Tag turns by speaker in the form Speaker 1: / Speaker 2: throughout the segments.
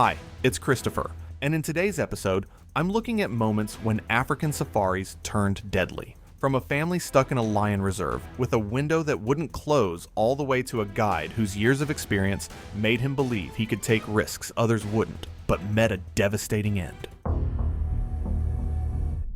Speaker 1: Hi, it's Christopher, and in today's episode, I'm looking at moments when African safaris turned deadly. From a family stuck in a lion reserve with a window that wouldn't close all the way to a guide whose years of experience made him believe he could take risks others wouldn't, but met a devastating end.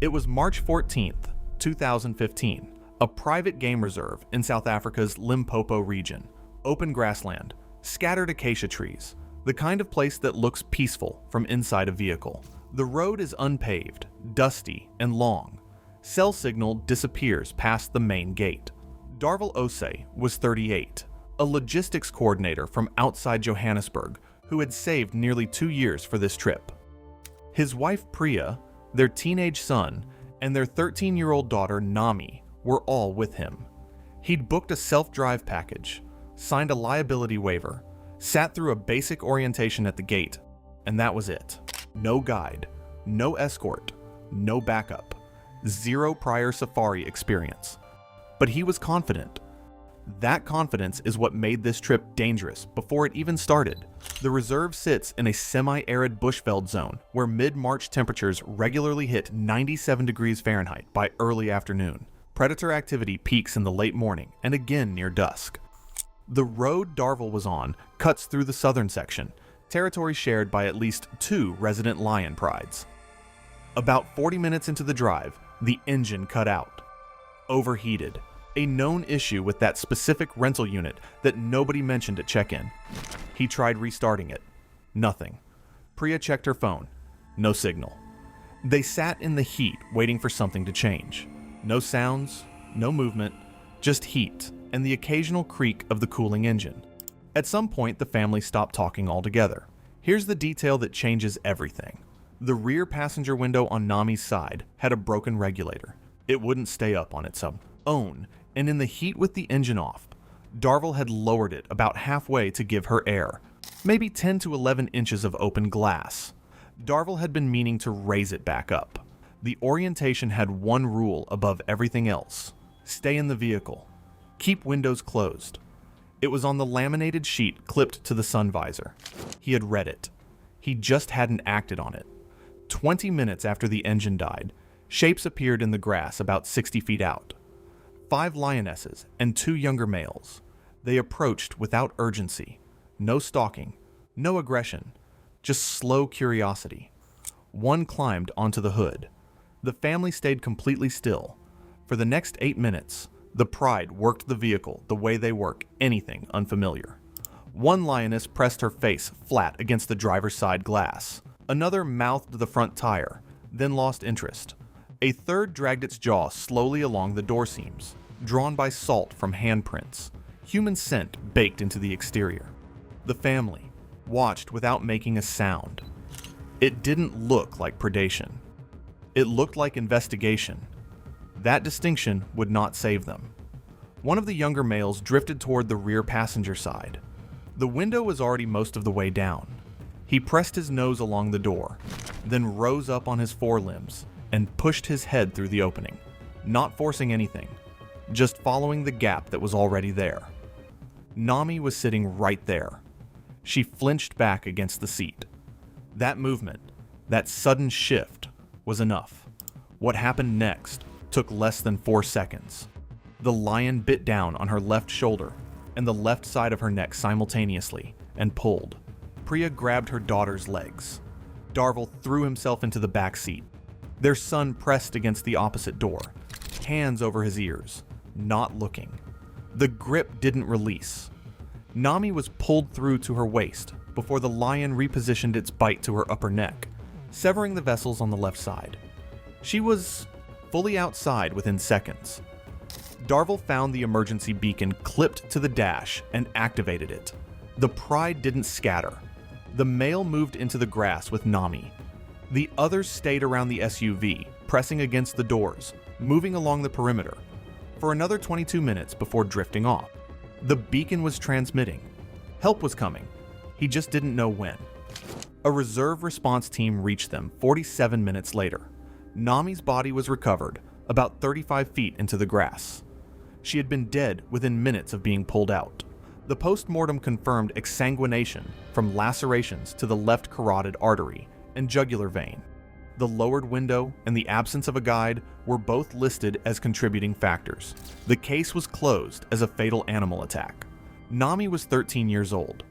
Speaker 1: It was March 14th, 2015, a private game reserve in South Africa's Limpopo region. Open grassland, scattered acacia trees, the kind of place that looks peaceful from inside a vehicle. The road is unpaved, dusty, and long. Cell signal disappears past the main gate. Darvel Osei was 38, a logistics coordinator from outside Johannesburg who had saved nearly 2 years for this trip. His wife Priya, their teenage son, and their 13-year-old daughter Nami were all with him. He'd booked a self-drive package, signed a liability waiver, sat through a basic orientation at the gate, and that was it. No guide, no escort, no backup, zero prior safari experience. But he was confident. That confidence is what made this trip dangerous before it even started. The reserve sits in a semi-arid bushveld zone where mid-March temperatures regularly hit 97 degrees Fahrenheit by early afternoon. Predator activity peaks in the late morning and again near dusk. The road Darvel was on cuts through the southern section, territory shared by at least 2 resident lion prides. About 40 minutes into the drive, the engine cut out. Overheated, a known issue with that specific rental unit that nobody mentioned at check-in. He tried restarting it. Nothing. Priya checked her phone. No signal. They sat in the heat waiting for something to change. No sounds, no movement, just heat and the occasional creak of the cooling engine. At some point, the family stopped talking altogether. Here's the detail that changes everything. The rear passenger window on Nami's side had a broken regulator. It wouldn't stay up on its own, and in the heat with the engine off, Darvel had lowered it about halfway to give her air, maybe 10 to 11 inches of open glass. Darvel had been meaning to raise it back up. The orientation had one rule above everything else: stay in the vehicle. Keep windows closed. It was on the laminated sheet clipped to the sun visor. He had read it. He just hadn't acted on it. 20 minutes after the engine died, shapes appeared in the grass about 60 feet out. 5 lionesses and 2 younger males. They approached without urgency. No stalking, no aggression, just slow curiosity. One climbed onto the hood. The family stayed completely still. For the next 8 minutes, the pride worked the vehicle the way they work anything unfamiliar. One lioness pressed her face flat against the driver's side glass. Another mouthed the front tire, then lost interest. A third dragged its jaw slowly along the door seams, drawn by salt from handprints, human scent baked into the exterior. The family watched without making a sound. It didn't look like predation. It looked like investigation. That distinction would not save them. One of the younger males drifted toward the rear passenger side. The window was already most of the way down. He pressed his nose along the door, then rose up on his forelimbs and pushed his head through the opening, not forcing anything, just following the gap that was already there. Nami was sitting right there. She flinched back against the seat. That movement, that sudden shift, was enough. What happened next took less than 4 seconds. The lion bit down on her left shoulder and the left side of her neck simultaneously and pulled. Priya grabbed her daughter's legs. Darvel threw himself into the back seat. Their son pressed against the opposite door, hands over his ears, not looking. The grip didn't release. Nami was pulled through to her waist before the lion repositioned its bite to her upper neck, severing the vessels on the left side. She was fully outside within seconds. Darvel found the emergency beacon clipped to the dash and activated it. The pride didn't scatter. The male moved into the grass with Nami. The others stayed around the SUV, pressing against the doors, moving along the perimeter, for another 22 minutes before drifting off. The beacon was transmitting. Help was coming. He just didn't know when. A reserve response team reached them 47 minutes later. Nami's body was recovered about 35 feet into the grass. She had been dead within minutes of being pulled out. The post-mortem confirmed exsanguination from lacerations to the left carotid artery and jugular vein. The lowered window and the absence of a guide were both listed as contributing factors. The case was closed as a fatal animal attack. Nami was 13 years old.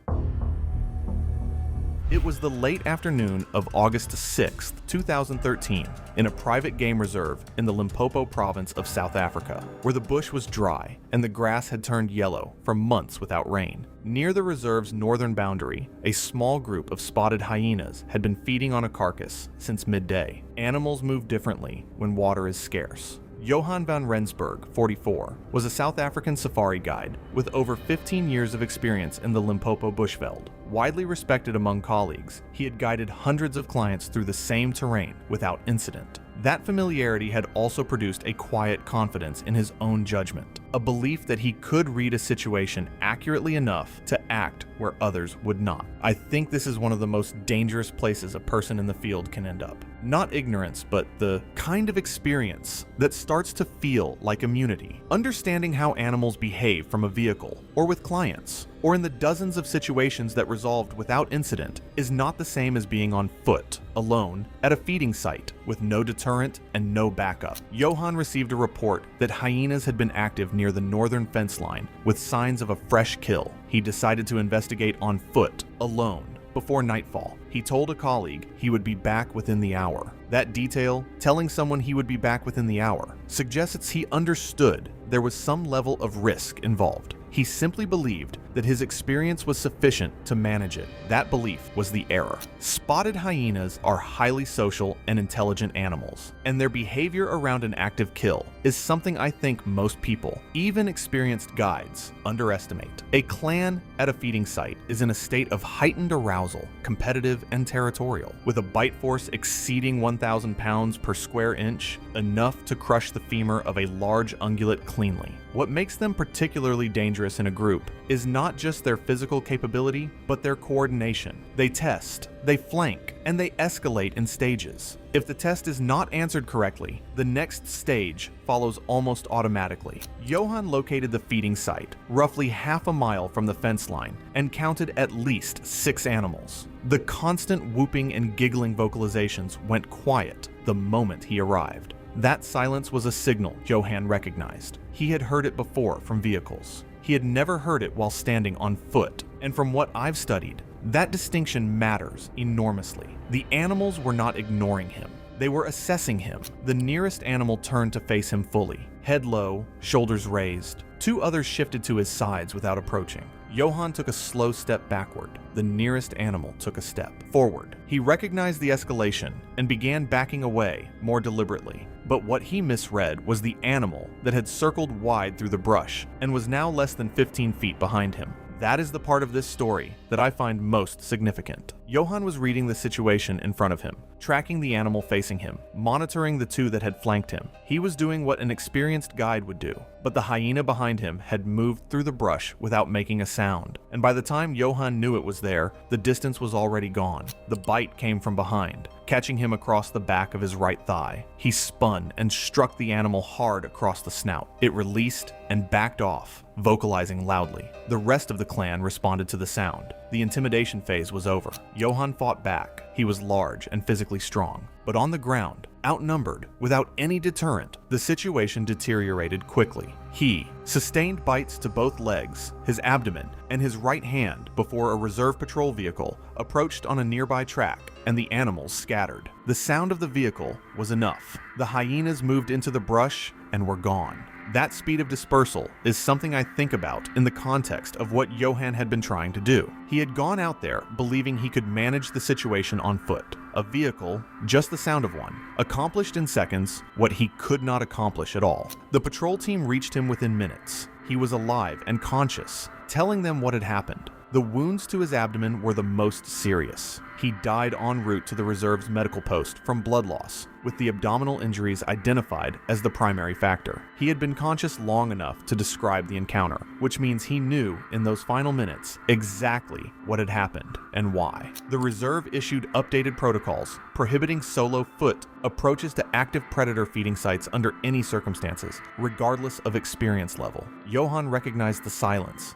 Speaker 1: It was the late afternoon of August 6, 2013, in a private game reserve in the Limpopo province of South Africa, where the bush was dry and the grass had turned yellow from months without rain. Near the reserve's northern boundary, a small group of spotted hyenas had been feeding on a carcass since midday. Animals move differently when water is scarce. Johan van Rensburg, 44, was a South African safari guide with over 15 years of experience in the Limpopo bushveld. Widely respected among colleagues, he had guided hundreds of clients through the same terrain without incident. That familiarity had also produced a quiet confidence in his own judgment, a belief that he could read a situation accurately enough to act where others would not. I think this is one of the most dangerous places a person in the field can end up. Not ignorance, but the kind of experience that starts to feel like immunity. Understanding how animals behave from a vehicle, or with clients, or in the dozens of situations that resolved without incident is not the same as being on foot, alone, at a feeding site, with no deterrent and no backup. Johan received a report that hyenas had been active near the northern fence line with signs of a fresh kill. He decided to investigate on foot, alone. Before nightfall, he told a colleague he would be back within the hour. That detail, telling someone he would be back within the hour, suggests he understood there was some level of risk involved. He simply believed that his experience was sufficient to manage it. That belief was the error. Spotted hyenas are highly social and intelligent animals, and their behavior around an active kill is something I think most people, even experienced guides, underestimate. A clan at a feeding site is in a state of heightened arousal, competitive and territorial, with a bite force exceeding 1,000 pounds per square inch, enough to crush the femur of a large ungulate cleanly. What makes them particularly dangerous in a group is not just their physical capability, but their coordination. They test, they flank, and they escalate in stages. If the test is not answered correctly, the next stage follows almost automatically. Johan located the feeding site, roughly half a mile from the fence line, and counted at least 6 animals. The constant whooping and giggling vocalizations went quiet the moment he arrived. That silence was a signal Johan recognized. He had heard it before from vehicles. He had never heard it while standing on foot, and from what I've studied, that distinction matters enormously. The animals were not ignoring him. They were assessing him. The nearest animal turned to face him fully, head low, shoulders raised. 2 others shifted to his sides without approaching. Johan took a slow step backward. The nearest animal took a step forward. He recognized the escalation and began backing away more deliberately. But what he misread was the animal that had circled wide through the brush and was now less than 15 feet behind him. That is the part of this story that I find most significant. Johan was reading the situation in front of him, tracking the animal facing him, monitoring the 2 that had flanked him. He was doing what an experienced guide would do, but the hyena behind him had moved through the brush without making a sound, and by the time Johan knew it was there, the distance was already gone. The bite came from behind, catching him across the back of his right thigh. He spun and struck the animal hard across the snout. It released and backed off, vocalizing loudly. The rest of the clan responded to the sound. The intimidation phase was over. Johan fought back. He was large and physically strong, but on the ground, outnumbered, without any deterrent, the situation deteriorated quickly. He sustained bites to both legs, his abdomen, and his right hand before a reserve patrol vehicle approached on a nearby track, and the animals scattered. The sound of the vehicle was enough. The hyenas moved into the brush and were gone. That speed of dispersal is something I think about in the context of what Johan had been trying to do. He had gone out there believing he could manage the situation on foot. A vehicle, just the sound of one, accomplished in seconds what he could not accomplish at all. The patrol team reached him within minutes. He was alive and conscious, telling them what had happened. The wounds to his abdomen were the most serious. He died en route to the reserve's medical post from blood loss, with the abdominal injuries identified as the primary factor. He had been conscious long enough to describe the encounter, which means he knew in those final minutes exactly what had happened and why. The reserve issued updated protocols prohibiting solo foot approaches to active predator feeding sites under any circumstances, regardless of experience level. Johan recognized the silence.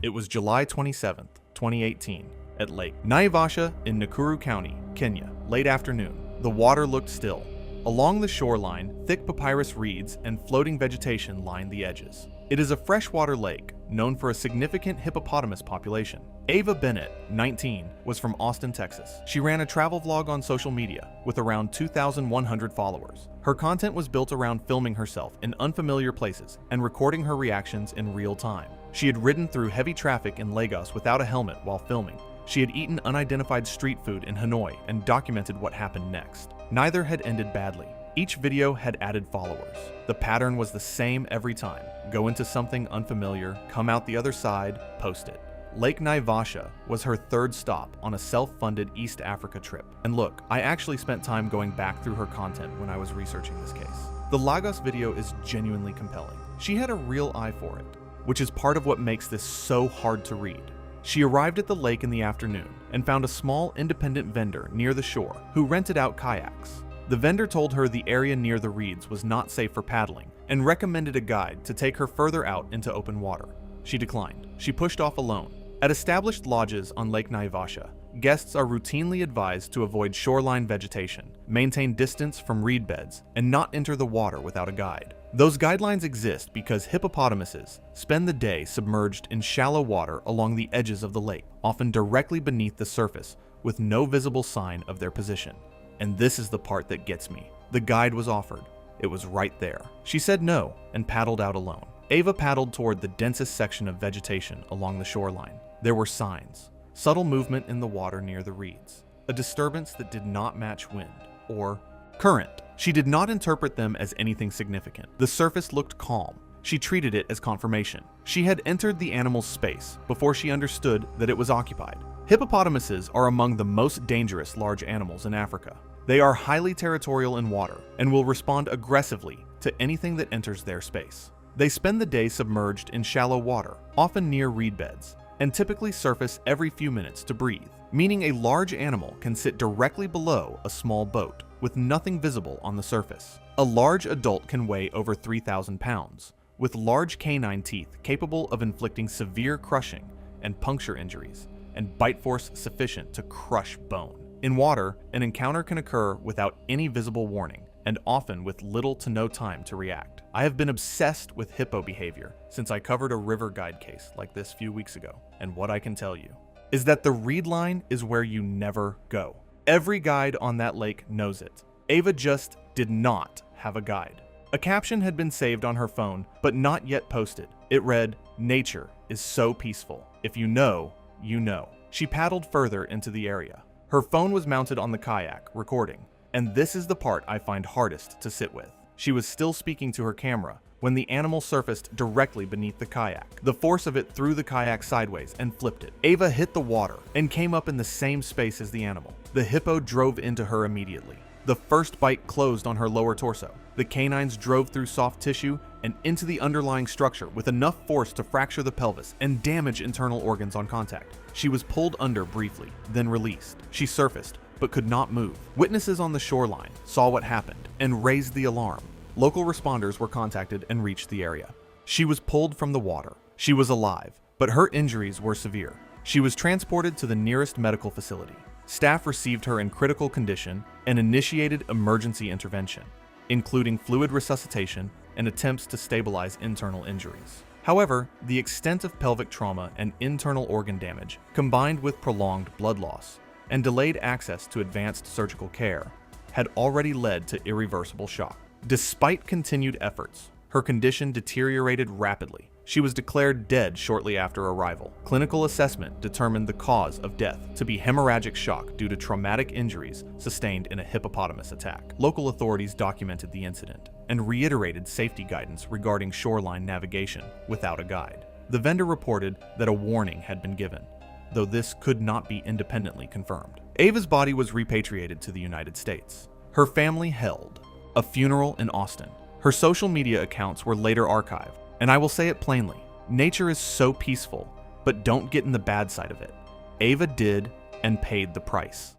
Speaker 1: It was July 27, 2018, at Lake Naivasha in Nakuru County, Kenya. Late afternoon. The water looked still. Along the shoreline, thick papyrus reeds and floating vegetation lined the edges. It is a freshwater lake known for a significant hippopotamus population. Ava Bennett, 19, was from Austin, Texas. She ran a travel vlog on social media with around 2,100 followers. Her content was built around filming herself in unfamiliar places and recording her reactions in real time. She had ridden through heavy traffic in Lagos without a helmet while filming. She had eaten unidentified street food in Hanoi and documented what happened next. Neither had ended badly. Each video had added followers. The pattern was the same every time. Go into something unfamiliar, come out the other side, post it. Lake Naivasha was her third stop on a self-funded East Africa trip. And look, I actually spent time going back through her content when I was researching this case. The Lagos video is genuinely compelling. She had a real eye for it, which is part of what makes this so hard to read. She arrived at the lake in the afternoon and found a small independent vendor near the shore who rented out kayaks. The vendor told her the area near the reeds was not safe for paddling and recommended a guide to take her further out into open water. She declined. She pushed off alone. At established lodges on Lake Naivasha, guests are routinely advised to avoid shoreline vegetation, maintain distance from reed beds, and not enter the water without a guide. Those guidelines exist because hippopotamuses spend the day submerged in shallow water along the edges of the lake, often directly beneath the surface with no visible sign of their position. And this is the part that gets me. The guide was offered. It was right there. She said no and paddled out alone. Ava paddled toward the densest section of vegetation along the shoreline. There were signs, subtle movement in the water near the reeds, a disturbance that did not match wind or current. She did not interpret them as anything significant. The surface looked calm. She treated it as confirmation. She had entered the animal's space before she understood that it was occupied. Hippopotamuses are among the most dangerous large animals in Africa. They are highly territorial in water and will respond aggressively to anything that enters their space. They spend the day submerged in shallow water, often near reed beds, and typically surface every few minutes to breathe, meaning a large animal can sit directly below a small boat with nothing visible on the surface. A large adult can weigh over 3,000 pounds, with large canine teeth capable of inflicting severe crushing and puncture injuries, and bite force sufficient to crush bone. In water, an encounter can occur without any visible warning, and often with little to no time to react. I have been obsessed with hippo behavior since I covered a river guide case like this a few weeks ago, and what I can tell you is that the reed line is where you never go. Every guide on that lake knows it. Ava just did not have a guide. A caption had been saved on her phone, but not yet posted. It read, "Nature is so peaceful. If you know, you know." She paddled further into the area. Her phone was mounted on the kayak, recording, and this is the part I find hardest to sit with. She was still speaking to her camera when the animal surfaced directly beneath the kayak. The force of it threw the kayak sideways and flipped it. Ava hit the water and came up in the same space as the animal. The hippo drove into her immediately. The first bite closed on her lower torso. The canines drove through soft tissue and into the underlying structure with enough force to fracture the pelvis and damage internal organs on contact. She was pulled under briefly, then released. She surfaced, but could not move. Witnesses on the shoreline saw what happened and raised the alarm. Local responders were contacted and reached the area. She was pulled from the water. She was alive, but her injuries were severe. She was transported to the nearest medical facility. Staff received her in critical condition and initiated emergency intervention, including fluid resuscitation and attempts to stabilize internal injuries. However, the extent of pelvic trauma and internal organ damage, combined with prolonged blood loss and delayed access to advanced surgical care, had already led to irreversible shock. Despite continued efforts, her condition deteriorated rapidly. She was declared dead shortly after arrival. Clinical assessment determined the cause of death to be hemorrhagic shock due to traumatic injuries sustained in a hippopotamus attack. Local authorities documented the incident and reiterated safety guidance regarding shoreline navigation without a guide. The vendor reported that a warning had been given, though this could not be independently confirmed. Ava's body was repatriated to the United States. Her family held a funeral in Austin. Her social media accounts were later archived. And I will say it plainly, nature is so peaceful, but don't get in the bad side of it. Ava did and paid the price.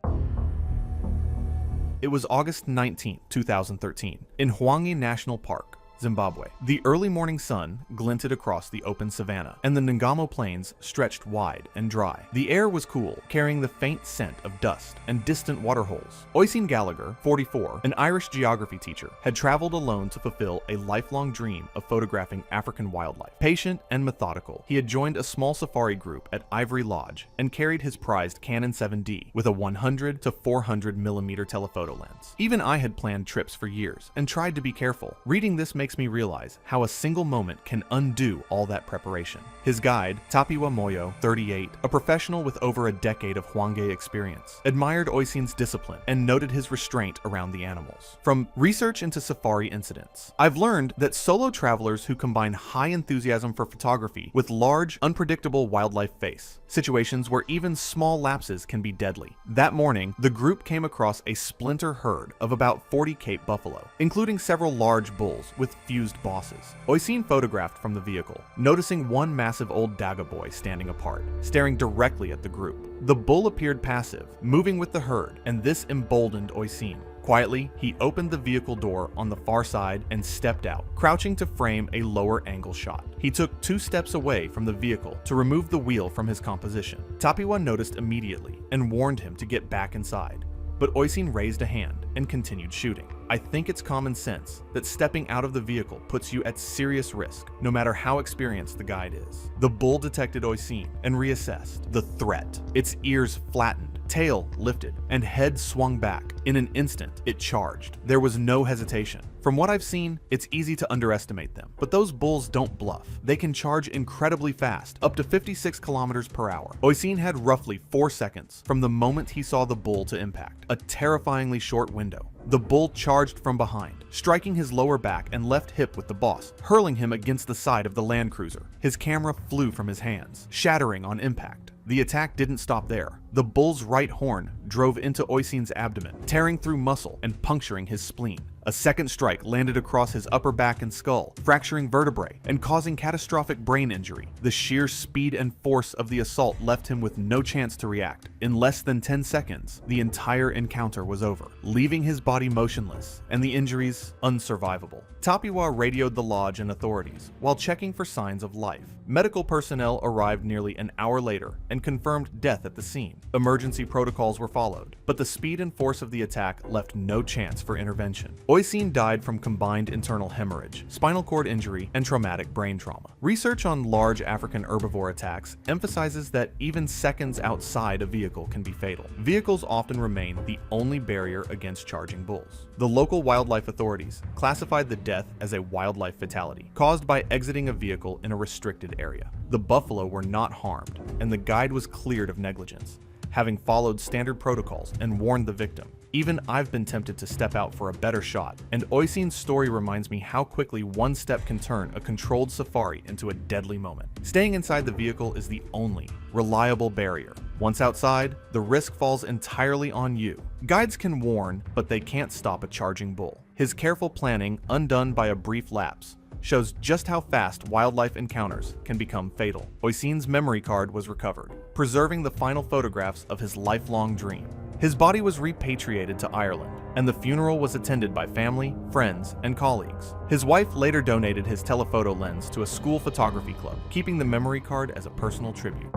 Speaker 1: It was August 19, 2013, in Hwange National Park, Zimbabwe. The early morning sun glinted across the open savanna, and the Ngamo Plains stretched wide and dry. The air was cool, carrying the faint scent of dust and distant waterholes. Oisin Gallagher, 44, an Irish geography teacher, had traveled alone to fulfill a lifelong dream of photographing African wildlife. Patient and methodical, he had joined a small safari group at Ivory Lodge and carried his prized Canon 7D with a 100 to 400 millimeter telephoto lens. Even I had planned trips for years and tried to be careful. Reading this makes me realize how a single moment can undo all that preparation. His guide, Tapiwa Moyo, 38, a professional with over a decade of Hwange experience, admired Oisin's discipline and noted his restraint around the animals. From research into safari incidents, I've learned that solo travelers who combine high enthusiasm for photography with large, unpredictable wildlife face situations where even small lapses can be deadly. That morning, the group came across a splinter herd of about 40 Cape buffalo, including several large bulls with fused bosses. Oisin photographed from the vehicle, noticing one massive old Daga boy standing apart, staring directly at the group. The bull appeared passive, moving with the herd, and this emboldened Oisin. Quietly, he opened the vehicle door on the far side and stepped out, crouching to frame a lower angle shot. He took 2 steps away from the vehicle to remove the wheel from his composition. Tapiwa noticed immediately and warned him to get back inside, but Oisin raised a hand and continued shooting. I think it's common sense that stepping out of the vehicle puts you at serious risk, no matter how experienced the guide is. The bull detected Oisin and reassessed the threat. Its ears flattened, tail lifted, and head swung back. In an instant, it charged. There was no hesitation. From what I've seen, it's easy to underestimate them, but those bulls don't bluff. They can charge incredibly fast, up to 56 kilometers per hour. Oisin had roughly 4 seconds from the moment he saw the bull to impact, a terrifyingly short window. The bull charged from behind, striking his lower back and left hip with the boss, hurling him against the side of the Land Cruiser. His camera flew from his hands, shattering on impact. The attack didn't stop there. The bull's right horn drove into Oisin's abdomen, tearing through muscle and puncturing his spleen. A second strike landed across his upper back and skull, fracturing vertebrae and causing catastrophic brain injury. The sheer speed and force of the assault left him with no chance to react. In less than 10 seconds, the entire encounter was over, leaving his body motionless and the injuries unsurvivable. Tapiwa radioed the lodge and authorities while checking for signs of life. Medical personnel arrived nearly an hour later and confirmed death at the scene. Emergency protocols were followed, but the speed and force of the attack left no chance for intervention. Oisin died from combined internal hemorrhage, spinal cord injury, and traumatic brain trauma. Research on large African herbivore attacks emphasizes that even seconds outside a vehicle can be fatal. Vehicles often remain the only barrier against charging bulls. The local wildlife authorities classified the death as a wildlife fatality, caused by exiting a vehicle in a restricted area. The buffalo were not harmed, and the guide was cleared of negligence, having followed standard protocols and warned the victim. Even I've been tempted to step out for a better shot, and Oisin's story reminds me how quickly one step can turn a controlled safari into a deadly moment. Staying inside the vehicle is the only reliable barrier. Once outside, the risk falls entirely on you. Guides can warn, but they can't stop a charging bull. His careful planning, undone by a brief lapse, shows just how fast wildlife encounters can become fatal. Oisin's memory card was recovered, preserving the final photographs of his lifelong dream. His body was repatriated to Ireland, and the funeral was attended by family, friends, and colleagues. His wife later donated his telephoto lens to a school photography club, keeping the memory card as a personal tribute.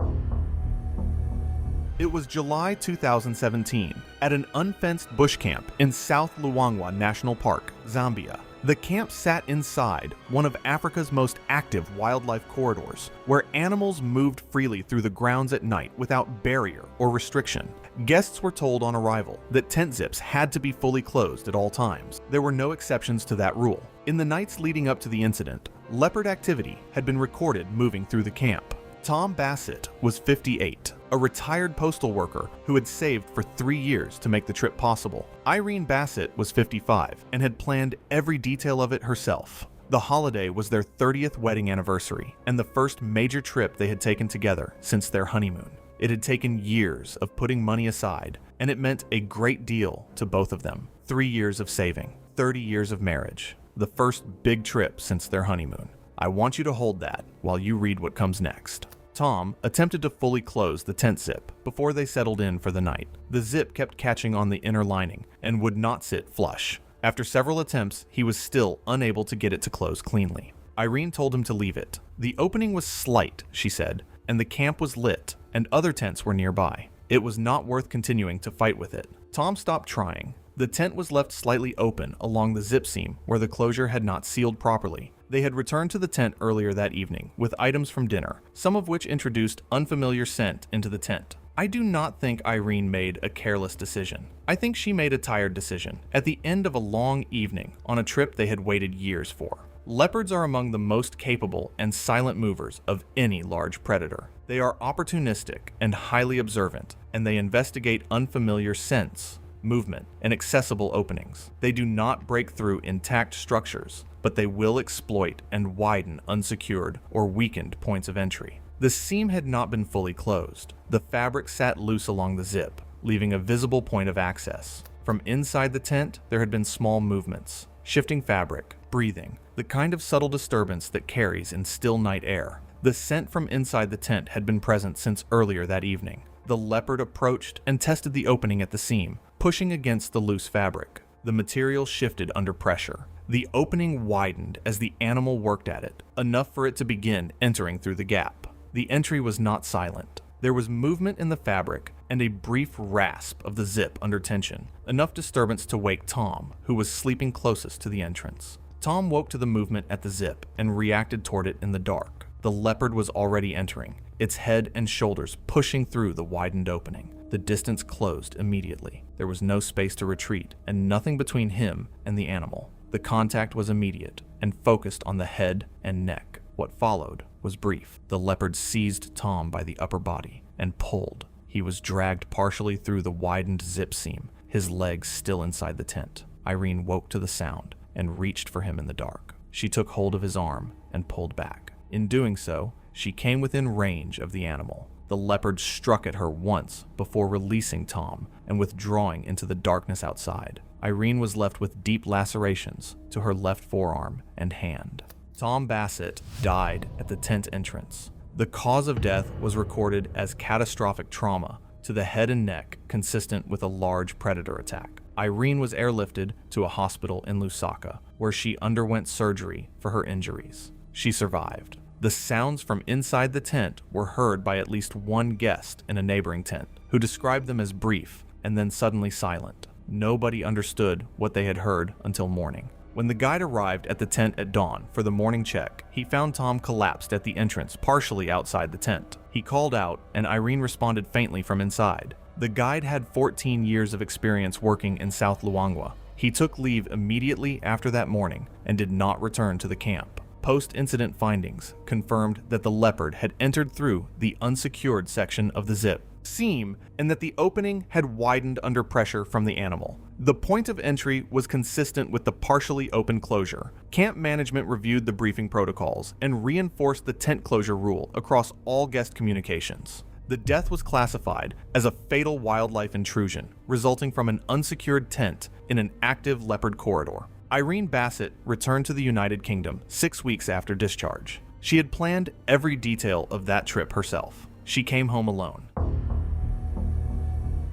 Speaker 1: It was July 2017, at an unfenced bush camp in South Luangwa National Park, Zambia. The camp sat inside one of Africa's most active wildlife corridors, where animals moved freely through the grounds at night without barrier or restriction. Guests were told on arrival that tent zips had to be fully closed at all times. There were no exceptions to that rule. In the nights leading up to the incident, leopard activity had been recorded moving through the camp. Tom Bassett was 58, a retired postal worker who had saved for 3 years to make the trip possible. Irene Bassett was 55 and had planned every detail of it herself. The holiday was their 30th wedding anniversary and the first major trip they had taken together since their honeymoon. It had taken years of putting money aside, and it meant a great deal to both of them. 3 years of saving, 30 years of marriage, the first big trip since their honeymoon. I want you to hold that while you read what comes next. Tom attempted to fully close the tent zip before they settled in for the night. The zip kept catching on the inner lining and would not sit flush. After several attempts, he was still unable to get it to close cleanly. Irene told him to leave it. The opening was slight, she said, and the camp was lit, and other tents were nearby. It was not worth continuing to fight with it. Tom stopped trying. The tent was left slightly open along the zip seam where the closure had not sealed properly. They had returned to the tent earlier that evening with items from dinner, some of which introduced unfamiliar scent into the tent. I do not think Irene made a careless decision. I think she made a tired decision at the end of a long evening on a trip they had waited years for. Leopards are among the most capable and silent movers of any large predator. They are opportunistic and highly observant, and they investigate unfamiliar scents, movement, and accessible openings. They do not break through intact structures, but they will exploit and widen unsecured or weakened points of entry. The seam had not been fully closed. The fabric sat loose along the zip, leaving a visible point of access. From inside the tent, there had been small movements, shifting fabric, breathing, the kind of subtle disturbance that carries in still night air. The scent from inside the tent had been present since earlier that evening. The leopard approached and tested the opening at the seam, pushing against the loose fabric. The material shifted under pressure. The opening widened as the animal worked at it, enough for it to begin entering through the gap. The entry was not silent. There was movement in the fabric and a brief rasp of the zip under tension, enough disturbance to wake Tom, who was sleeping closest to the entrance. Tom woke to the movement at the zip and reacted toward it in the dark. The leopard was already entering, its head and shoulders pushing through the widened opening. The distance closed immediately. There was no space to retreat and nothing between him and the animal. The contact was immediate and focused on the head and neck. What followed was brief. The leopard seized Tom by the upper body and pulled. He was dragged partially through the widened zip seam, his legs still inside the tent. Irene woke to the sound and reached for him in the dark. She took hold of his arm and pulled back. In doing so, she came within range of the animal. The leopard struck at her once before releasing Tom and withdrawing into the darkness outside. Irene was left with deep lacerations to her left forearm and hand. Tom Bassett died at the tent entrance. The cause of death was recorded as catastrophic trauma to the head and neck consistent with a large predator attack. Irene was airlifted to a hospital in Lusaka, where she underwent surgery for her injuries. She survived. The sounds from inside the tent were heard by at least one guest in a neighboring tent, who described them as brief and then suddenly silent. Nobody understood what they had heard until morning. When the guide arrived at the tent at dawn for the morning check, he found Tom collapsed at the entrance, partially outside the tent. He called out, and Irene responded faintly from inside. The guide had 14 years of experience working in South Luangwa. He took leave immediately after that morning and did not return to the camp. Post-incident findings confirmed that the leopard had entered through the unsecured section of the zip seam and that the opening had widened under pressure from the animal. The point of entry was consistent with the partially open closure. Camp management reviewed the briefing protocols and reinforced the tent closure rule across all guest communications. The death was classified as a fatal wildlife intrusion resulting from an unsecured tent in an active leopard corridor. Irene Bassett returned to the United Kingdom 6 weeks after discharge. She had planned every detail of that trip herself. She came home alone.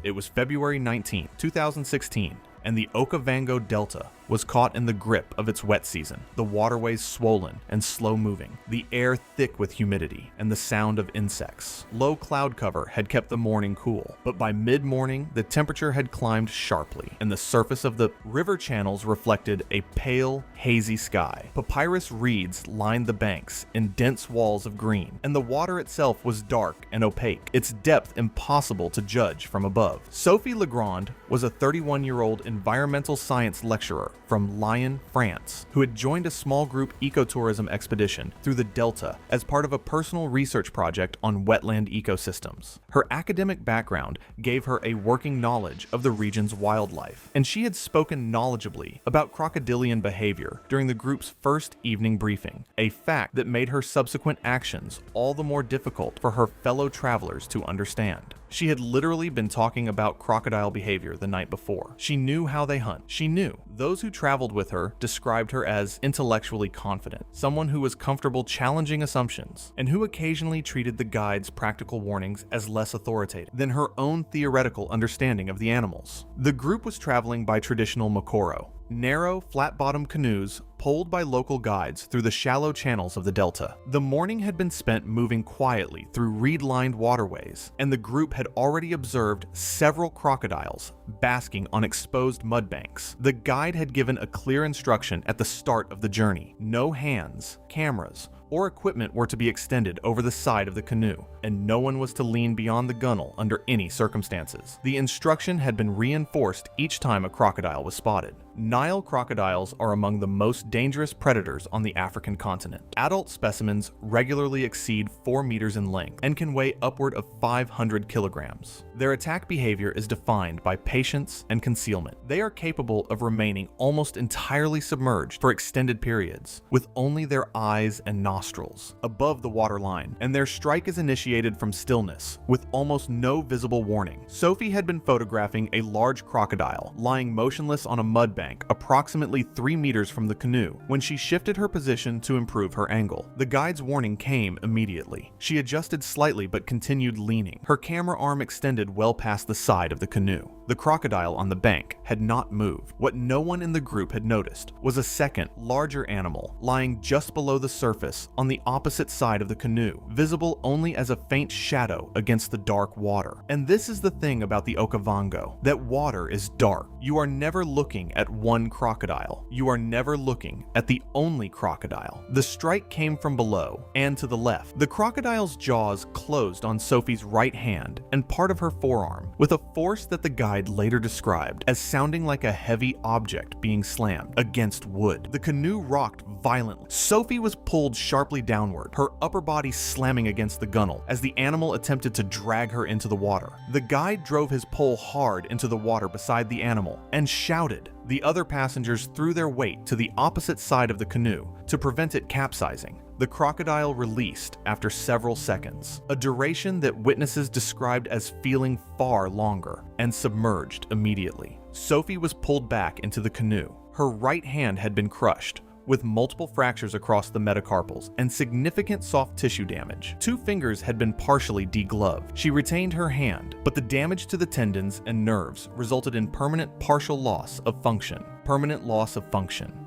Speaker 1: It was February 19, 2016, and the Okavango Delta was caught in the grip of its wet season, the waterways swollen and slow-moving, the air thick with humidity, and the sound of insects. Low cloud cover had kept the morning cool, but by mid-morning, the temperature had climbed sharply, and the surface of the river channels reflected a pale, hazy sky. Papyrus reeds lined the banks in dense walls of green, and the water itself was dark and opaque, its depth impossible to judge from above. Sophie Legrand was a 31-year-old environmental science lecturer from Lyon, France, who had joined a small group ecotourism expedition through the Delta as part of a personal research project on wetland ecosystems. Her academic background gave her a working knowledge of the region's wildlife, and she had spoken knowledgeably about crocodilian behavior during the group's first evening briefing, a fact that made her subsequent actions all the more difficult for her fellow travelers to understand. She had literally been talking about crocodile behavior the night before. She knew how they hunt. She knew. Those who traveled with her described her as intellectually confident, someone who was comfortable challenging assumptions, and who occasionally treated the guide's practical warnings as less authoritative than her own theoretical understanding of the animals. The group was traveling by traditional Mokoro, narrow, flat-bottomed canoes poled by local guides through the shallow channels of the delta. The morning had been spent moving quietly through reed-lined waterways, and the group had already observed several crocodiles basking on exposed mud banks. The guide had given a clear instruction at the start of the journey: no hands, cameras, or equipment were to be extended over the side of the canoe, and no one was to lean beyond the gunwale under any circumstances. The instruction had been reinforced each time a crocodile was spotted. Nile crocodiles are among the most dangerous predators on the African continent. Adult specimens regularly exceed 4 meters in length and can weigh upward of 500 kilograms. Their attack behavior is defined by patience and concealment. They are capable of remaining almost entirely submerged for extended periods, with only their eyes and nostrils above the waterline, and their strike is initiated from stillness, with almost no visible warning. Sophie had been photographing a large crocodile lying motionless on a mud bank approximately 3 meters from the canoe when she shifted her position to improve her angle. The guide's warning came immediately. She adjusted slightly but continued leaning, her camera arm extended well past the side of the canoe. The crocodile on the bank had not moved. What no one in the group had noticed was a second, larger animal lying just below the surface on the opposite side of the canoe, visible only as a faint shadow against the dark water. And this is the thing about the Okavango, that water is dark. You are never looking at one crocodile. You are never looking at the only crocodile. The strike came from below and to the left. The crocodile's jaws closed on Sophie's right hand and part of her forearm with a force that the guide later described as sounding like a heavy object being slammed against wood. The canoe rocked violently. Sophie was pulled sharply downward, her upper body slamming against the gunwale as the animal attempted to drag her into the water. The guide drove his pole hard into the water beside the animal and shouted. The other passengers threw their weight to the opposite side of the canoe to prevent it capsizing. The crocodile released after several seconds, a duration that witnesses described as feeling far longer, and submerged immediately. Sophie was pulled back into the canoe. Her right hand had been crushed, with multiple fractures across the metacarpals and significant soft tissue damage. 2 fingers had been partially degloved. She retained her hand, but the damage to the tendons and nerves resulted in permanent partial loss of function.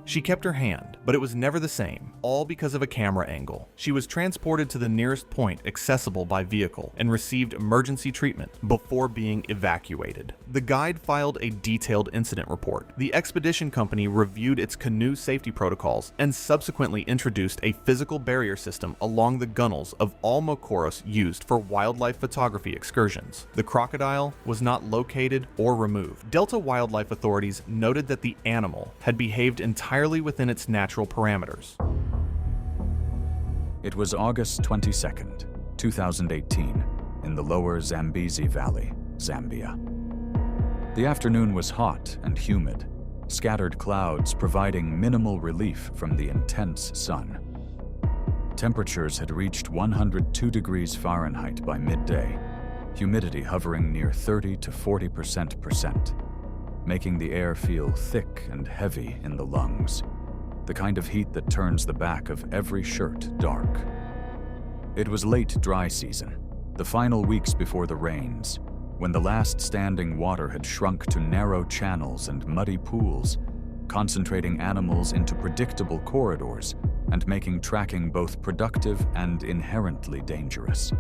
Speaker 1: She kept her hand, but it was never the same, all because of a camera angle. She was transported to the nearest point accessible by vehicle and received emergency treatment before being evacuated. The guide filed a detailed incident report. The expedition company reviewed its canoe safety protocols and subsequently introduced a physical barrier system along the gunwales of all mokoros used for wildlife photography excursions. The crocodile was not located or removed. Delta wildlife authorities noted that the animal had behaved entirely within its natural parameters.
Speaker 2: It was August 22nd, 2018, in the lower Zambezi Valley, Zambia. The afternoon was hot and humid, scattered clouds providing minimal relief from the intense sun. Temperatures had reached 102 degrees Fahrenheit by midday, humidity hovering near 30 to 40%, making the air feel thick and heavy in the lungs, the kind of heat that turns the back of every shirt dark. It was late dry season, the final weeks before the rains, when the last standing water had shrunk to narrow channels and muddy pools, concentrating animals into predictable corridors and making tracking both productive and inherently dangerous.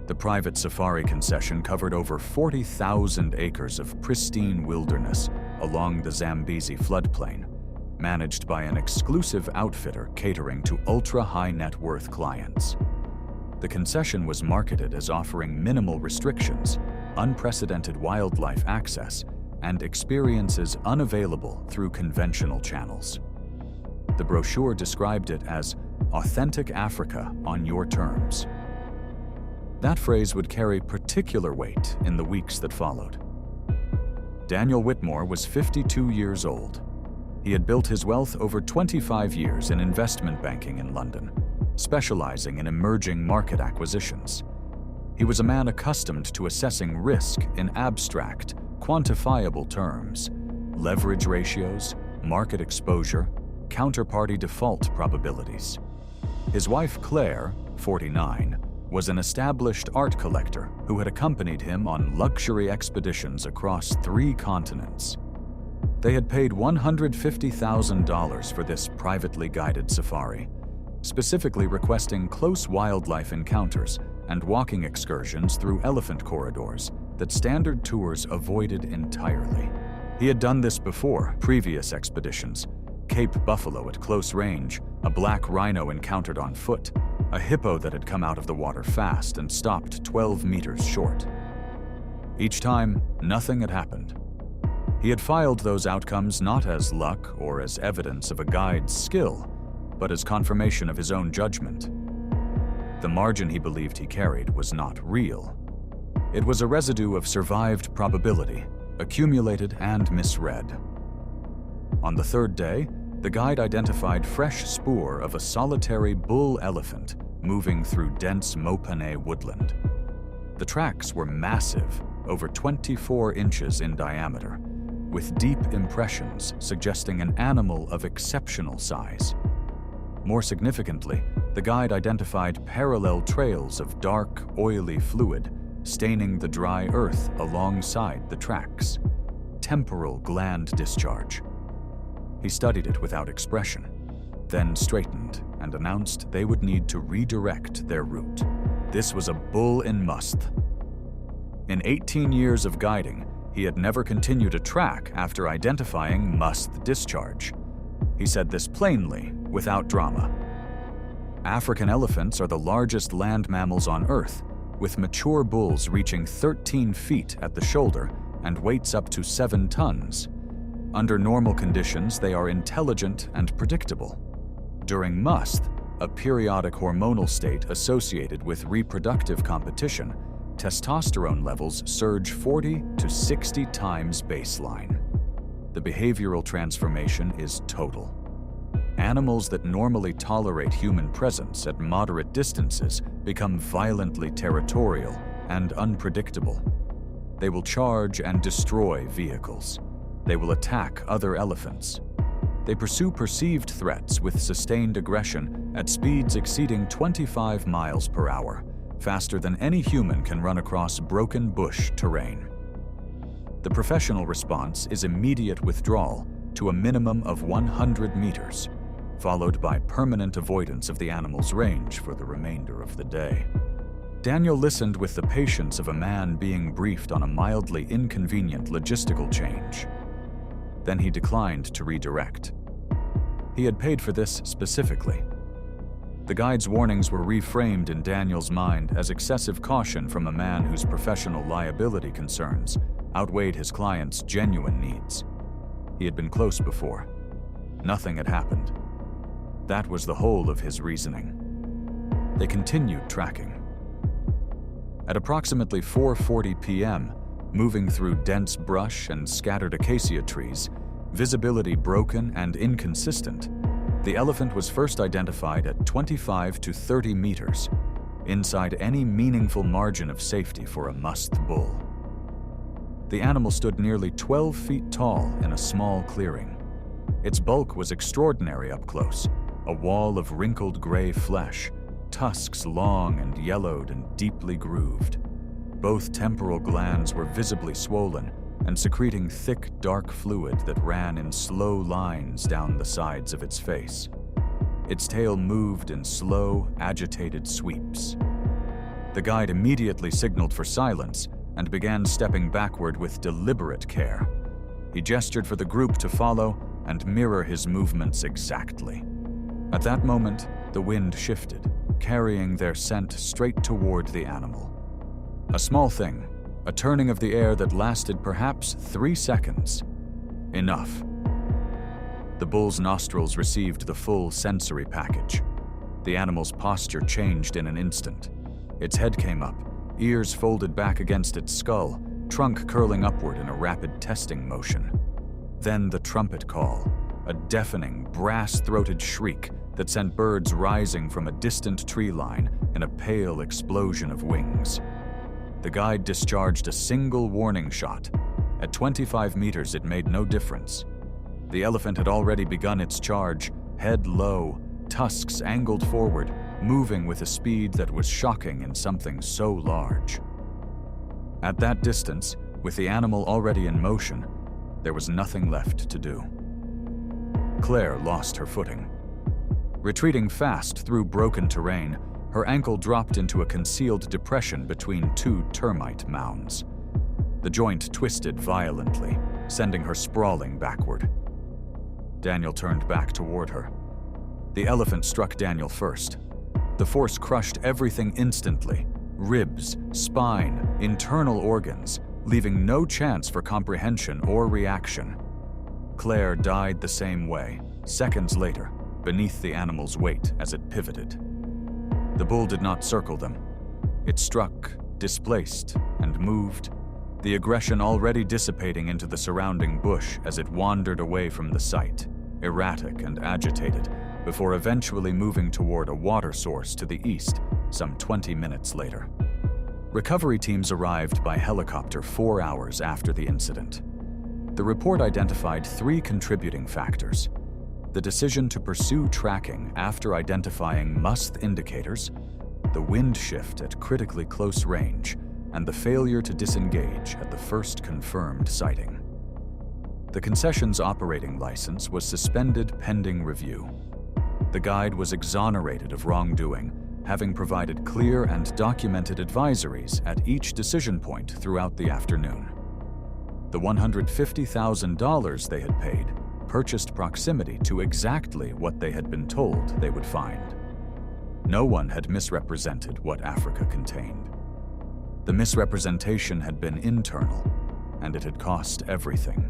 Speaker 2: The private safari concession covered over 40,000 acres of pristine wilderness along the Zambezi floodplain, managed by an exclusive outfitter catering to ultra-high net worth clients. The concession was marketed as offering minimal restrictions, unprecedented wildlife access, and experiences unavailable through conventional channels. The brochure described it as authentic Africa on your terms. That phrase would carry particular weight in the weeks that followed. Daniel Whitmore was 52 years old. He had built his wealth over 25 years in investment banking in London, specializing in emerging market acquisitions. He was a man accustomed to assessing risk in abstract, quantifiable terms: leverage ratios, market exposure, counterparty default probabilities. His wife Claire, 49, was an established art collector who had accompanied him on luxury expeditions across 3 continents. They had paid $150,000 for this privately guided safari, specifically requesting close wildlife encounters and walking excursions through elephant corridors that standard tours avoided entirely. He had done this before previous expeditions: Cape Buffalo at close range, a black rhino encountered on foot, a hippo that had come out of the water fast and stopped 12 meters short. Each time, nothing had happened. He had filed those outcomes not as luck or as evidence of a guide's skill, but as confirmation of his own judgment. The margin he believed he carried was not real. It was a residue of survived probability, accumulated and misread. On the third day, the guide identified fresh spoor of a solitary bull elephant moving through dense Mopane woodland. The tracks were massive, over 24 inches in diameter, with deep impressions suggesting an animal of exceptional size. More significantly, the guide identified parallel trails of dark, oily fluid staining the dry earth alongside the tracks. Temporal gland discharge. He studied it without expression, then straightened and announced they would need to redirect their route. This was a bull in Must. In 18 years of guiding, he had never continued a track after identifying Must discharge. He said this plainly, without drama. African elephants are the largest land mammals on Earth, with mature bulls reaching 13 feet at the shoulder and weights up to 7 tons. Under normal conditions, they are intelligent and predictable. During Must, a periodic hormonal state associated with reproductive competition, testosterone levels surge 40 to 60 times baseline. The behavioral transformation is total. Animals that normally tolerate human presence at moderate distances become violently territorial and unpredictable. They will charge and destroy vehicles. They will attack other elephants. They pursue perceived threats with sustained aggression at speeds exceeding 25 miles per hour, faster than any human can run across broken bush terrain. The professional response is immediate withdrawal to a minimum of 100 meters, followed by permanent avoidance of the animal's range for the remainder of the day. Daniel listened with the patience of a man being briefed on a mildly inconvenient logistical change. Then he declined to redirect. He had paid for this specifically. The guide's warnings were reframed in Daniel's mind as excessive caution from a man whose professional liability concerns outweighed his client's genuine needs. He had been close before. Nothing had happened. That was the whole of his reasoning. They continued tracking. At approximately 4:40 p.m., moving through dense brush and scattered acacia trees, visibility broken and inconsistent, the elephant was first identified at 25 to 30 meters, inside any meaningful margin of safety for a Must bull. The animal stood nearly 12 feet tall in a small clearing. Its bulk was extraordinary up close, a wall of wrinkled gray flesh, tusks long and yellowed and deeply grooved. Both temporal glands were visibly swollen and secreting thick, dark fluid that ran in slow lines down the sides of its face. Its tail moved in slow, agitated sweeps. The guide immediately signaled for silence and began stepping backward with deliberate care. He gestured for the group to follow and mirror his movements exactly. At that moment, the wind shifted, carrying their scent straight toward the animal. A small thing, a turning of the air that lasted perhaps 3 seconds. Enough. The bull's nostrils received the full sensory package. The animal's posture changed in an instant. Its head came up, ears folded back against its skull, trunk curling upward in a rapid testing motion. Then the trumpet call, a deafening, brass-throated shriek that sent birds rising from a distant tree line in a pale explosion of wings. The guide discharged a single warning shot. At 25 meters, it made no difference. The elephant had already begun its charge, head low, tusks angled forward, moving with a speed that was shocking in something so large. At that distance, with the animal already in motion, There was nothing left to do. Claire lost her footing. Retreating fast through broken terrain, her ankle dropped into a concealed depression between two termite mounds. The joint twisted violently, sending her sprawling backward. Daniel turned back toward her. The elephant struck Daniel first. The force crushed everything instantly: ribs, spine, internal organs, leaving no chance for comprehension or reaction. Claire died the same way, seconds later, beneath the animal's weight as it pivoted. The bull did not circle them. It struck, displaced, and moved, the aggression already dissipating into the surrounding bush as it wandered away from the site, erratic and agitated, before eventually moving toward a water source to the east some 20 minutes later. Recovery teams arrived by helicopter 4 hours after the incident. The report identified 3 contributing factors: the decision to pursue tracking after identifying must indicators, the wind shift at critically close range, and the failure to disengage at the first confirmed sighting. The concession's operating license was suspended pending review. The guide was exonerated of wrongdoing, having provided clear and documented advisories at each decision point throughout the afternoon. The $150,000 they had paid purchased proximity to exactly what they had been told they would find. No one had misrepresented what Africa contained. The misrepresentation had been internal, and it had cost everything.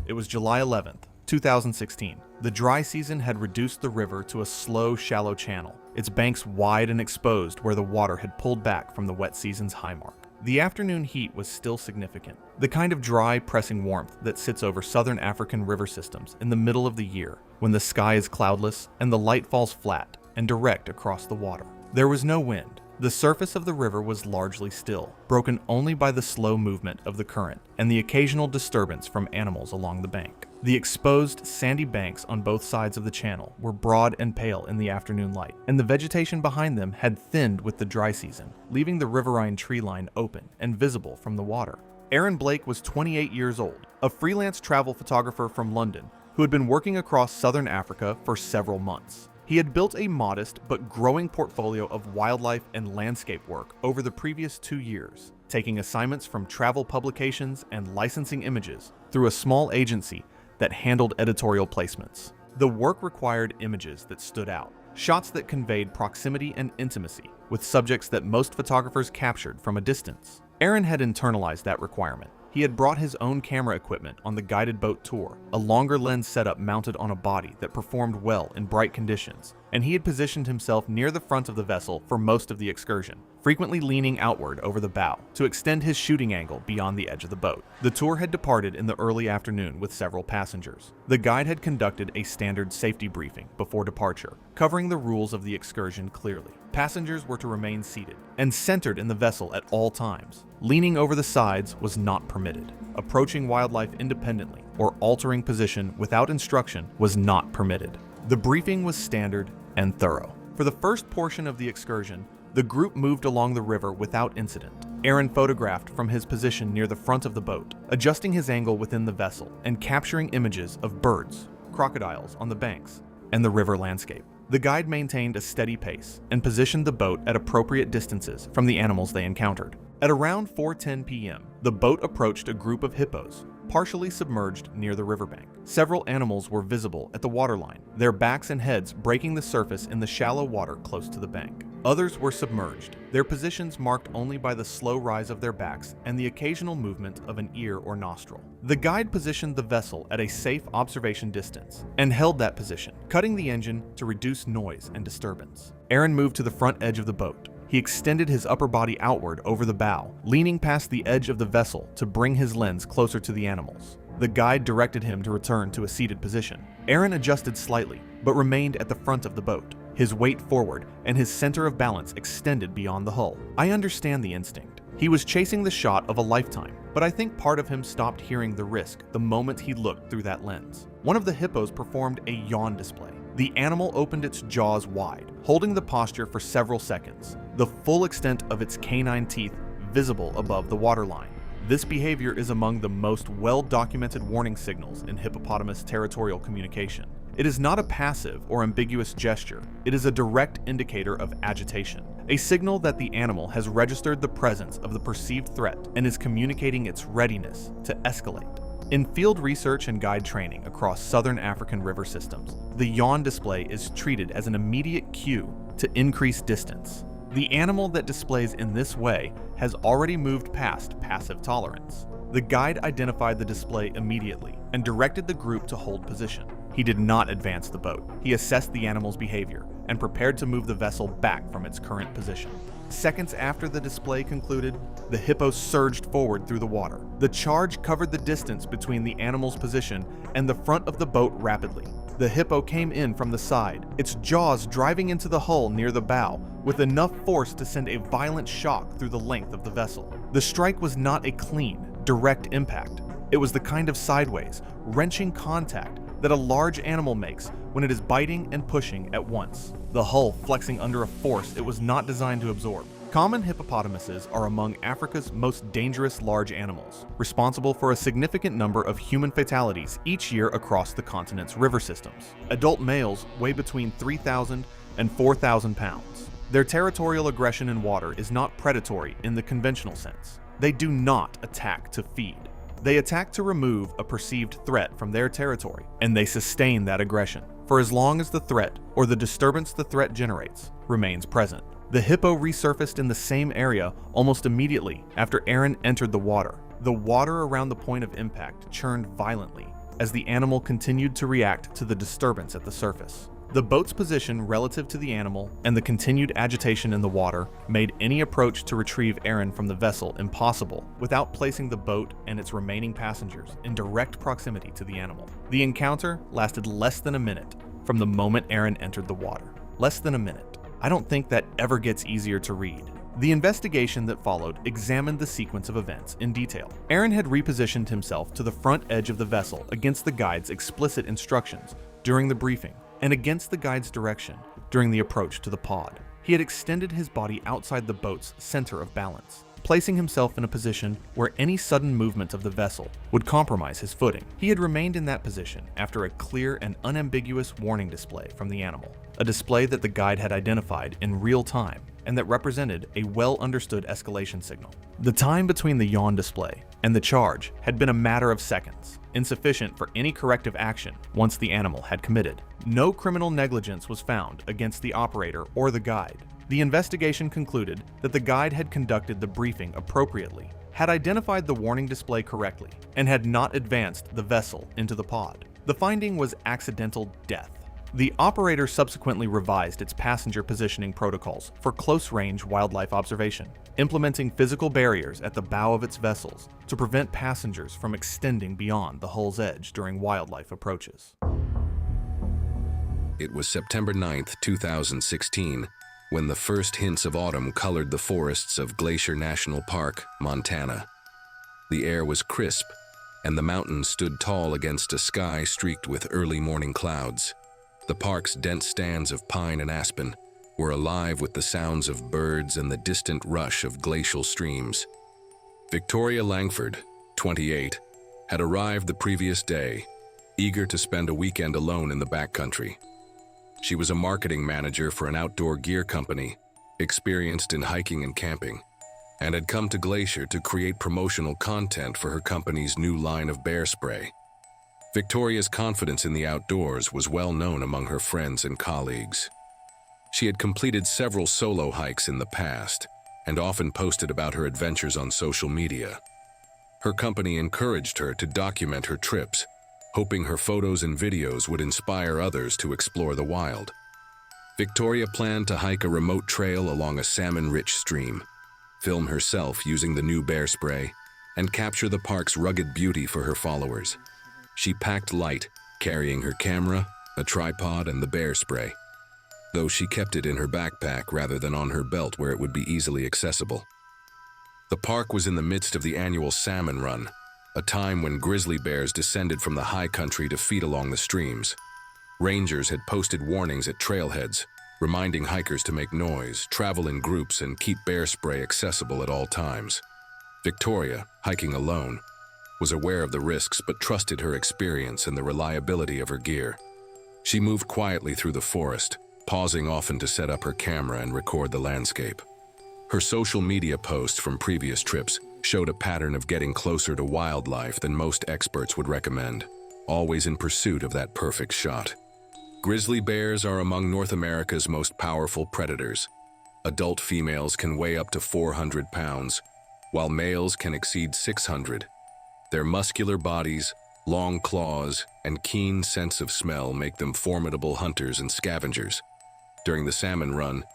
Speaker 1: It was July 11th, 2016. The dry season had reduced the river to a slow, shallow channel, its banks wide and exposed where the water had pulled back from the wet season's high mark. The afternoon heat was still significant, the kind of dry, pressing warmth that sits over southern African river systems in the middle of the year, when the sky is cloudless and the light falls flat and direct across the water. There was no wind. The surface of the river was largely still, broken only by the slow movement of the current and the occasional disturbance from animals along the bank. The exposed, sandy banks on both sides of the channel were broad and pale in the afternoon light, and the vegetation behind them had thinned with the dry season, leaving the riverine tree line open and visible from the water. Aaron Blake was 28 years old, a freelance travel photographer from London who had been working across southern Africa for several months. He had built a modest but growing portfolio of wildlife and landscape work over the previous 2 years, taking assignments from travel publications and licensing images through a small agency that handled editorial placements. The work required images that stood out, shots that conveyed proximity and intimacy with subjects that most photographers captured from a distance. Aaron had internalized that requirement. He had brought his own camera equipment on the guided boat tour, a longer lens setup mounted on a body that performed well in bright conditions, and he had positioned himself near the front of the vessel for most of the excursion, frequently leaning outward over the bow to extend his shooting angle beyond the edge of the boat. The tour had departed in the early afternoon with several passengers. The guide had conducted a standard safety briefing before departure, covering the rules of the excursion clearly. Passengers were to remain seated and centered in the vessel at all times. Leaning over the sides was not permitted. Approaching wildlife independently or altering position without instruction was not permitted. The briefing was standard and thorough. For the first portion of the excursion, the group moved along the river without incident. Aaron photographed from his position near the front of the boat, adjusting his angle within the vessel and capturing images of birds, crocodiles on the banks, and the river landscape. The guide maintained a steady pace and positioned the boat at appropriate distances from the animals they encountered. At around 4:10 p.m., the boat approached a group of hippos, partially submerged near the riverbank. Several animals were visible at the waterline, their backs and heads breaking the surface in the shallow water close to the bank. Others were submerged, their positions marked only by the slow rise of their backs and the occasional movement of an ear or nostril. The guide positioned the vessel at a safe observation distance and held that position, cutting the engine to reduce noise and disturbance. Aaron moved to the front edge of the boat. He extended his upper body outward over the bow, leaning past the edge of the vessel to bring his lens closer to the animals. The guide directed him to return to a seated position. Aaron adjusted slightly, but remained at the front of the boat, his weight forward and his center of balance extended beyond the hull. I understand the instinct. He was chasing the shot of a lifetime, but I think part of him stopped hearing the risk the moment he looked through that lens. One of the hippos performed a yawn display. The animal opened its jaws wide, holding the posture for several seconds, the full extent of its canine teeth visible above the waterline. This behavior is among the most well-documented warning signals in hippopotamus territorial communication. It is not a passive or ambiguous gesture. It is a direct indicator of agitation, a signal that the animal has registered the presence of the perceived threat and is communicating its readiness to escalate. In field research and guide training across southern African river systems, the yawn display is treated as an immediate cue to increase distance. The animal that displays in this way has already moved past passive tolerance. The guide identified the display immediately and directed the group to hold position. He did not advance the boat. He assessed the animal's behavior and prepared to move the vessel back from its current position. Seconds after the display concluded, the hippo surged forward through the water. The charge covered the distance between the animal's position and the front of the boat rapidly. The hippo came in from the side, its jaws driving into the hull near the bow with enough force to send a violent shock through the length of the vessel. The strike was not a clean, direct impact. It was the kind of sideways, wrenching contact that a large animal makes when it is biting and pushing at once, the hull flexing under a force it was not designed to absorb. Common hippopotamuses are among Africa's most dangerous large animals, responsible for a significant number of human fatalities each year across the continent's river systems. Adult males weigh between 3,000 and 4,000 pounds. Their territorial aggression in water is not predatory in the conventional sense. They do not attack to feed. They attack to remove a perceived threat from their territory, and they sustain that aggression for as long as the threat, or the disturbance the threat generates, remains present. The hippo resurfaced in the same area almost immediately after Aaron entered the water. The water around the point of impact churned violently as the animal continued to react to the disturbance at the surface. The boat's position relative to the animal and the continued agitation in the water made any approach to retrieve Aaron from the vessel impossible without placing the boat and its remaining passengers in direct proximity to the animal. The encounter lasted less than a minute from the moment Aaron entered the water. Less than a minute. I don't think that ever gets easier to read. The investigation that followed examined the sequence of events in detail. Aaron had repositioned himself to the front edge of the vessel against the guide's explicit instructions during the briefing, and against the guide's direction during the approach to the pod. He had extended his body outside the boat's center of balance, placing himself in a position where any sudden movement of the vessel would compromise his footing. He had remained in that position after a clear and unambiguous warning display from the animal, a display that the guide had identified in real time and that represented a well-understood escalation signal. The time between the yawn display and the charge had been a matter of seconds, insufficient for any corrective action once the animal had committed. No criminal negligence was found against the operator or the guide. The investigation concluded that the guide had conducted the briefing appropriately, had identified the warning display correctly, and had not advanced the vessel into the pod. The finding was accidental death. The operator subsequently revised its passenger positioning protocols for close-range wildlife observation, implementing physical barriers at the bow of its vessels to prevent passengers from extending beyond the hull's edge during wildlife approaches.
Speaker 3: It was September 9th, 2016, when the first hints of autumn colored the forests of Glacier National Park, Montana. The air was crisp, and the mountains stood tall against a sky streaked with early morning clouds. The park's dense stands of pine and aspen were alive with the sounds of birds and the distant rush of glacial streams. Victoria Langford, 28, had arrived the previous day, eager to spend a weekend alone in the backcountry. She was a marketing manager for an outdoor gear company, experienced in hiking and camping, and had come to Glacier to create promotional content for her company's new line of bear spray. Victoria's confidence in the outdoors was well known among her friends and colleagues. She had completed several solo hikes in the past and often posted about her adventures on social media. Her company encouraged her to document her trips, hoping her photos and videos would inspire others to explore the wild. Victoria planned to hike a remote trail along a salmon-rich stream, film herself using the new bear spray, and capture the park's rugged beauty for her followers. She packed light, carrying her camera, a tripod, and the bear spray, though she kept it in her backpack rather than on her belt where it would be easily accessible. The park was in the midst of the annual salmon run, a time when grizzly bears descended from the high country to feed along the streams. Rangers had posted warnings at trailheads, reminding hikers to make noise, travel in groups, and keep bear spray accessible at all times. Victoria, hiking alone, was aware of the risks but trusted her experience and the reliability of her gear. She moved quietly through the forest, pausing often to set up her camera and record the landscape. Her social media posts from previous trips showed a pattern of getting closer to wildlife than most experts would recommend, always in pursuit of that perfect shot. Grizzly bears are among North America's most powerful predators. Adult females can weigh up to 400 pounds, while males can exceed 600. Their muscular bodies, long claws, and keen sense of smell make them formidable hunters and scavengers. During the salmon run,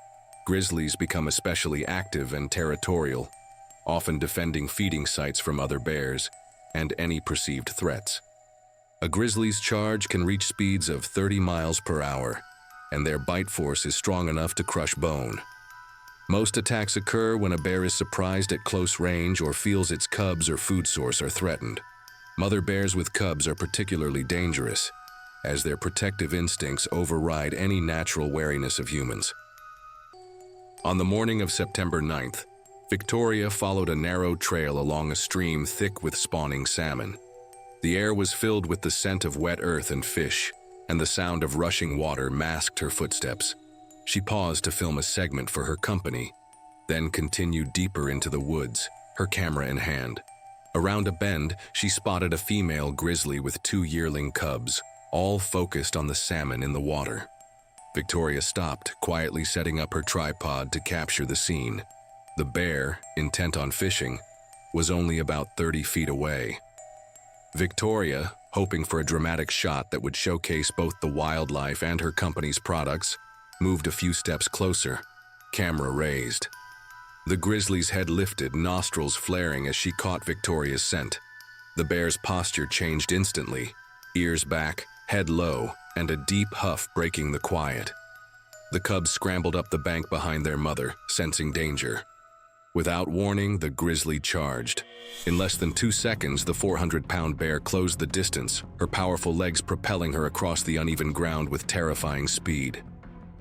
Speaker 3: grizzlies become especially active and territorial, often defending feeding sites from other bears and any perceived threats. A grizzly's charge can reach speeds of 30 miles per hour, and their bite force is strong enough to crush bone. Most attacks occur when a bear is surprised at close range or feels its cubs or food source are threatened. Mother bears with cubs are particularly dangerous, as their protective instincts override any natural wariness of humans. On the morning of September 9th, Victoria followed a narrow trail along a stream thick with spawning salmon. The air was filled with the scent of wet earth and fish, and the sound of rushing water masked her footsteps. She paused to film a segment for her company, then continued deeper into the woods, her camera in hand. Around a bend, she spotted a female grizzly with 2 yearling cubs, all focused on the salmon in the water. Victoria stopped, quietly setting up her tripod to capture the scene. The bear, intent on fishing, was only about 30 feet away. Victoria, hoping for a dramatic shot that would showcase both the wildlife and her company's products, moved a few steps closer, camera raised. The grizzly's head lifted, nostrils flaring as she caught Victoria's scent. The bear's posture changed instantly, ears back, head low, and a deep huff breaking the quiet. The cubs scrambled up the bank behind their mother, sensing danger. Without warning, the grizzly charged. In less than 2 seconds, the 400-pound bear closed the distance, her powerful legs propelling her across the uneven ground with terrifying speed.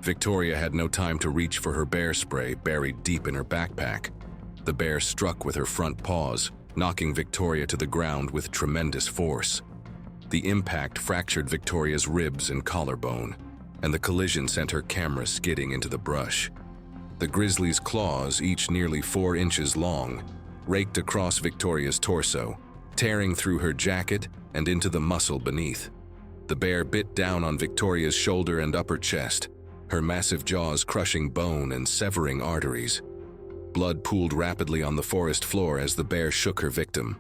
Speaker 3: Victoria had no time to reach for her bear spray buried deep in her backpack. The bear struck with her front paws, knocking Victoria to the ground with tremendous force. The impact fractured Victoria's ribs and collarbone, and the collision sent her camera skidding into the brush. The grizzly's claws, each nearly 4 inches long, raked across Victoria's torso, tearing through her jacket and into the muscle beneath. The bear bit down on Victoria's shoulder and upper chest, her massive jaws crushing bone and severing arteries. Blood pooled rapidly on the forest floor as the bear shook her victim.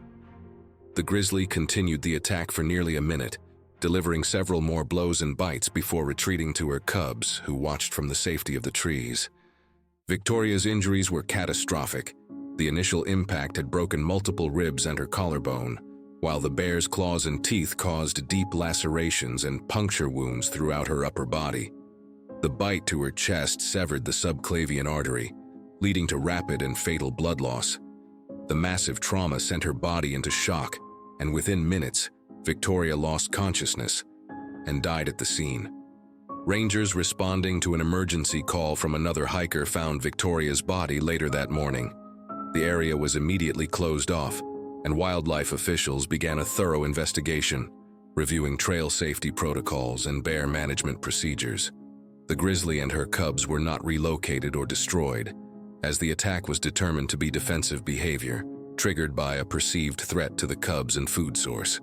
Speaker 3: The grizzly continued the attack for nearly a minute, delivering several more blows and bites before retreating to her cubs, who watched from the safety of the trees. Victoria's injuries were catastrophic. The initial impact had broken multiple ribs and her collarbone, while the bear's claws and teeth caused deep lacerations and puncture wounds throughout her upper body. The bite to her chest severed the subclavian artery, leading to rapid and fatal blood loss. The massive trauma sent her body into shock, and within minutes, Victoria lost consciousness and died at the scene. Rangers responding to an emergency call from another hiker found Victoria's body later that morning. The area was immediately closed off, and wildlife officials began a thorough investigation, reviewing trail safety protocols and bear management procedures. The grizzly and her cubs were not relocated or destroyed, as the attack was determined to be defensive behavior, triggered by a perceived threat to the cubs and food source.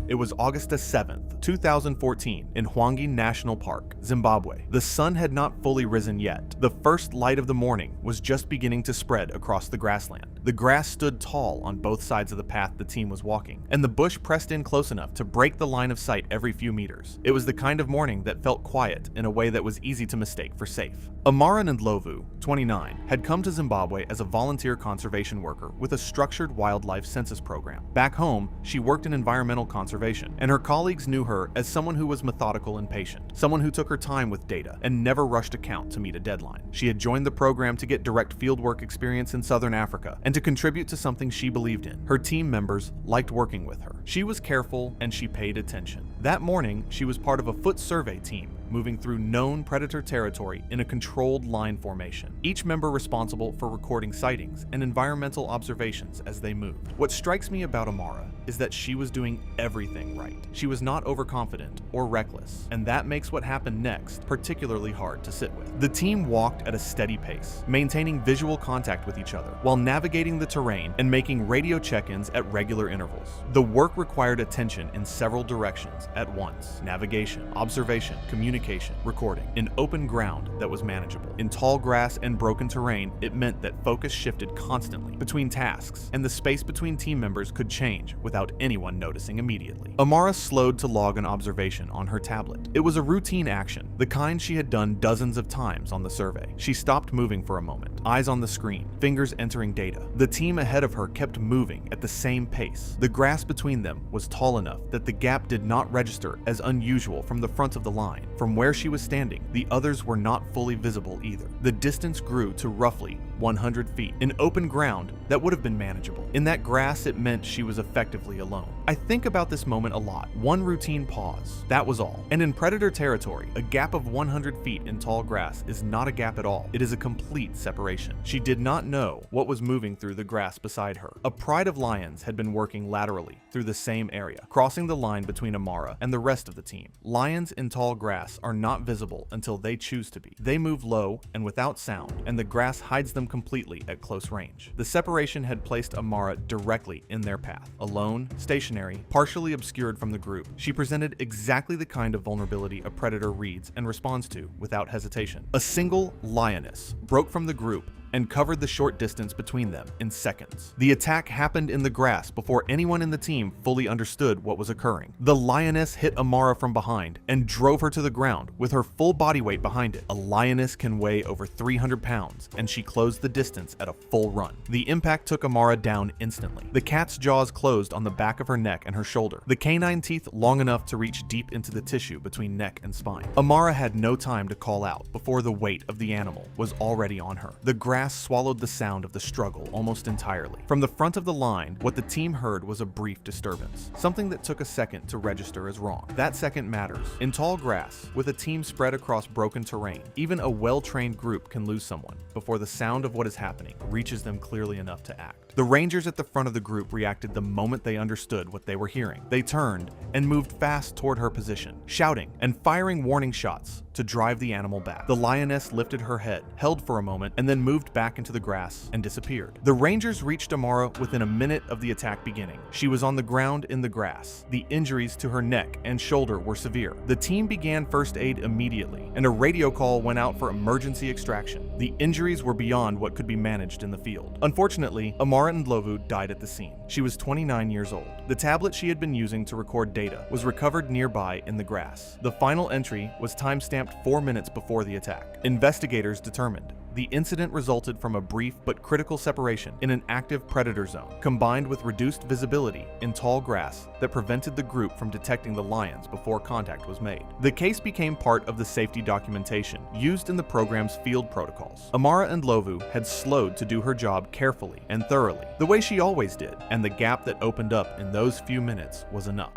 Speaker 1: It was August 7th, 2014, in Hwange National Park, Zimbabwe. The sun had not fully risen yet. The first light of the morning was just beginning to spread across the grassland. The grass stood tall on both sides of the path the team was walking, and the bush pressed in close enough to break the line of sight every few meters. It was the kind of morning that felt quiet in a way that was easy to mistake for safe. Amara Ndlovu, 29, had come to Zimbabwe as a volunteer conservation worker with a structured wildlife census program. Back home, she worked in environmental conservation, and her colleagues knew her as someone who was methodical and patient, someone who took her time with data and never rushed a count to meet a deadline. She had joined the program to get direct fieldwork experience in Southern Africa and to contribute to something she believed in. Her team members liked working with her. She was careful and she paid attention. That morning, she was part of a foot survey team moving through known predator territory in a controlled line formation, each member responsible for recording sightings and environmental observations as they moved. What strikes me about Amara is that she was doing everything right. She was not overconfident or reckless, and that makes what happened next particularly hard to sit with. The team walked at a steady pace, maintaining visual contact with each other while navigating the terrain and making radio check-ins at regular intervals. The work required attention in several directions at once: navigation, observation, communication, recording, in open ground that was manageable. In tall grass and broken terrain, it meant that focus shifted constantly between tasks, and the space between team members could change without anyone noticing immediately. Amara slowed to log an observation on her tablet. It was a routine action, the kind she had done dozens of times on the survey. She stopped moving for a moment, eyes on the screen, fingers entering data. The team ahead of her kept moving at the same pace. The grass between them was tall enough that the gap did not register as unusual from the front of the line. From where she was standing, the others were not fully visible either. The distance grew to roughly 100 feet, in open ground that would have been manageable. In that grass, it meant she was effectively alone. I think about this moment a lot. One routine pause, that was all. And in predator territory, a gap of 100 feet in tall grass is not a gap at all. It is a complete separation. She did not know what was moving through the grass beside her. A pride of lions had been working laterally through the same area, crossing the line between Amara and the rest of the team. Lions in tall grass are not visible until they choose to be. They move low and without sound, and the grass hides them completely at close range. The separation had placed Amara directly in their path. Alone, stationary, partially obscured from the group, she presented exactly the kind of vulnerability a predator reads and responds to without hesitation. A single lioness broke from the group and covered the short distance between them in seconds. The attack happened in the grass before anyone in the team fully understood what was occurring. The lioness hit Amara from behind and drove her to the ground with her full body weight behind it. A lioness can weigh over 300 pounds, and she closed the distance at a full run. The impact took Amara down instantly. The cat's jaws closed on the back of her neck and her shoulder, the canine teeth long enough to reach deep into the tissue between neck and spine. Amara had no time to call out before the weight of the animal was already on her. The grass swallowed the sound of the struggle almost entirely. From the front of the line, what the team heard was a brief disturbance, something that took a second to register as wrong. That second matters. In tall grass, with a team spread across broken terrain, even a well-trained group can lose someone before the sound of what is happening reaches them clearly enough to act. The rangers at the front of the group reacted the moment they understood what they were hearing. They turned and moved fast toward her position, shouting and firing warning shots to drive the animal back. The lioness lifted her head, held for a moment, and then moved back into the grass and disappeared. The rangers reached Amara within a minute of the attack beginning. She was on the ground in the grass. The injuries to her neck and shoulder were severe. The team began first aid immediately, and a radio call went out for emergency extraction. The injuries were beyond what could be managed in the field. Unfortunately, Amara Ndlovu died at the scene. She was 29 years old. The tablet she had been using to record data was recovered nearby in the grass. The final entry was time-stamped 4 minutes before the attack. Investigators determined the incident resulted from a brief but critical separation in an active predator zone, combined with reduced visibility in tall grass that prevented the group from detecting the lions before contact was made. The case became part of the safety documentation used in the program's field protocols. Amara Ndlovu had slowed to do her job carefully and thoroughly, the way she always did, and the gap that opened up in those few minutes was enough.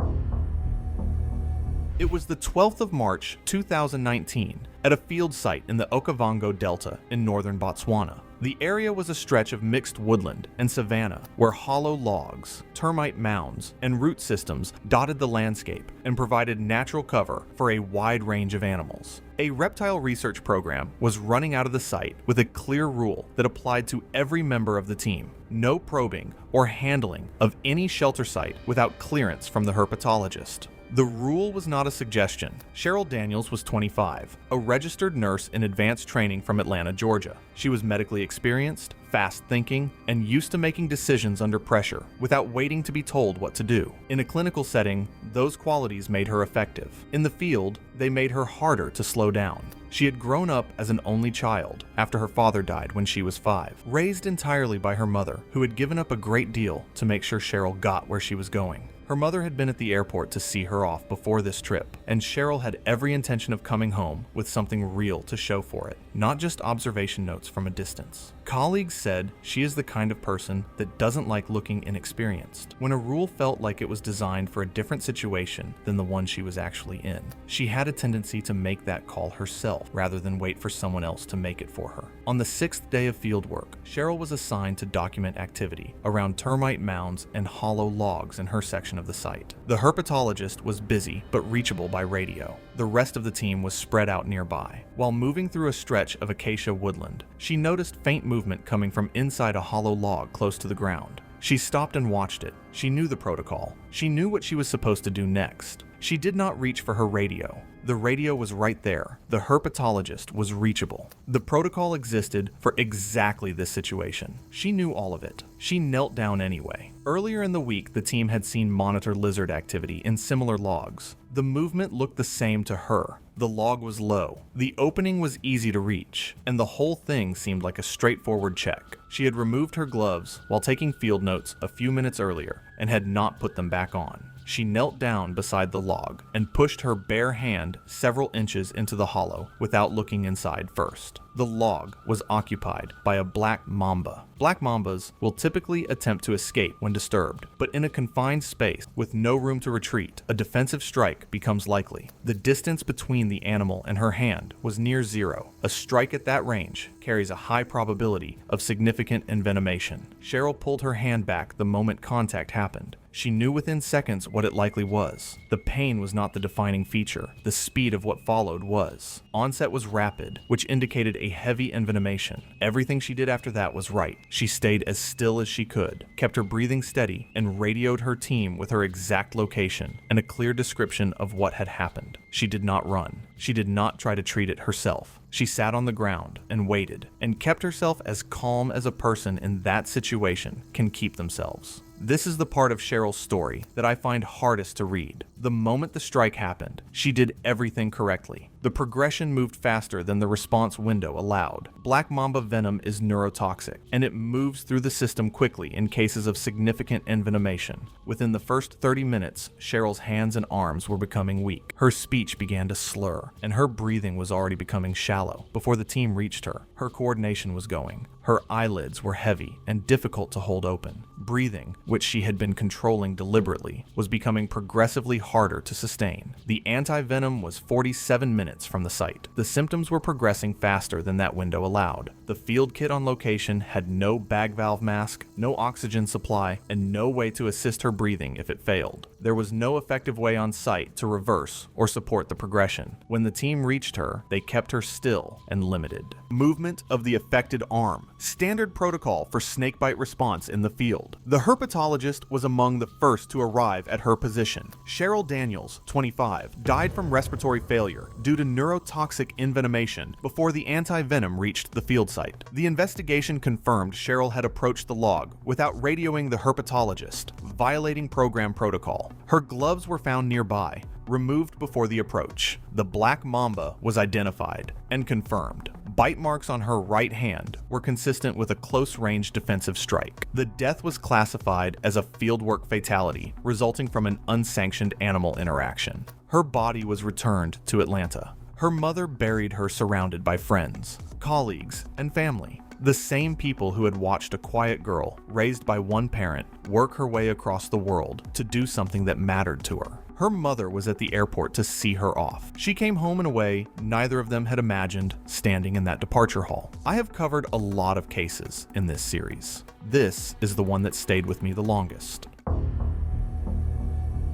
Speaker 1: It was the 12th of March, 2019, at a field site in the Okavango Delta in northern Botswana. The area was a stretch of mixed woodland and savanna where hollow logs, termite mounds, and root systems dotted the landscape and provided natural cover for a wide range of animals. A reptile research program was running out of the site with a clear rule that applied to every member of the team: no probing or handling of any shelter site without clearance from the herpetologist. The rule was not a suggestion. Cheryl Daniels was 25, a registered nurse in advanced training from Atlanta, Georgia. She was medically experienced, fast-thinking, and used to making decisions under pressure without waiting to be told what to do. In a clinical setting, those qualities made her effective. In the field, they made her harder to slow down. She had grown up as an only child after her father died when she was 5, raised entirely by her mother, who had given up a great deal to make sure Cheryl got where she was going. Her mother had been at the airport to see her off before this trip, and Cheryl had every intention of coming home with something real to show for it. not just observation notes from a distance. Colleagues said she is the kind of person that doesn't like looking inexperienced. When a rule felt like it was designed for a different situation than the one she was actually in, she had a tendency to make that call herself rather than wait for someone else to make it for her. On the 6th day of fieldwork, Cheryl was assigned to document activity around termite mounds and hollow logs in her section of the site. The herpetologist was busy but reachable by radio. The rest of the team was spread out nearby. While moving through a stretch of acacia woodland, she noticed faint movement coming from inside a hollow log close to the ground. She stopped and watched it. She knew the protocol. She knew what she was supposed to do next. She did not reach for her radio. The radio was right there. The herpetologist was reachable. The protocol existed for exactly this situation. She knew all of it. She knelt down anyway. Earlier in the week, the team had seen monitor lizard activity in similar logs. The movement looked the same to her. The log was low. The opening was easy to reach, and the whole thing seemed like a straightforward check. She had removed her gloves while taking field notes a few minutes earlier and had not put them back on. She knelt down beside the log and pushed her bare hand several inches into the hollow without looking inside first. The log was occupied by a black mamba. Black mambas will typically attempt to escape when disturbed, but in a confined space with no room to retreat, a defensive strike becomes likely. The distance between the animal and her hand was near zero. A strike at that range carries a high probability of significant envenomation. Cheryl pulled her hand back the moment contact happened. She knew within seconds what it likely was. The pain was not the defining feature. The speed of what followed was. Onset was rapid, which indicated a heavy envenomation. Everything she did after that was right. She stayed as still as she could, kept her breathing steady, and radioed her team with her exact location and a clear description of what had happened. She did not run. She did not try to treat it herself. She sat on the ground and waited, and kept herself as calm as a person in that situation can keep themselves. This is the part of Cheryl's story that I find hardest to read. The moment the strike happened, she did everything correctly. The progression moved faster than the response window allowed. Black mamba venom is neurotoxic, and it moves through the system quickly in cases of significant envenomation. Within the first 30 minutes, Cheryl's hands and arms were becoming weak. Her speech began to slur, and her breathing was already becoming shallow. Before the team reached her, her coordination was going. Her eyelids were heavy and difficult to hold open. Breathing, which she had been controlling deliberately, was becoming progressively harder to sustain. The anti-venom was 47 minutes from the site. The symptoms were progressing faster than that window allowed. The field kit on location had no bag valve mask, no oxygen supply, and no way to assist her breathing if it failed. There was no effective way on site to reverse or support the progression. When the team reached her, they kept her still and limited. Movement of the affected arm. Standard protocol for snakebite response in the field. The herpetologist was among the first to arrive at her position. Cheryl Daniels, 25, died from respiratory failure due to neurotoxic envenomation before the anti-venom reached the field site. The investigation confirmed Cheryl had approached the log without radioing the herpetologist, violating program protocol. Her gloves were found nearby, removed before the approach. The black mamba was identified and confirmed. Bite marks on her right hand were consistent with a close-range defensive strike. The death was classified as a fieldwork fatality resulting from an unsanctioned animal interaction. Her body was returned to Atlanta. Her mother buried her surrounded by friends, colleagues, and family. The same people who had watched a quiet girl, raised by one parent, work her way across the world to do something that mattered to her. Her mother was at the airport to see her off. She came home in a way neither of them had imagined, standing in that departure hall. I have covered a lot of cases in this series. This is the one that stayed with me the longest.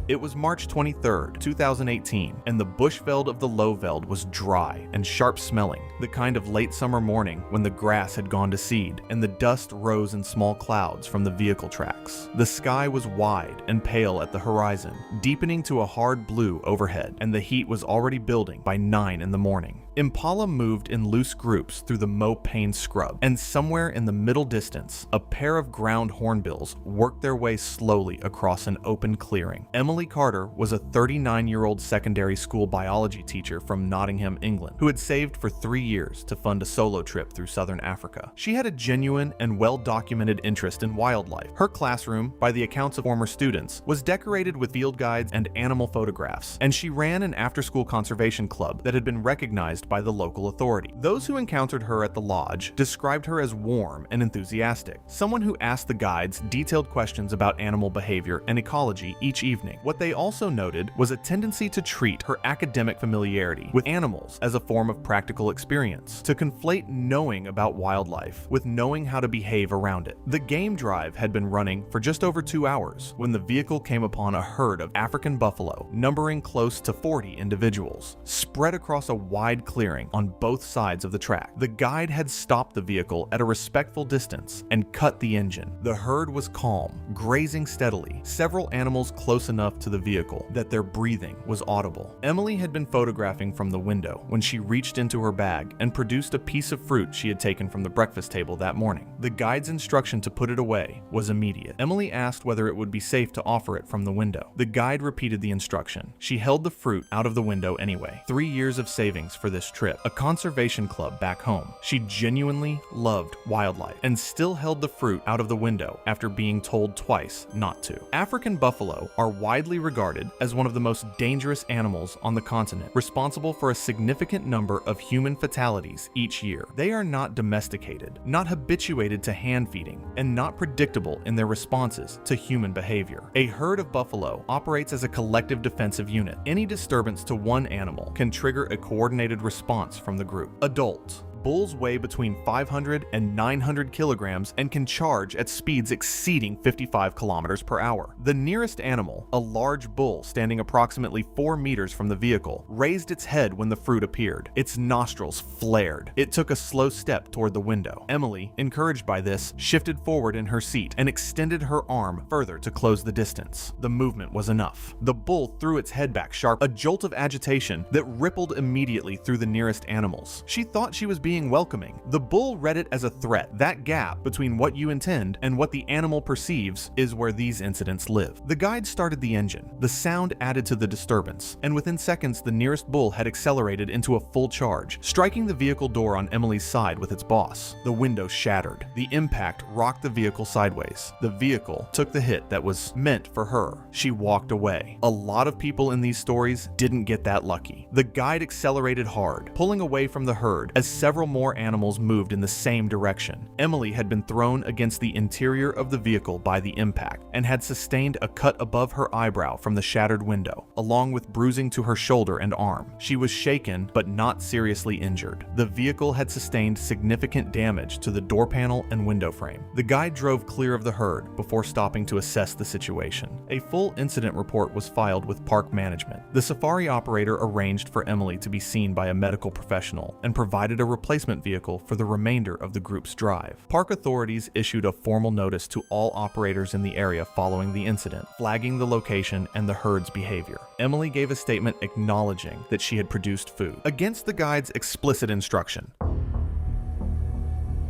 Speaker 1: It was March 23rd, 2018, and the Bushveld of the Lowveld was dry and sharp-smelling, the kind of late summer morning when the grass had gone to seed and the dust rose in small clouds from the vehicle tracks. The sky was wide and pale at the horizon, deepening to a hard blue overhead, and the heat was already building by 9 in the morning. Impala moved in loose groups through the Mopane scrub, and somewhere in the middle distance, a pair of ground hornbills worked their way slowly across an open clearing. Emily Carter was a 39-year-old secondary school biology teacher from Nottingham, England, who had saved for 3 years to fund a solo trip through southern Africa. She had a genuine and well-documented interest in wildlife. Her classroom, by the accounts of former students, was decorated with field guides and animal photographs, and she ran an after-school conservation club that had been recognized dismissed by the local authority. Those who encountered her at the lodge described her as warm and enthusiastic, someone who asked the guides detailed questions about animal behavior and ecology each evening. What they also noted was a tendency to treat her academic familiarity with animals as a form of practical experience, to conflate knowing about wildlife with knowing how to behave around it. The game drive had been running for just over 2 hours when the vehicle came upon a herd of African buffalo, numbering close to 40 individuals, spread across a wide clearing on both sides of the track. The guide had stopped the vehicle at a respectful distance and cut the engine. The herd was calm, grazing steadily, several animals close enough to the vehicle that their breathing was audible. Emily had been photographing from the window when she reached into her bag and produced a piece of fruit she had taken from the breakfast table that morning. The guide's instruction to put it away was immediate. Emily asked whether it would be safe to offer it from the window. The guide repeated the instruction. She held the fruit out of the window anyway. 3 years of savings for this trip, a conservation club back home. She genuinely loved wildlife and still held the fruit out of the window after being told twice not to. African buffalo are widely regarded as one of the most dangerous animals on the continent, responsible for a significant number of human fatalities each year. They are not domesticated, not habituated to hand feeding, and not predictable in their responses to human behavior. A herd of buffalo operates as a collective defensive unit. Any disturbance to one animal can trigger a coordinated response from the group. Adult. Bulls weigh between 500 and 900 kilograms and can charge at speeds exceeding 55 kilometers per hour. The nearest animal, a large bull standing approximately 4 meters from the vehicle, raised its head when the fruit appeared. Its nostrils flared. It took a slow step toward the window. Emily, encouraged by this, shifted forward in her seat and extended her arm further to close the distance. The movement was enough. The bull threw its head back sharp, a jolt of agitation that rippled immediately through the nearest animals. She thought she was being welcoming. The bull read it as a threat. That gap between what you intend and what the animal perceives is where these incidents live. The guide started the engine. The sound added to the disturbance, and within seconds the nearest bull had accelerated into a full charge, striking the vehicle door on Emily's side with its boss. The window shattered. The impact rocked the vehicle sideways. The vehicle took the hit that was meant for her. She walked away. A lot of people in these stories didn't get that lucky. The guide accelerated hard, pulling away from the herd as several more animals moved in the same direction. Emily had been thrown against the interior of the vehicle by the impact and had sustained a cut above her eyebrow from the shattered window, along with bruising to her shoulder and arm. She was shaken but not seriously injured. The vehicle had sustained significant damage to the door panel and window frame. The guide drove clear of the herd before stopping to assess the situation. A full incident report was filed with park management. The safari operator arranged for Emily to be seen by a medical professional and provided a replacement vehicle for the remainder of the group's drive. Park authorities issued a formal notice to all operators in the area following the incident, flagging the location and the herd's behavior. Emily gave a statement acknowledging that she had produced food against the guide's explicit instruction.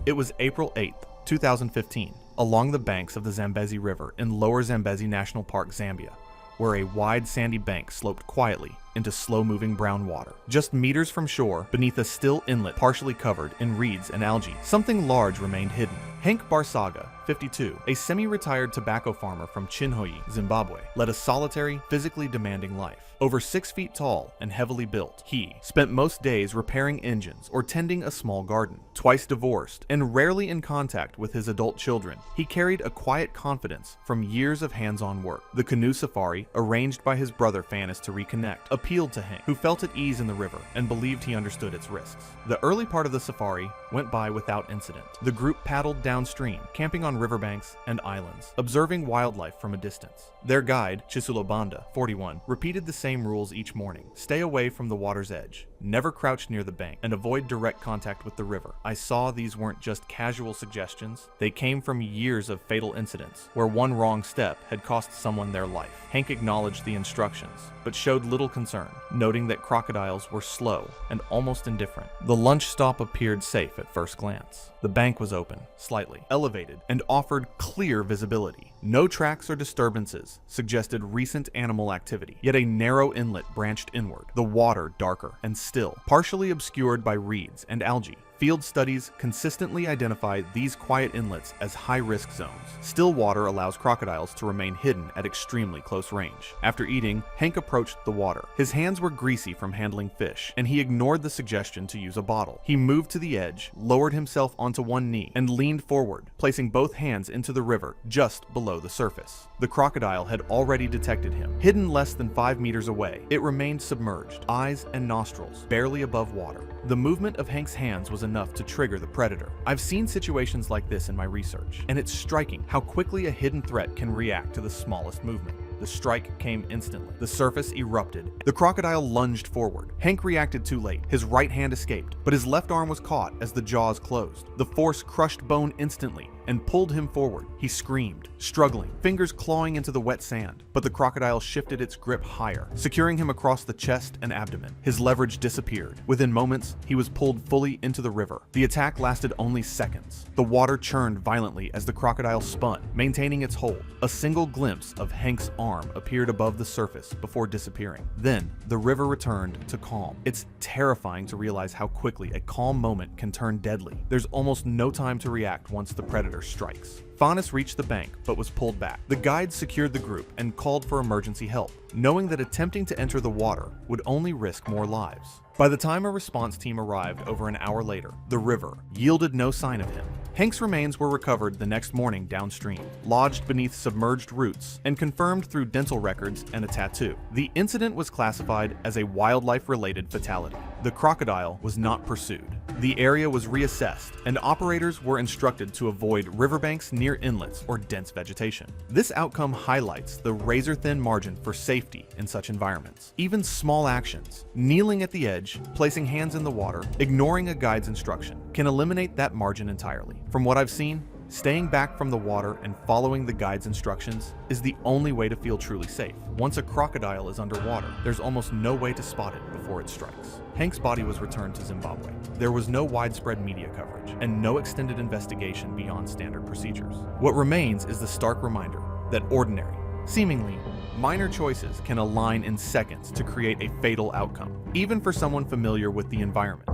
Speaker 1: It was April 8th, 2015, along the banks of the Zambezi River in Lower Zambezi National Park, Zambia, where a wide sandy bank sloped quietly into slow-moving brown water. Just meters from shore, beneath a still inlet partially covered in reeds and algae, something large remained hidden. Hank Barsaga, 52, a semi-retired tobacco farmer from Chinhoyi, Zimbabwe, led a solitary, physically demanding life. Over 6 feet tall and heavily built, he spent most days repairing engines or tending a small garden. Twice divorced and rarely in contact with his adult children, he carried a quiet confidence from years of hands-on work. The canoe safari, arranged by his brother Fanis to reconnect, appealed to Hank, who felt at ease in the river and believed he understood its risks. The early part of the safari went by without incident. The group paddled downstream, camping on riverbanks and islands, observing wildlife from a distance. Their guide, Chisulo Banda, 41, repeated the same rules each morning. Stay away from the water's edge, never crouch near the bank, and avoid direct contact with the river. I saw these weren't just casual suggestions. They came from years of fatal incidents, where one wrong step had cost someone their life. Hank acknowledged the instructions, but showed little concern, noting that crocodiles were slow and almost indifferent. The lunch stop appeared safe at first glance. The bank was open, slightly elevated, and offered clear visibility. No tracks or disturbances suggested recent animal activity, yet a narrow inlet branched inward, the water darker and still, partially obscured by reeds and algae. Field studies consistently identify these quiet inlets as high-risk zones. Still water allows crocodiles to remain hidden at extremely close range. After eating, Hank approached the water. His hands were greasy from handling fish, and he ignored the suggestion to use a bottle. He moved to the edge, lowered himself onto one knee, and leaned forward, placing both hands into the river just below the surface. The crocodile had already detected him. Hidden less than 5 meters away, it remained submerged, eyes and nostrils barely above water. The movement of Hank's hands was enough to trigger the predator. I've seen situations like this in my research, and it's striking how quickly a hidden threat can react to the smallest movement. The strike came instantly. The surface erupted. The crocodile lunged forward. Hank reacted too late. His right hand escaped, but his left arm was caught as the jaws closed. The force crushed bone instantly and pulled him forward. He screamed, struggling, fingers clawing into the wet sand, but the crocodile shifted its grip higher, securing him across the chest and abdomen. His leverage disappeared. Within moments, he was pulled fully into the river. The attack lasted only seconds. The water churned violently as the crocodile spun, maintaining its hold. A single glimpse of Hank's arm appeared above the surface before disappearing. Then, the river returned to calm. It's terrifying to realize how quickly a calm moment can turn deadly. There's almost no time to react once the predator strikes. Faunus reached the bank, but was pulled back. The guides secured the group and called for emergency help, knowing that attempting to enter the water would only risk more lives. By the time a response team arrived over an hour later, the river yielded no sign of him. Hank's remains were recovered the next morning downstream, lodged beneath submerged roots, and confirmed through dental records and a tattoo. The incident was classified as a wildlife-related fatality. The crocodile was not pursued. The area was reassessed, and operators were instructed to avoid riverbanks near inlets or dense vegetation. This outcome highlights the razor-thin margin for safety in such environments. Even small actions, kneeling at the edge, placing hands in the water, ignoring a guide's instruction, can eliminate that margin entirely. From what I've seen, staying back from the water and following the guide's instructions is the only way to feel truly safe. Once a crocodile is underwater, there's almost no way to spot it before it strikes. Hank's body was returned to Zimbabwe. There was no widespread media coverage and no extended investigation beyond standard procedures. What remains is the stark reminder that ordinary, seemingly minor choices can align in seconds to create a fatal outcome, even for someone familiar with the environment.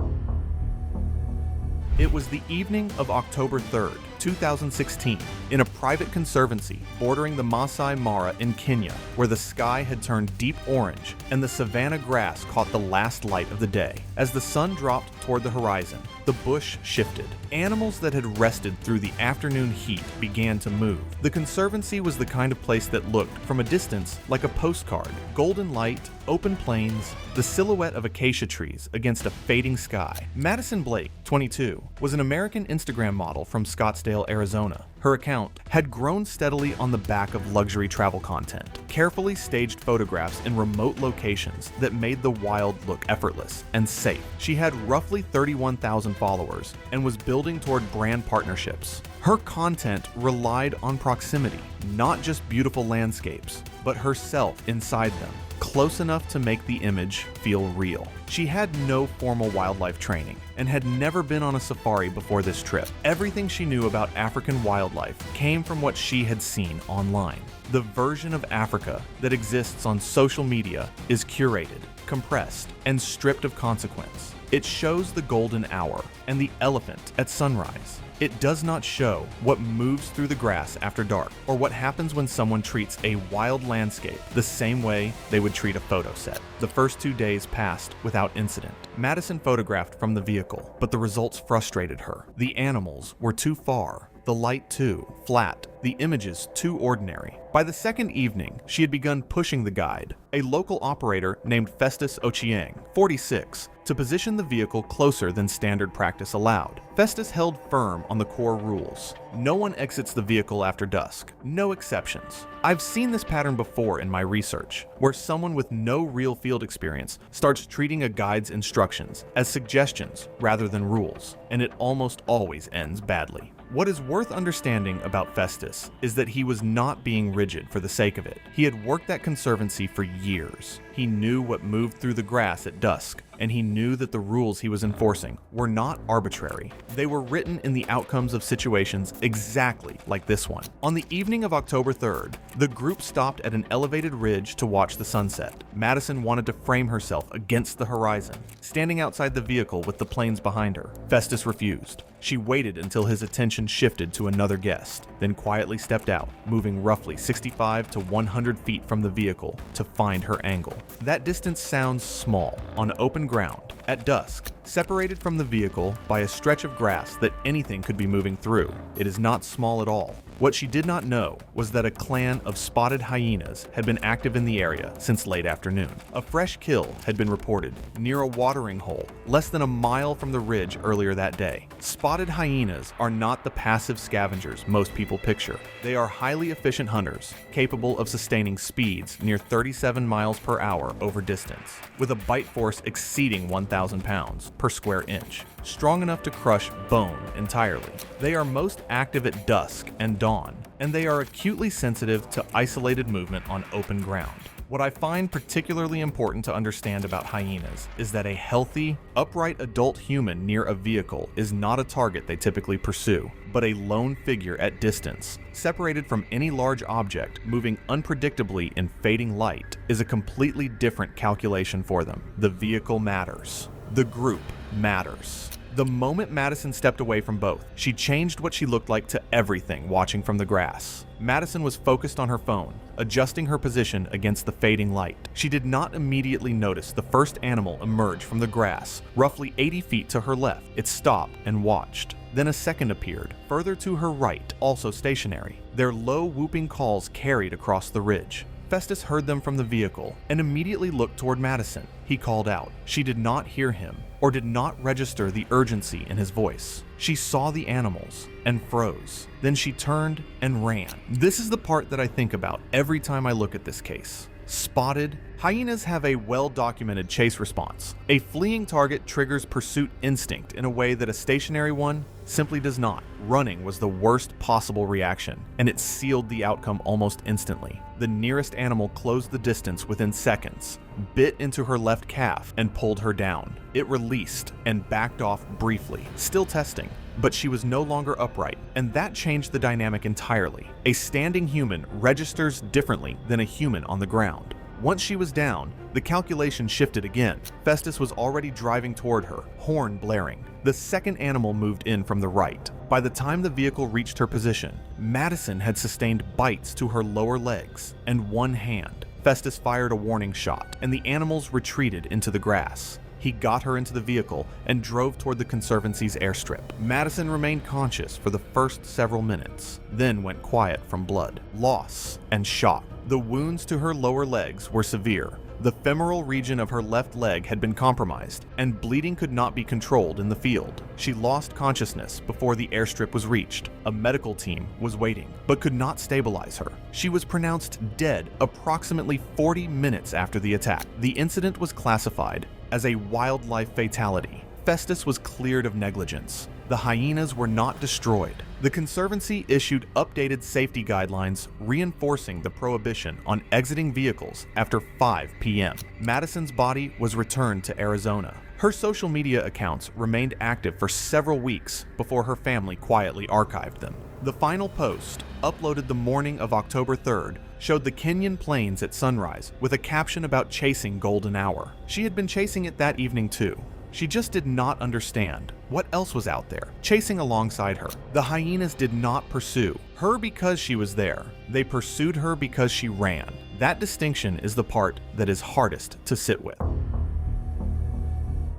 Speaker 1: It was the evening of October 3rd, 2016, in a private conservancy bordering the Masai Mara in Kenya, where the sky had turned deep orange and the savanna grass caught the last light of the day. As the sun dropped toward the horizon, the bush shifted. Animals that had rested through the afternoon heat began to move. The conservancy was the kind of place that looked, from a distance, like a postcard. Golden light, open plains, the silhouette of acacia trees against a fading sky. Madison Blake, 22, was an American Instagram model from Scottsdale, Arizona. Her account had grown steadily on the back of luxury travel content, carefully staged photographs in remote locations that made the wild look effortless and safe. She had roughly 31,000 followers and was building toward brand partnerships. Her content relied on proximity, not just beautiful landscapes, but herself inside them, close enough to make the image feel real. She had no formal wildlife training and had never been on a safari before this trip. Everything she knew about African wildlife came from what she had seen online. The version of Africa that exists on social media is curated, compressed, and stripped of consequence. It shows the golden hour and the elephant at sunrise. It does not show what moves through the grass after dark, or what happens when someone treats a wild landscape the same way they would treat a photo set. The first 2 days passed without incident. Madison photographed from the vehicle, but the results frustrated her. The animals were too far, the light too flat, the images too ordinary. By the second evening, she had begun pushing the guide, a local operator named Festus Ochieng, 46, to position the vehicle closer than standard practice allowed. Festus held firm on the core rules. No one exits the vehicle after dusk, no exceptions. I've seen this pattern before in my research, where someone with no real field experience starts treating a guide's instructions as suggestions rather than rules, and it almost always ends badly. What is worth understanding about Festus is that he was not being rigid for the sake of it. He had worked that conservancy for years. He knew what moved through the grass at dusk, and he knew that the rules he was enforcing were not arbitrary. They were written in the outcomes of situations exactly like this one. On the evening of October 3rd, the group stopped at an elevated ridge to watch the sunset. Madison wanted to frame herself against the horizon, standing outside the vehicle with the planes behind her. Festus refused. She waited until his attention shifted to another guest, then quietly stepped out, moving roughly 65 to 100 feet from the vehicle to find her angle. That distance sounds small, on open ground, at dusk, separated from the vehicle by a stretch of grass that anything could be moving through. It is not small at all. What she did not know was that a clan of spotted hyenas had been active in the area since late afternoon. A fresh kill had been reported near a watering hole less than a mile from the ridge earlier that day. Spotted hyenas are not the passive scavengers most people picture. They are highly efficient hunters, capable of sustaining speeds near 37 miles per hour over distance, with a bite force exceeding 1,000 pounds per square inch, strong enough to crush bone entirely. They are most active at dusk and dawn, and they are acutely sensitive to isolated movement on open ground. What I find particularly important to understand about hyenas is that a healthy, upright adult human near a vehicle is not a target they typically pursue, but a lone figure at distance, separated from any large object, moving unpredictably in fading light, is a completely different calculation for them. The vehicle matters. The group matters. The moment Madison stepped away from both, she changed what she looked like to everything watching from the grass. Madison was focused on her phone, adjusting her position against the fading light. She did not immediately notice the first animal emerge from the grass, roughly 80 feet to her left. It stopped and watched. Then a second appeared, further to her right, also stationary. Their low whooping calls carried across the ridge. Festus heard them from the vehicle and immediately looked toward Madison. He called out. She did not hear him or did not register the urgency in his voice. She saw the animals and froze. Then she turned and ran. This is the part that I think about every time I look at this case. Spotted. Hyenas have a well-documented chase response. A fleeing target triggers pursuit instinct in a way that a stationary one simply does not. Running was the worst possible reaction, and it sealed the outcome almost instantly. The nearest animal closed the distance within seconds, bit into her left calf, and pulled her down. It released and backed off briefly, still testing, but she was no longer upright, and that changed the dynamic entirely. A standing human registers differently than a human on the ground. Once she was down, the calculation shifted again. Festus was already driving toward her, horn blaring. The second animal moved in from the right. By the time the vehicle reached her position, Madison had sustained bites to her lower legs and one hand. Festus fired a warning shot, and the animals retreated into the grass. He got her into the vehicle and drove toward the Conservancy's airstrip. Madison remained conscious for the first several minutes, then went quiet from blood, loss, and shock. The wounds to her lower legs were severe. The femoral region of her left leg had been compromised, and bleeding could not be controlled in the field. She lost consciousness before the airstrip was reached. A medical team was waiting, but could not stabilize her. She was pronounced dead approximately 40 minutes after the attack. The incident was classified as a wildlife fatality. Festus was cleared of negligence. The hyenas were not destroyed. The Conservancy issued updated safety guidelines reinforcing the prohibition on exiting vehicles after 5 p.m. Madison's body was returned to Arizona. Her social media accounts remained active for several weeks before her family quietly archived them. The final post, uploaded the morning of October 3rd, showed the Kenyan plains at sunrise with a caption about chasing Golden Hour. She had been chasing it that evening too. She just did not understand what else was out there, chasing alongside her. The hyenas did not pursue her because she was there. They pursued her because she ran. That distinction is the part that is hardest to sit with.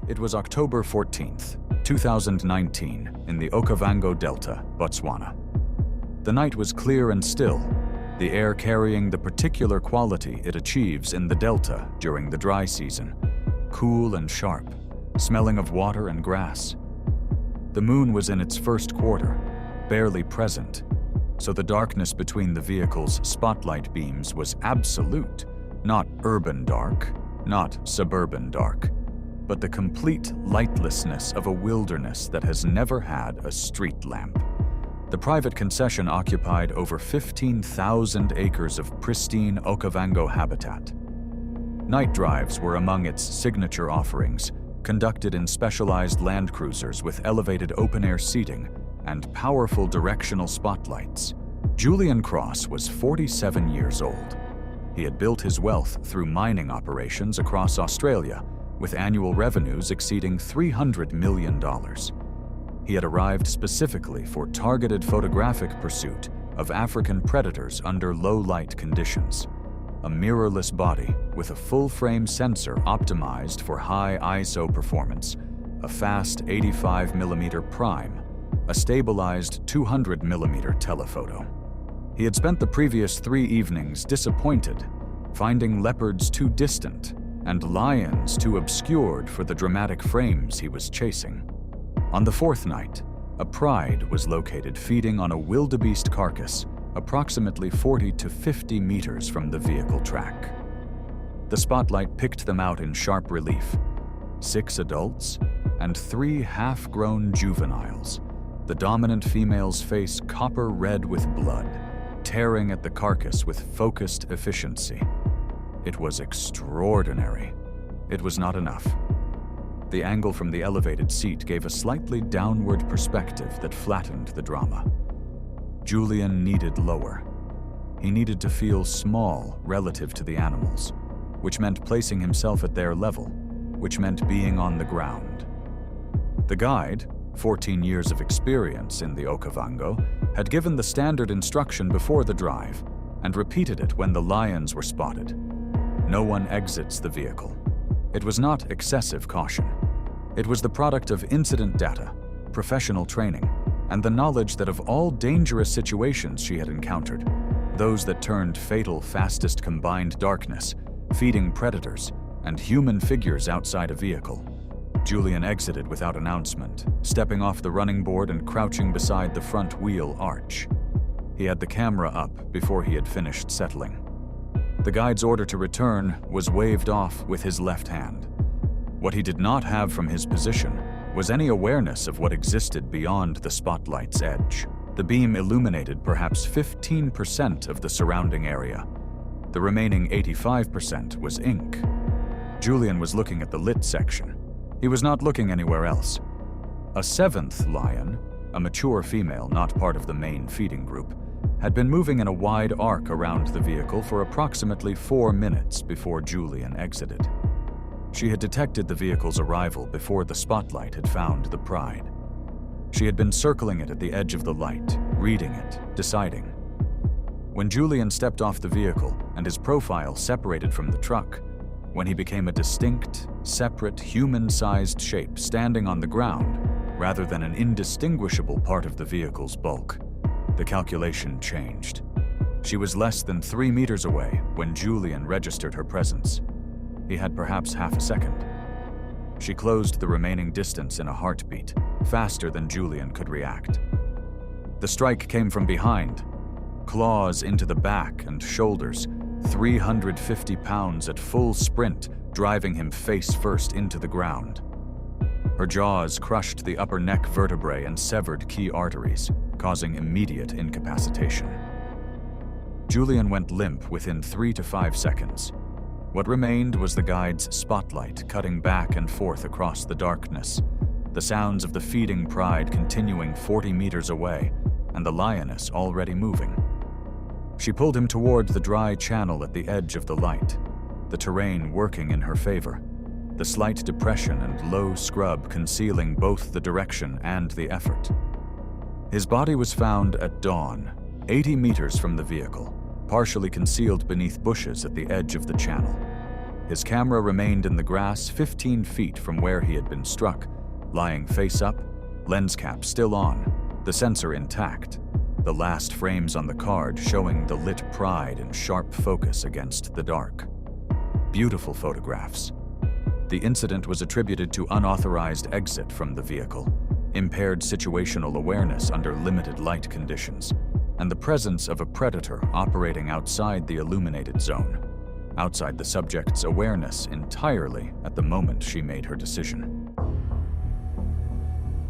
Speaker 2: It was October 14th, 2019, in the Okavango Delta, Botswana. The night was clear and still, the air carrying the particular quality it achieves in the Delta during the dry season, cool and sharp, smelling of water and grass. The moon was in its first quarter, barely present, so the darkness between the vehicle's spotlight beams was absolute, not urban dark, not suburban dark, but the complete lightlessness of a wilderness that has never had a street lamp. The private concession occupied over 15,000 acres of pristine Okavango habitat. Night drives were among its signature offerings, conducted in specialized land cruisers with elevated open-air seating and powerful directional spotlights. Julian Cross was 47 years old. He had built his wealth through mining operations across Australia, with annual revenues exceeding $300 million. He had arrived specifically for targeted photographic pursuit of African predators under low-light conditions. A mirrorless body with a full-frame sensor optimized for high ISO performance, a fast 85mm prime, a stabilized 200mm telephoto. He had spent the previous 3 evenings disappointed, finding leopards too distant and lions too obscured for the dramatic frames he was chasing. On the 4th night, a pride was located feeding on a wildebeest carcass approximately 40 to 50 meters from the vehicle track. The spotlight picked them out in sharp relief: 6 adults and 3 half-grown juveniles, the dominant female's face copper red with blood, tearing at the carcass with focused efficiency. It was extraordinary. It was not enough. The angle from the elevated seat gave a slightly downward perspective that flattened the drama. Julian needed lower. He needed to feel small relative to the animals, which meant placing himself at their level, which meant being on the ground. The guide, 14 years of experience in the Okavango, had given the standard instruction before the drive and repeated it when the lions were spotted. No one exits the vehicle. It was not excessive caution. It was the product of incident data, professional training, and the knowledge that of all dangerous situations she had encountered, those that turned fatal fastest combined darkness, feeding predators, and human figures outside a vehicle, Julian exited without announcement, stepping off the running board and crouching beside the front wheel arch. He had the camera up before he had finished settling. The guide's order to return was waved off with his left hand. What he did not have from his position was any awareness of what existed beyond the spotlight's edge. The beam illuminated perhaps 15% of the surrounding area. The remaining 85% was ink. Julian was looking at the lit section. He was not looking anywhere else. A 7th lion, a mature female not part of the main feeding group, had been moving in a wide arc around the vehicle for approximately 4 minutes before Julian exited. She had detected the vehicle's arrival before the spotlight had found the pride. She had been circling it at the edge of the light, reading it, deciding. When Julian stepped off the vehicle and his profile separated from the truck, when he became a distinct, separate, human-sized shape standing on the ground rather than an indistinguishable part of the vehicle's bulk, the calculation changed. She was less than 3 meters away when Julian registered her presence. He had perhaps half a second. She closed the remaining distance in a heartbeat, faster than Julian could react. The strike came from behind, claws into the back and shoulders, 350 pounds at full sprint, driving him face first into the ground. Her jaws crushed the upper neck vertebrae and severed key arteries, causing immediate incapacitation. Julian went limp within 3 to 5 seconds. What remained was the guide's spotlight cutting back and forth across the darkness, the sounds of the feeding pride continuing 40 meters away, and the lioness already moving. She pulled him toward the dry channel at the edge of the light, the terrain working in her favor, the slight depression and low scrub concealing both the direction and the effort. His body was found at dawn, 80 meters from the vehicle, partially concealed beneath bushes at the edge of the channel. His camera remained in the grass 15 feet from where he had been struck, lying face up, lens cap still on, the sensor intact, the last frames on the card showing the lit pride in sharp focus against the dark. Beautiful photographs. The incident was attributed to unauthorized exit from the vehicle, impaired situational awareness under limited light conditions, and the presence of a predator operating outside the illuminated zone, outside the subject's awareness entirely at the moment she made her decision.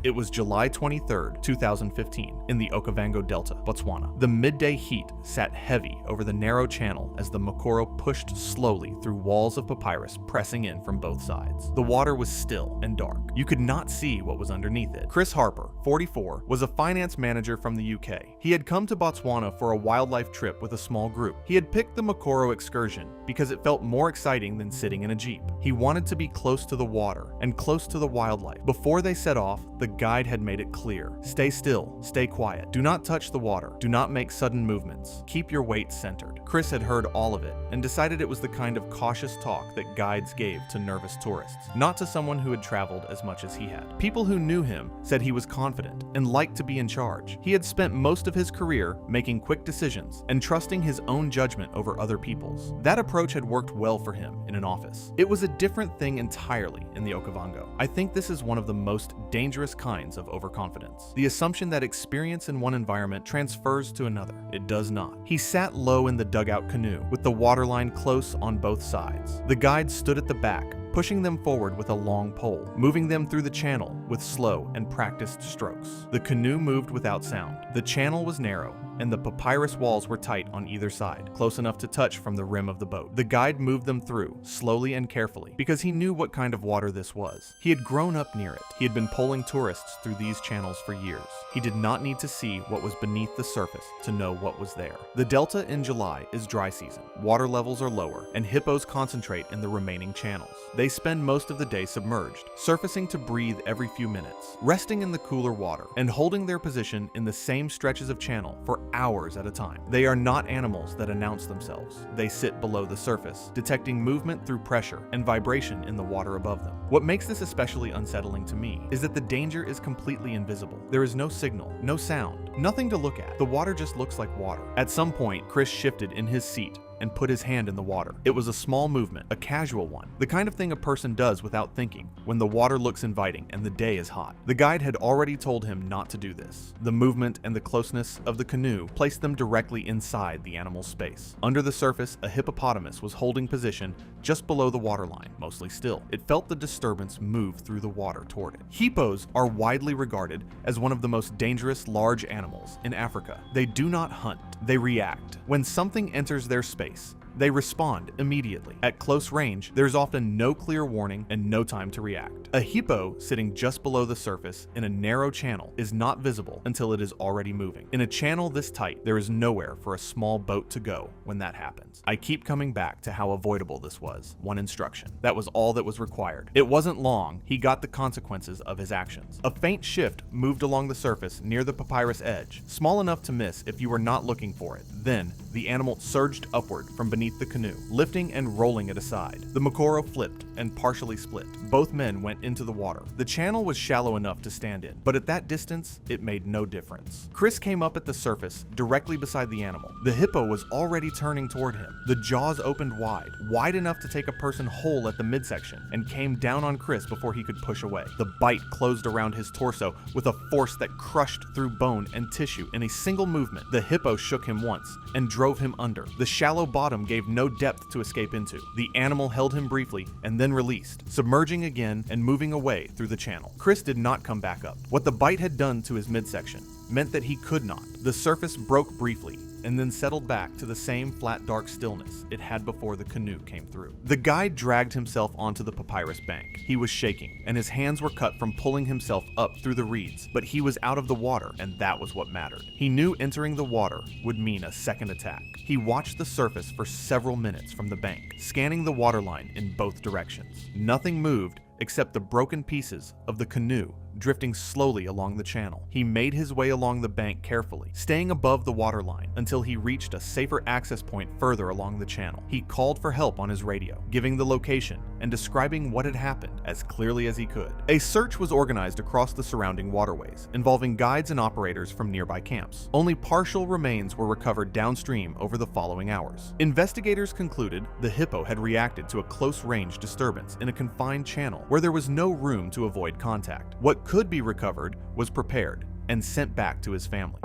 Speaker 1: It was July 23, 2015, in the Okavango Delta, Botswana. The midday heat sat heavy over the narrow channel as the Mokoro pushed slowly through walls of papyrus pressing in from both sides. The water was still and dark. You could not see what was underneath it. Chris Harper, 44, was a finance manager from the UK. He had come to Botswana for a wildlife trip with a small group. He had picked the Mokoro excursion because it felt more exciting than sitting in a jeep. He wanted to be close to the water and close to the wildlife. Before they set off, the guide had made it clear. Stay still, stay quiet. Do not touch the water. Do not make sudden movements. Keep your weight centered. Chris had heard all of it and decided it was the kind of cautious talk that guides gave to nervous tourists, not to someone who had traveled as much as he had. People who knew him said he was confident and liked to be in charge. He had spent most of his career making quick decisions and trusting his own judgment over other people's. That approach had worked well for him in an office. It was a different thing entirely in the Okavango. I think this is one of the most dangerous kinds of overconfidence. The assumption that experience in one environment transfers to another. It does not. He sat low in the dugout canoe with the waterline close on both sides. The guide stood at the back, pushing them forward with a long pole, moving them through the channel with slow and practiced strokes. The canoe moved without sound. The channel was narrow, and the papyrus walls were tight on either side, close enough to touch from the rim of the boat. The guide moved them through, slowly and carefully, because he knew what kind of water this was. He had grown up near it. He had been pulling tourists through these channels for years. He did not need to see what was beneath the surface to know what was there. The delta in July is dry season. Water levels are lower, and hippos concentrate in the remaining channels. They spend most of the day submerged, surfacing to breathe every few minutes, resting in the cooler water, and holding their position in the same stretches of channel for hours at a time. They are not animals that announce themselves. They sit below the surface, detecting movement through pressure and vibration in the water above them. What makes this especially unsettling to me is that the danger is completely invisible. There is no signal, no sound, nothing to look at. The water just looks like water. At some point, Chris shifted in his seat and put his hand in the water. It was a small movement, a casual one, the kind of thing a person does without thinking when the water looks inviting and the day is hot. The guide had already told him not to do this. The movement and the closeness of the canoe placed them directly inside the animal's space. Under the surface, a hippopotamus was holding position just below the waterline, mostly still. It felt the disturbance move through the water toward it. Hippos are widely regarded as one of the most dangerous large animals in Africa. They do not hunt, they react. When something enters their space, they respond immediately. At close range, there's often no clear warning and no time to react. A hippo sitting just below the surface in a narrow channel is not visible until it is already moving. In a channel this tight, there is nowhere for a small boat to go when that happens. I keep coming back to how avoidable this was. One instruction. That was all that was required. It wasn't long. He got the consequences of his actions. A faint shift moved along the surface near the papyrus edge, small enough to miss if you were not looking for it. Then, the animal surged upward from beneath the canoe, lifting and rolling it aside. The Mokoro flipped and partially split. Both men went into the water. The channel was shallow enough to stand in, but at that distance, it made no difference. Chris came up at the surface, directly beside the animal. The hippo was already turning toward him. The jaws opened wide enough to take a person whole at the midsection, and came down on Chris before he could push away. The bite closed around his torso with a force that crushed through bone and tissue in a single movement. The hippo shook him once and drove him under. The shallow bottom gave no depth to escape into. The animal held him briefly and then released, submerging again and moving away through the channel. Chris did not come back up. What the bite had done to his midsection meant that he could not. The surface broke briefly and then settled back to the same flat dark stillness it had before the canoe came through. The guide dragged himself onto the papyrus bank. He was shaking, and his hands were cut from pulling himself up through the reeds, but he was out of the water, and that was what mattered. He knew entering the water would mean a second attack. He watched the surface for several minutes from the bank, scanning the waterline in both directions. Nothing moved except the broken pieces of the canoe drifting slowly along the channel. He made his way along the bank carefully, staying above the waterline until he reached a safer access point further along the channel. He called for help on his radio, giving the location and describing what had happened as clearly as he could. A search was organized across the surrounding waterways, involving guides and operators from nearby camps. Only partial remains were recovered downstream over the following hours. Investigators concluded the hippo had reacted to a close-range disturbance in a confined channel where there was no room to avoid contact. What could be recovered was prepared and sent back to his family.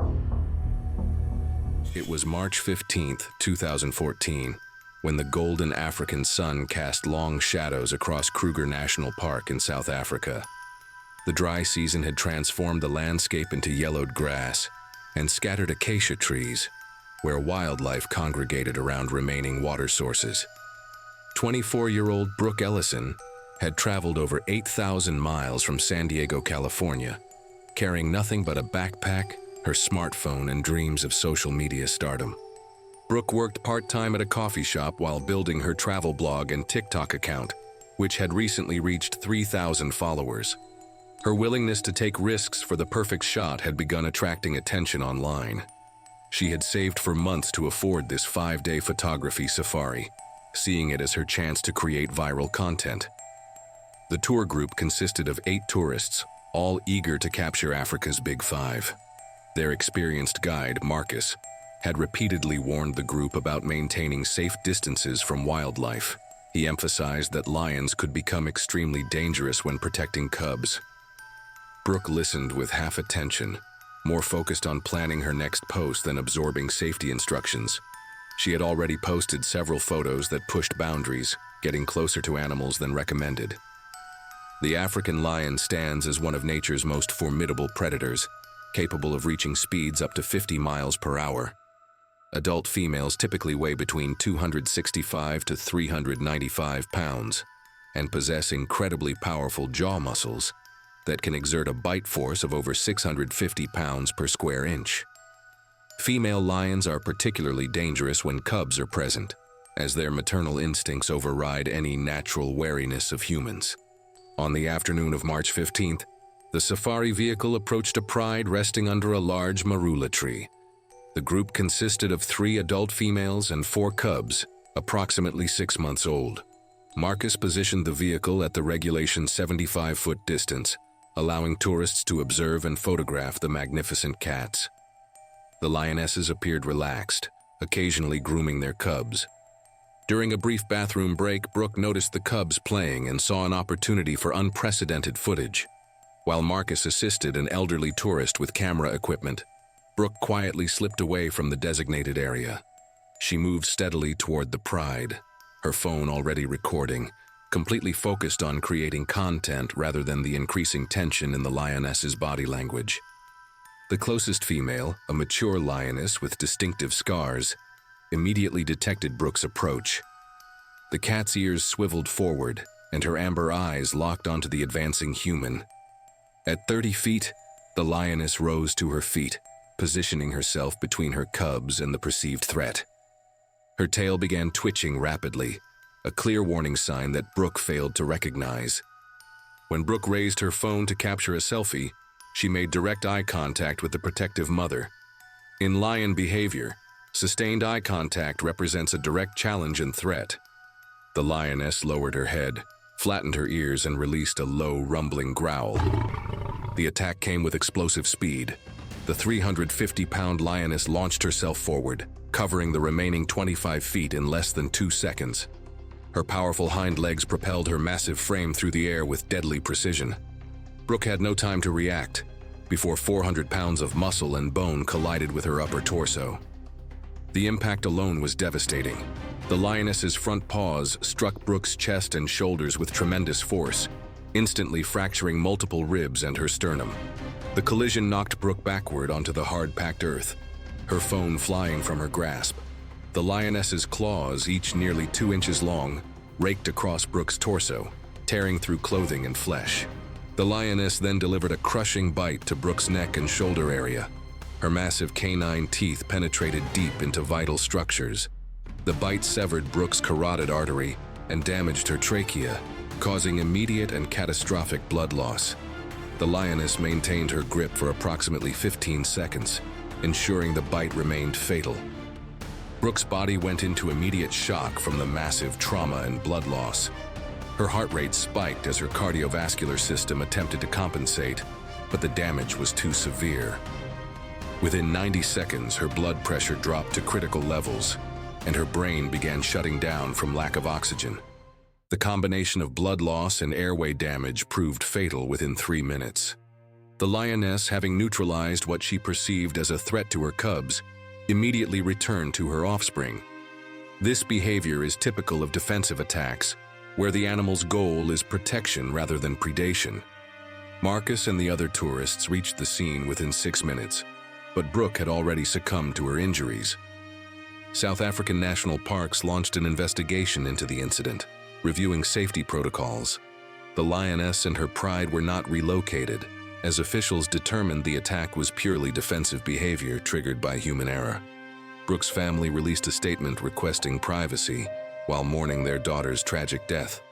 Speaker 3: It was March 15th, 2014, when the golden African sun cast long shadows across Kruger National Park in South Africa. The dry season had transformed the landscape into yellowed grass and scattered acacia trees, where wildlife congregated around remaining water sources. 24-year-old Brooke Ellison had traveled over 8,000 miles from San Diego, California, carrying nothing but a backpack, her smartphone, and dreams of social media stardom. Brooke worked part-time at a coffee shop while building her travel blog and TikTok account, which had recently reached 3,000 followers. Her willingness to take risks for the perfect shot had begun attracting attention online. She had saved for months to afford this 5-day photography safari, seeing it as her chance to create viral content. The tour group consisted of 8 tourists, all eager to capture Africa's Big Five. Their experienced guide, Marcus, had repeatedly warned the group about maintaining safe distances from wildlife. He emphasized that lions could become extremely dangerous when protecting cubs. Brooke listened with half attention, more focused on planning her next post than absorbing safety instructions. She had already posted several photos that pushed boundaries, getting closer to animals than recommended. The African lion stands as one of nature's most formidable predators, capable of reaching speeds up to 50 miles per hour. Adult females typically weigh between 265 to 395 pounds and possess incredibly powerful jaw muscles that can exert a bite force of over 650 pounds per square inch. Female lions are particularly dangerous when cubs are present, as their maternal instincts override any natural wariness of humans. On the afternoon of March 15th, the safari vehicle approached a pride resting under a large marula tree. The group consisted of 3 adult females and 4 cubs, approximately 6 months old. Marcus positioned the vehicle at the regulation 75-foot distance, allowing tourists to observe and photograph the magnificent cats. The lionesses appeared relaxed, occasionally grooming their cubs. During a brief bathroom break, Brooke noticed the cubs playing and saw an opportunity for unprecedented footage. While Marcus assisted an elderly tourist with camera equipment, Brooke quietly slipped away from the designated area. She moved steadily toward the pride, her phone already recording, completely focused on creating content rather than the increasing tension in the lioness's body language. The closest female, a mature lioness with distinctive scars, immediately detected Brooke's approach. The cat's ears swiveled forward, and her amber eyes locked onto the advancing human. At 30 feet, the lioness rose to her feet, positioning herself between her cubs and the perceived threat. Her tail began twitching rapidly, a clear warning sign that Brooke failed to recognize. When Brooke raised her phone to capture a selfie, she made direct eye contact with the protective mother. In lion behavior, sustained eye contact represents a direct challenge and threat. The lioness lowered her head, flattened her ears, and released a low, rumbling growl. The attack came with explosive speed. The 350-pound lioness launched herself forward, covering the remaining 25 feet in less than 2 seconds. Her powerful hind legs propelled her massive frame through the air with deadly precision. Brooke had no time to react before 400 pounds of muscle and bone collided with her upper torso. The impact alone was devastating. The lioness's front paws struck Brooke's chest and shoulders with tremendous force, instantly fracturing multiple ribs and her sternum. The collision knocked Brooke backward onto the hard-packed earth, her phone flying from her grasp. The lioness's claws, each nearly 2 inches long, raked across Brooke's torso, tearing through clothing and flesh. The lioness then delivered a crushing bite to Brooke's neck and shoulder area. Her massive canine teeth penetrated deep into vital structures. The bite severed Brooke's carotid artery and damaged her trachea, causing immediate and catastrophic blood loss. The lioness maintained her grip for approximately 15 seconds, ensuring the bite remained fatal. Brooke's body went into immediate shock from the massive trauma and blood loss. Her heart rate spiked as her cardiovascular system attempted to compensate, but the damage was too severe. Within 90 seconds, her blood pressure dropped to critical levels, and her brain began shutting down from lack of oxygen. The combination of blood loss and airway damage proved fatal within 3 minutes. The lioness, having neutralized what she perceived as a threat to her cubs, immediately returned to her offspring. This behavior is typical of defensive attacks, where the animal's goal is protection rather than predation. Marcus and the other tourists reached the scene within 6 minutes, but Brooke had already succumbed to her injuries. South African National Parks launched an investigation into the incident, reviewing safety protocols. The lioness and her pride were not relocated, as officials determined the attack was purely defensive behavior triggered by human error. Brooke's family released a statement requesting privacy while mourning their daughter's tragic death.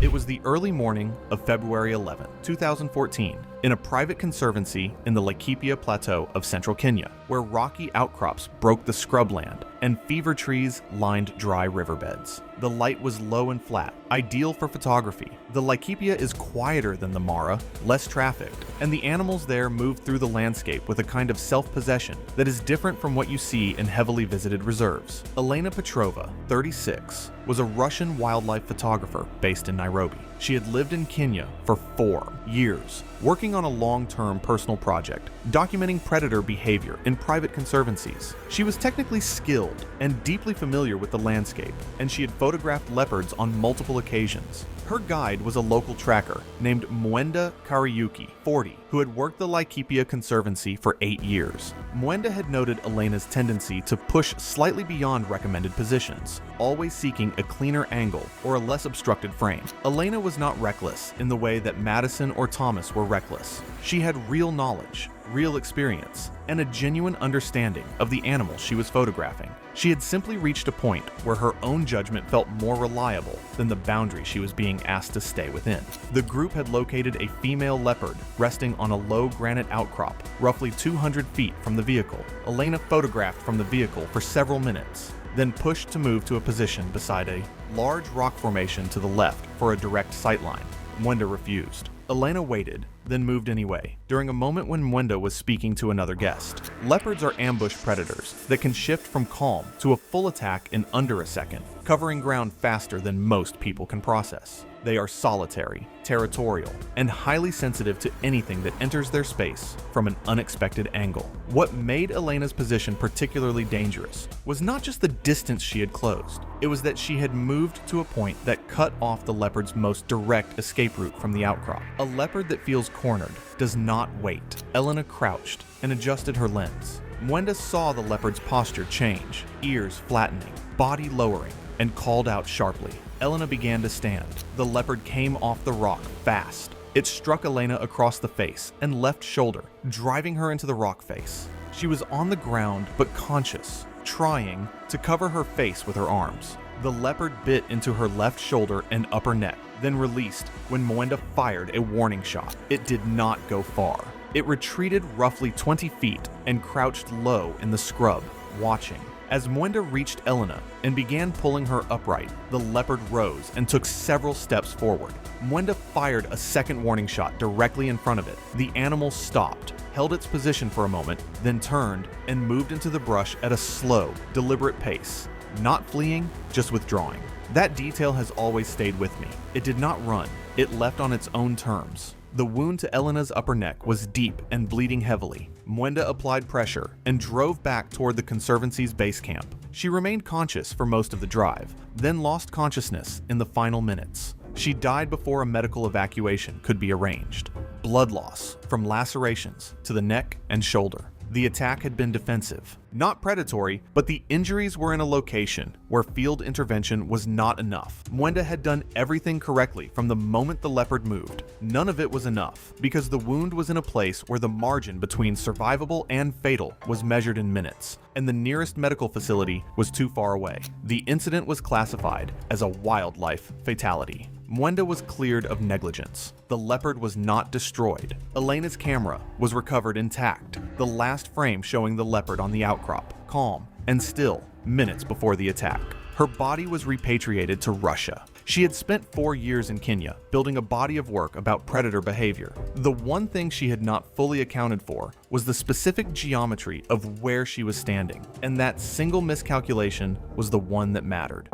Speaker 1: It was the early morning of February 11, 2014, in a private conservancy in the Laikipia Plateau of central Kenya, where rocky outcrops broke the scrubland and fever trees lined dry riverbeds. The light was low and flat, ideal for photography. The Laikipia is quieter than the Mara, less trafficked, and the animals there move through the landscape with a kind of self-possession that is different from what you see in heavily visited reserves. Elena Petrova, 36, was a Russian wildlife photographer based in Nairobi. She had lived in Kenya for 4 years, working on a long-term personal project, documenting predator behavior in private conservancies. She was technically skilled and deeply familiar with the landscape, and she had photographed leopards on multiple occasions. Her guide was a local tracker named Mwenda Kariuki, 40, who had worked the Laikipia Conservancy for 8 years. Mwenda had noted Elena's tendency to push slightly beyond recommended positions, always seeking a cleaner angle or a less obstructed frame. Elena was not reckless in the way that Madison or Thomas were reckless. She had real knowledge, real experience, and a genuine understanding of the animal she was photographing. She had simply reached a point where her own judgment felt more reliable than the boundary she was being asked to stay within. The group had located a female leopard resting on a low granite outcrop, roughly 200 feet from the vehicle. Elena photographed from the vehicle for several minutes, then pushed to move to a position beside a large rock formation to the left for a direct sightline. Mwenda refused. Elena waited, then moved anyway, during a moment when Mwenda was speaking to another guest. Leopards are ambush predators that can shift from calm to a full attack in under a second, covering ground faster than most people can process. They are solitary, territorial, and highly sensitive to anything that enters their space from an unexpected angle. What made Elena's position particularly dangerous was not just the distance she had closed, it was that she had moved to a point that cut off the leopard's most direct escape route from the outcrop. A leopard that feels cornered does not wait. Elena crouched and adjusted her lens. Mwenda saw the leopard's posture change, ears flattening, body lowering, and called out sharply. Elena began to stand. The leopard came off the rock fast. It struck Elena across the face and left shoulder, driving her into the rock face. She was on the ground but conscious, trying to cover her face with her arms. The leopard bit into her left shoulder and upper neck, then released when Mwenda fired a warning shot. It did not go far. It retreated roughly 20 feet and crouched low in the scrub, watching. As Mwenda reached Elena and began pulling her upright, the leopard rose and took several steps forward. Mwenda fired a second warning shot directly in front of it. The animal stopped, held its position for a moment, then turned and moved into the brush at a slow, deliberate pace, not fleeing, just withdrawing. That detail has always stayed with me. It did not run, it left on its own terms. The wound to Elena's upper neck was deep and bleeding heavily. Mwenda applied pressure and drove back toward the Conservancy's base camp. She remained conscious for most of the drive, then lost consciousness in the final minutes. She died before a medical evacuation could be arranged. Blood loss from lacerations to the neck and shoulder. The attack had been defensive, not predatory, but the injuries were in a location where field intervention was not enough. Mwenda had done everything correctly from the moment the leopard moved. None of it was enough, because the wound was in a place where the margin between survivable and fatal was measured in minutes, and the nearest medical facility was too far away. The incident was classified as a wildlife fatality. Mwenda was cleared of negligence. The leopard was not destroyed. Elena's camera was recovered intact, the last frame showing the leopard on the outcrop, calm and still, minutes before the attack. Her body was repatriated to Russia. She had spent 4 years in Kenya, building a body of work about predator behavior. The one thing she had not fully accounted for was the specific geometry of where she was standing, and that single miscalculation was the one that mattered.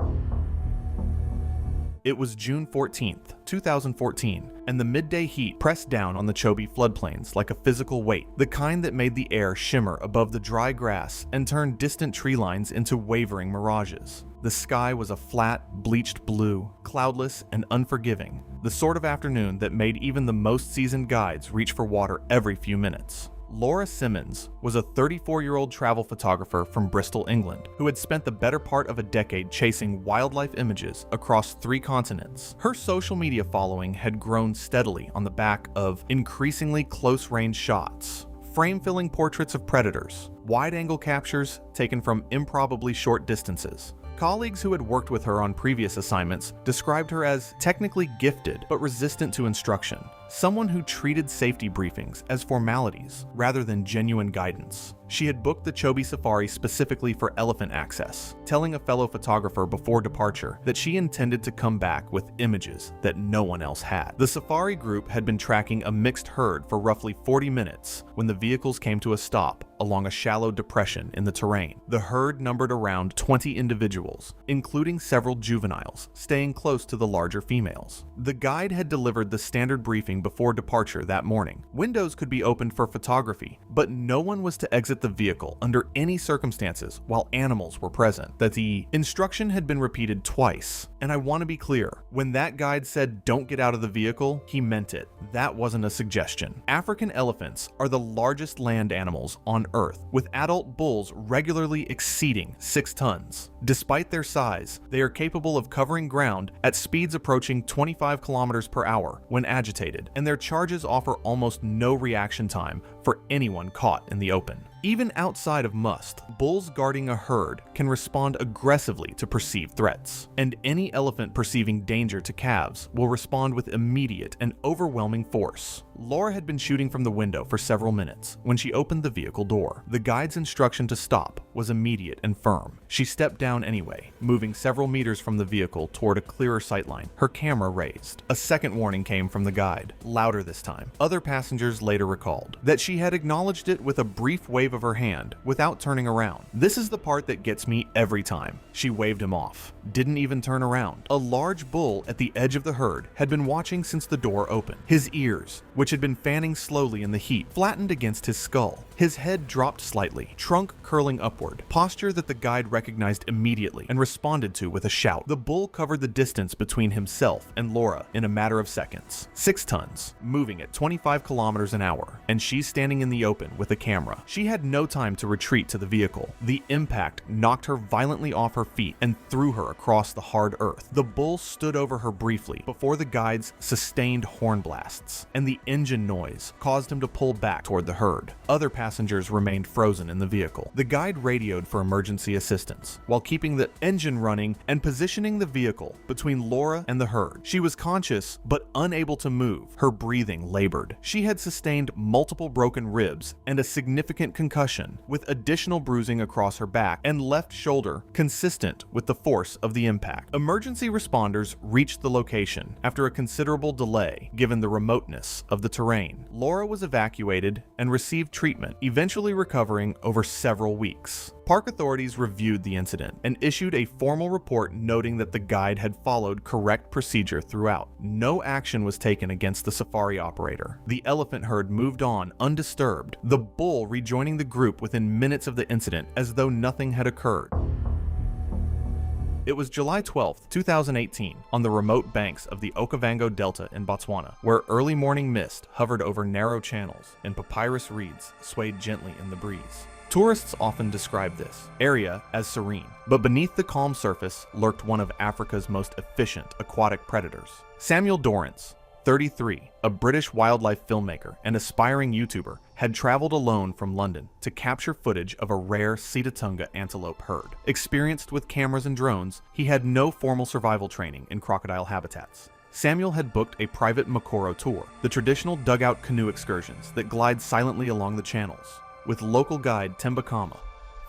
Speaker 1: It was June 14th, 2014, and the midday heat pressed down on the Chobe floodplains like a physical weight, the kind that made the air shimmer above the dry grass and turned distant tree lines into wavering mirages. The sky was a flat, bleached blue, cloudless and unforgiving, the sort of afternoon that made even the most seasoned guides reach for water every few minutes. Laura Simmons was a 34-year-old travel photographer from Bristol, England, who had spent the better part of a decade chasing wildlife images across 3 continents. Her social media following had grown steadily on the back of increasingly close-range shots, frame-filling portraits of predators, wide-angle captures taken from improbably short distances. Colleagues who had worked with her on previous assignments described her as technically gifted but resistant to instruction, someone who treated safety briefings as formalities rather than genuine guidance. She had booked the Chobe Safari specifically for elephant access, telling a fellow photographer before departure that she intended to come back with images that no one else had. The safari group had been tracking a mixed herd for roughly 40 minutes when the vehicles came to a stop along a shallow depression in the terrain. The herd numbered around 20 individuals, including several juveniles, staying close to the larger females. The guide had delivered the standard briefing before departure that morning. Windows could be opened for photography, but no one was to exit the vehicle under any circumstances while animals were present. That the instruction had been repeated twice, and I want to be clear, when that guide said don't get out of the vehicle, he meant it. That wasn't a suggestion. African elephants are the largest land animals on Earth, with adult bulls regularly exceeding 6 tons. Despite their size, they are capable of covering ground at speeds approaching 25 kilometers per hour when agitated, and their charges offer almost no reaction time for anyone caught in the open. Even outside of must, bulls guarding a herd can respond aggressively to perceived threats, and any elephant perceiving danger to calves will respond with immediate and overwhelming force. Laura had been shooting from the window for several minutes when she opened the vehicle door. The guide's instruction to stop was immediate and firm. She stepped down anyway, moving several meters from the vehicle toward a clearer sightline, her camera raised. A second warning came from the guide, louder this time. Other passengers later recalled that she had acknowledged it with a brief wave of her hand without turning around. This is the part that gets me every time. She waved him off, didn't even turn around. A large bull at the edge of the herd had been watching since the door opened. His ears, which had been fanning slowly in the heat, flattened against his skull. His head dropped slightly, trunk curling upward, posture that the guide recognized immediately and responded to with a shout. The bull covered the distance between himself and Laura in a matter of seconds. 6 tons, moving at 25 kilometers an hour, and she's standing in the open with a camera. She had no time to retreat to the vehicle. The impact knocked her violently off her feet and threw her across the hard earth. The bull stood over her briefly before the guide's sustained horn blasts, and the engine noise caused him to pull back toward the herd. Other passengers remained frozen in the vehicle. The guide radioed for emergency assistance while keeping the engine running and positioning the vehicle between Laura and the herd. She was conscious but unable to move. Her breathing labored. She had sustained multiple broken ribs and a significant concussion, with additional bruising across her back and left shoulder consistent with the force of the impact. Emergency responders reached the location after a considerable delay given the remoteness of the terrain. Laura was evacuated and received treatment, eventually recovering over several weeks. Park authorities reviewed the incident and issued a formal report noting that the guide had followed correct procedure throughout. No action was taken against the safari operator. The elephant herd moved on undisturbed, the bull rejoining the group within minutes of the incident as though nothing had occurred. It was July 12, 2018, on the remote banks of the Okavango Delta in Botswana, where early morning mist hovered over narrow channels and papyrus reeds swayed gently in the breeze. Tourists often describe this area as serene, but beneath the calm surface lurked one of Africa's most efficient aquatic predators. Samuel Dorrance, 33, a British wildlife filmmaker and aspiring YouTuber, had traveled alone from London to capture footage of a rare Sitatunga antelope herd. Experienced with cameras and drones, he had no formal survival training in crocodile habitats. Samuel had booked a private Mokoro tour, the traditional dugout canoe excursions that glide silently along the channels, with local guide Temba Kama,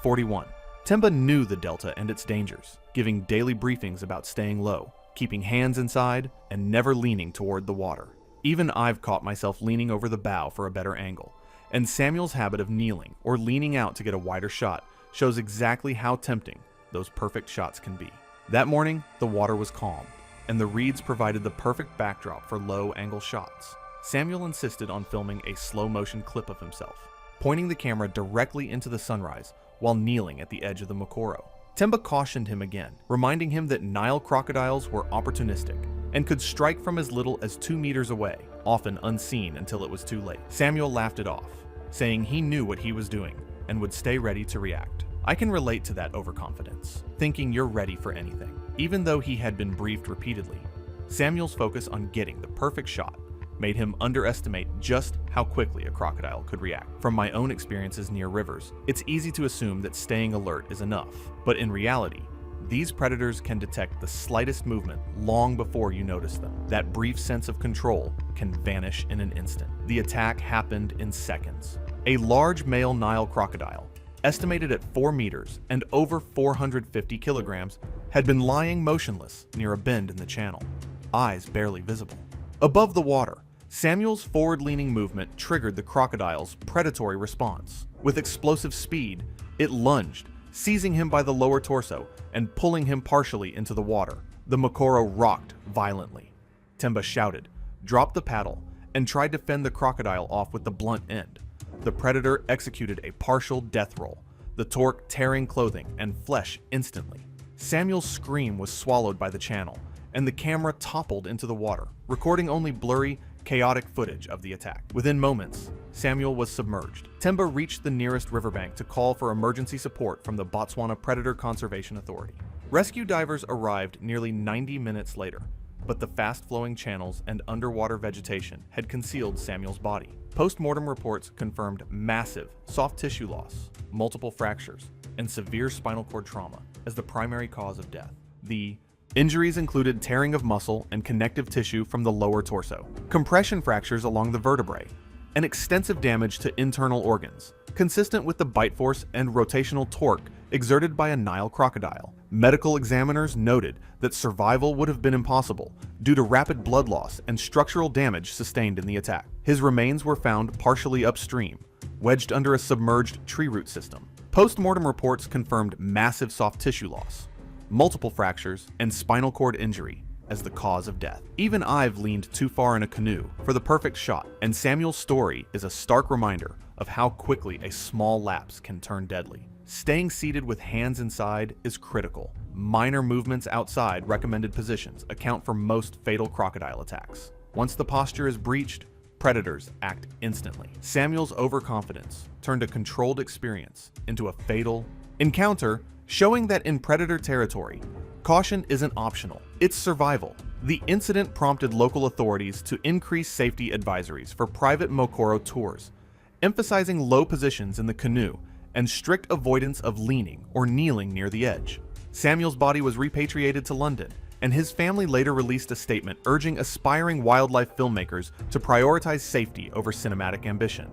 Speaker 1: 41. Temba knew the delta and its dangers, giving daily briefings about staying low, keeping hands inside, and never leaning toward the water. Even I've caught myself leaning over the bow for a better angle, and Samuel's habit of kneeling or leaning out to get a wider shot shows exactly how tempting those perfect shots can be. That morning, the water was calm, and the reeds provided the perfect backdrop for low-angle shots. Samuel insisted on filming a slow-motion clip of himself, pointing the camera directly into the sunrise while kneeling at the edge of the Mokoro. Temba cautioned him again, reminding him that Nile crocodiles were opportunistic and could strike from as little as 2 meters away, often unseen until it was too late. Samuel laughed it off, saying he knew what he was doing and would stay ready to react. I can relate to that overconfidence, thinking you're ready for anything. Even though he had been briefed repeatedly, Samuel's focus on getting the perfect shot made him underestimate just how quickly a crocodile could react. From my own experiences near rivers, it's easy to assume that staying alert is enough, but in reality, these predators can detect the slightest movement long before you notice them. That brief sense of control can vanish in an instant. The attack happened in seconds. A large male Nile crocodile, estimated at 4 meters and over 450 kilograms, had been lying motionless near a bend in the channel, eyes barely visible. Above the water, Samuel's forward-leaning movement triggered the crocodile's predatory response. With explosive speed, it lunged, seizing him by the lower torso and pulling him partially into the water. The Mokoro rocked violently. Temba shouted, dropped the paddle, and tried to fend the crocodile off with the blunt end. The predator executed a partial death roll, the torque tearing clothing and flesh instantly. Samuel's scream was swallowed by the channel, and the camera toppled into the water, recording only blurry, chaotic footage of the attack. Within moments, Samuel was submerged. Temba reached the nearest riverbank to call for emergency support from the Botswana Predator Conservation Authority. Rescue divers arrived nearly 90 minutes later, but the fast-flowing channels and underwater vegetation had concealed Samuel's body. Post-mortem reports confirmed massive soft tissue loss, multiple fractures, and severe spinal cord trauma as the primary cause of death. The injuries included tearing of muscle and connective tissue from the lower torso, compression fractures along the vertebrae, and extensive damage to internal organs, consistent with the bite force and rotational torque exerted by a Nile crocodile. Medical examiners noted that survival would have been impossible due to rapid blood loss and structural damage sustained in the attack. His remains were found partially upstream, wedged under a submerged tree root system. Post-mortem reports confirmed massive soft tissue loss, multiple fractures, and spinal cord injury as the cause of death. Even I've leaned too far in a canoe for the perfect shot, and Samuel's story is a stark reminder of how quickly a small lapse can turn deadly. Staying seated with hands inside is critical. Minor movements outside recommended positions account for most fatal crocodile attacks. Once the posture is breached, predators act instantly. Samuel's overconfidence turned a controlled experience into a fatal encounter, showing that in predator territory, caution isn't optional, it's survival. The incident prompted local authorities to increase safety advisories for private Mokoro tours, emphasizing low positions in the canoe and strict avoidance of leaning or kneeling near the edge. Samuel's body was repatriated to London, and his family later released a statement urging aspiring wildlife filmmakers to prioritize safety over cinematic ambition.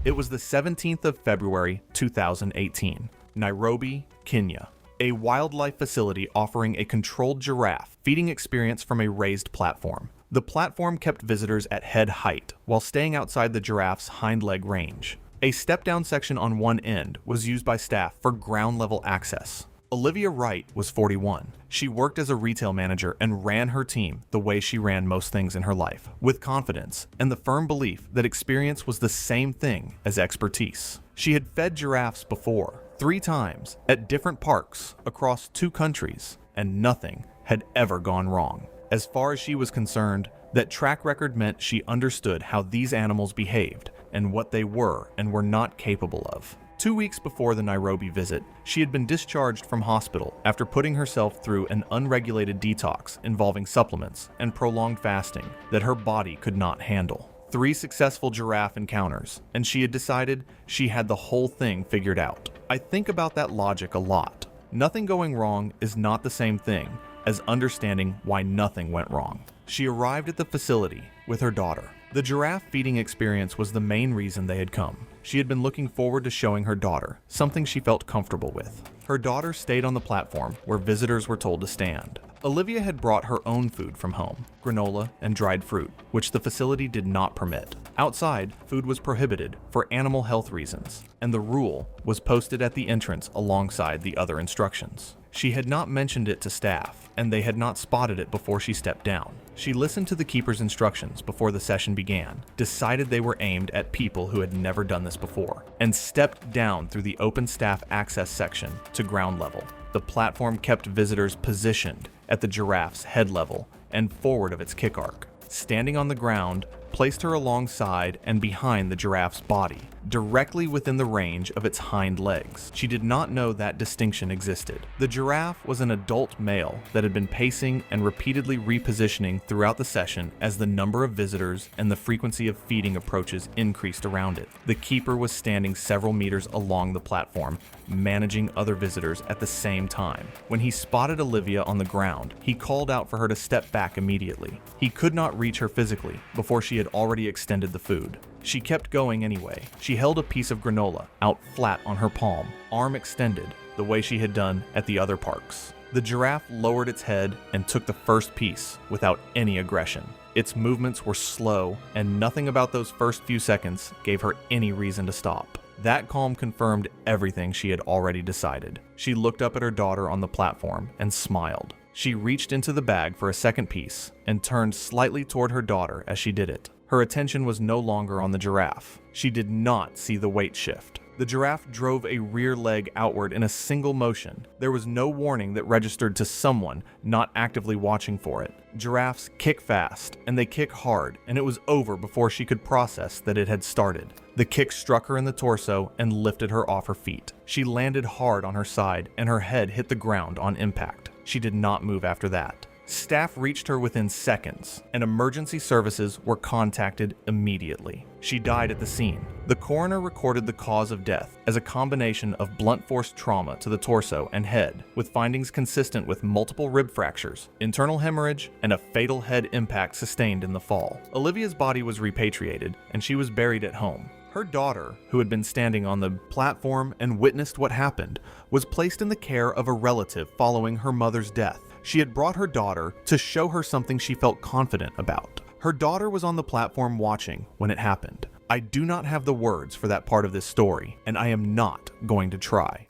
Speaker 1: It was the 17th of February, 2018, Nairobi, Kenya, a wildlife facility offering a controlled giraffe feeding experience from a raised platform. The platform kept visitors at head height while staying outside the giraffe's hind leg range. A step-down section on one end was used by staff for ground-level access. Olivia Wright was 41. She worked as a retail manager and ran her team the way she ran most things in her life, with confidence and the firm belief that experience was the same thing as expertise. She had fed giraffes before, 3 times, at different parks across 2 countries, and nothing had ever gone wrong. As far as she was concerned, that track record meant she understood how these animals behaved and what they were and were not capable of. 2 weeks before the Nairobi visit, she had been discharged from hospital after putting herself through an unregulated detox involving supplements and prolonged fasting that her body could not handle. 3 successful giraffe encounters, and she had decided she had the whole thing figured out. I think about that logic a lot. Nothing going wrong is not the same thing as understanding why nothing went wrong. She arrived at the facility with her daughter. The giraffe feeding experience was the main reason they had come. She had been looking forward to showing her daughter something she felt comfortable with. Her daughter stayed on the platform where visitors were told to stand. Olivia had brought her own food from home, granola and dried fruit, which the facility did not permit. Outside, food was prohibited for animal health reasons, and the rule was posted at the entrance alongside the other instructions. She had not mentioned it to staff, and they had not spotted it before she stepped down. She listened to the keeper's instructions before the session began, decided they were aimed at people who had never done this before, and stepped down through the open staff access section to ground level. The platform kept visitors positioned at the giraffe's head level and forward of its kick arc. Standing on the ground, placed her alongside and behind the giraffe's body, directly within the range of its hind legs. She did not know that distinction existed. The giraffe was an adult male that had been pacing and repeatedly repositioning throughout the session as the number of visitors and the frequency of feeding approaches increased around it. The keeper was standing several meters along the platform, managing other visitors at the same time. When he spotted Olivia on the ground, he called out for her to step back immediately. He could not reach her physically before she had already extended the food. She kept going anyway. She held a piece of granola out flat on her palm, arm extended, the way she had done at the other parks. The giraffe lowered its head and took the first piece without any aggression. Its movements were slow, and nothing about those first few seconds gave her any reason to stop. That calm confirmed everything she had already decided. She looked up at her daughter on the platform and smiled. She reached into the bag for a second piece and turned slightly toward her daughter as she did it. Her attention was no longer on the giraffe. She did not see the weight shift. The giraffe drove a rear leg outward in a single motion. There was no warning that registered to someone not actively watching for it. Giraffes kick fast, and they kick hard, and it was over before she could process that it had started. The kick struck her in the torso and lifted her off her feet. She landed hard on her side, and her head hit the ground on impact. She did not move after that. Staff reached her within seconds, and emergency services were contacted immediately. She died at the scene. The coroner recorded the cause of death as a combination of blunt force trauma to the torso and head, with findings consistent with multiple rib fractures, internal hemorrhage, and a fatal head impact sustained in the fall. Olivia's body was repatriated, and she was buried at home. Her daughter, who had been standing on the platform and witnessed what happened, was placed in the care of a relative following her mother's death. She had brought her daughter to show her something she felt confident about. Her daughter was on the platform watching when it happened. I do not have the words for that part of this story, and I am not going to try.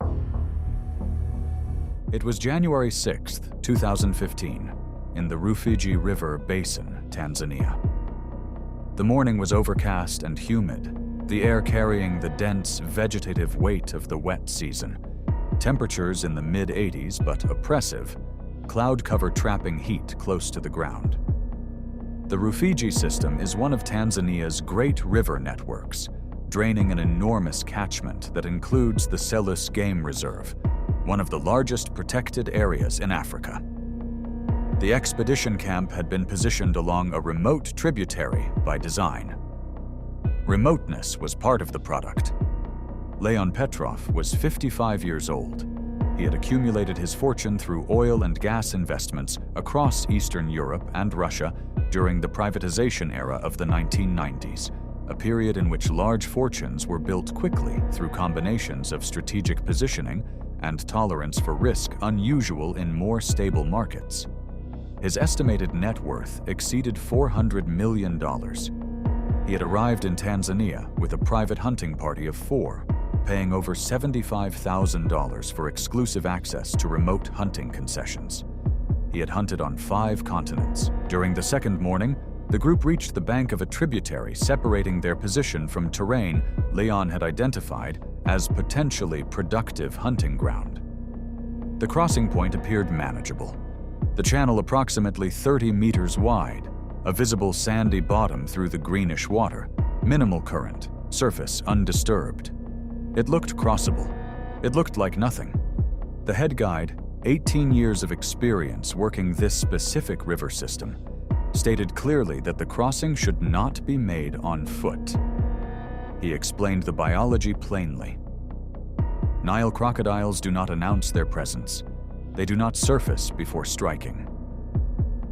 Speaker 2: It was January 6th, 2015, in the Rufiji River Basin, Tanzania. The morning was overcast and humid, the air carrying the dense, vegetative weight of the wet season. Temperatures in the mid-80s, but oppressive, cloud cover trapping heat close to the ground. The Rufiji system is one of Tanzania's great river networks, draining an enormous catchment that includes the Selous Game Reserve, one of the largest protected areas in Africa. The expedition camp had been positioned along a remote tributary by design. Remoteness was part of the product. Leon Petrov was 55 years old. He had accumulated his fortune through oil and gas investments across Eastern Europe and Russia during the privatization era of the 1990s, a period in which large fortunes were built quickly through combinations of strategic positioning and tolerance for risk unusual in more stable markets. His estimated net worth exceeded $400 million. He had arrived in Tanzania with a private hunting party of 4, paying over $75,000 for exclusive access to remote hunting concessions. He had hunted on 5 continents. During the second morning, the group reached the bank of a tributary separating their position from terrain Leon had identified as potentially productive hunting ground. The crossing point appeared manageable. The channel approximately 30 meters wide, a visible sandy bottom through the greenish water, minimal current, surface undisturbed. It looked crossable. It looked like nothing. The head guide, 18 years of experience working this specific river system, stated clearly that the crossing should not be made on foot. He explained the biology plainly. Nile crocodiles do not announce their presence. They do not surface before striking.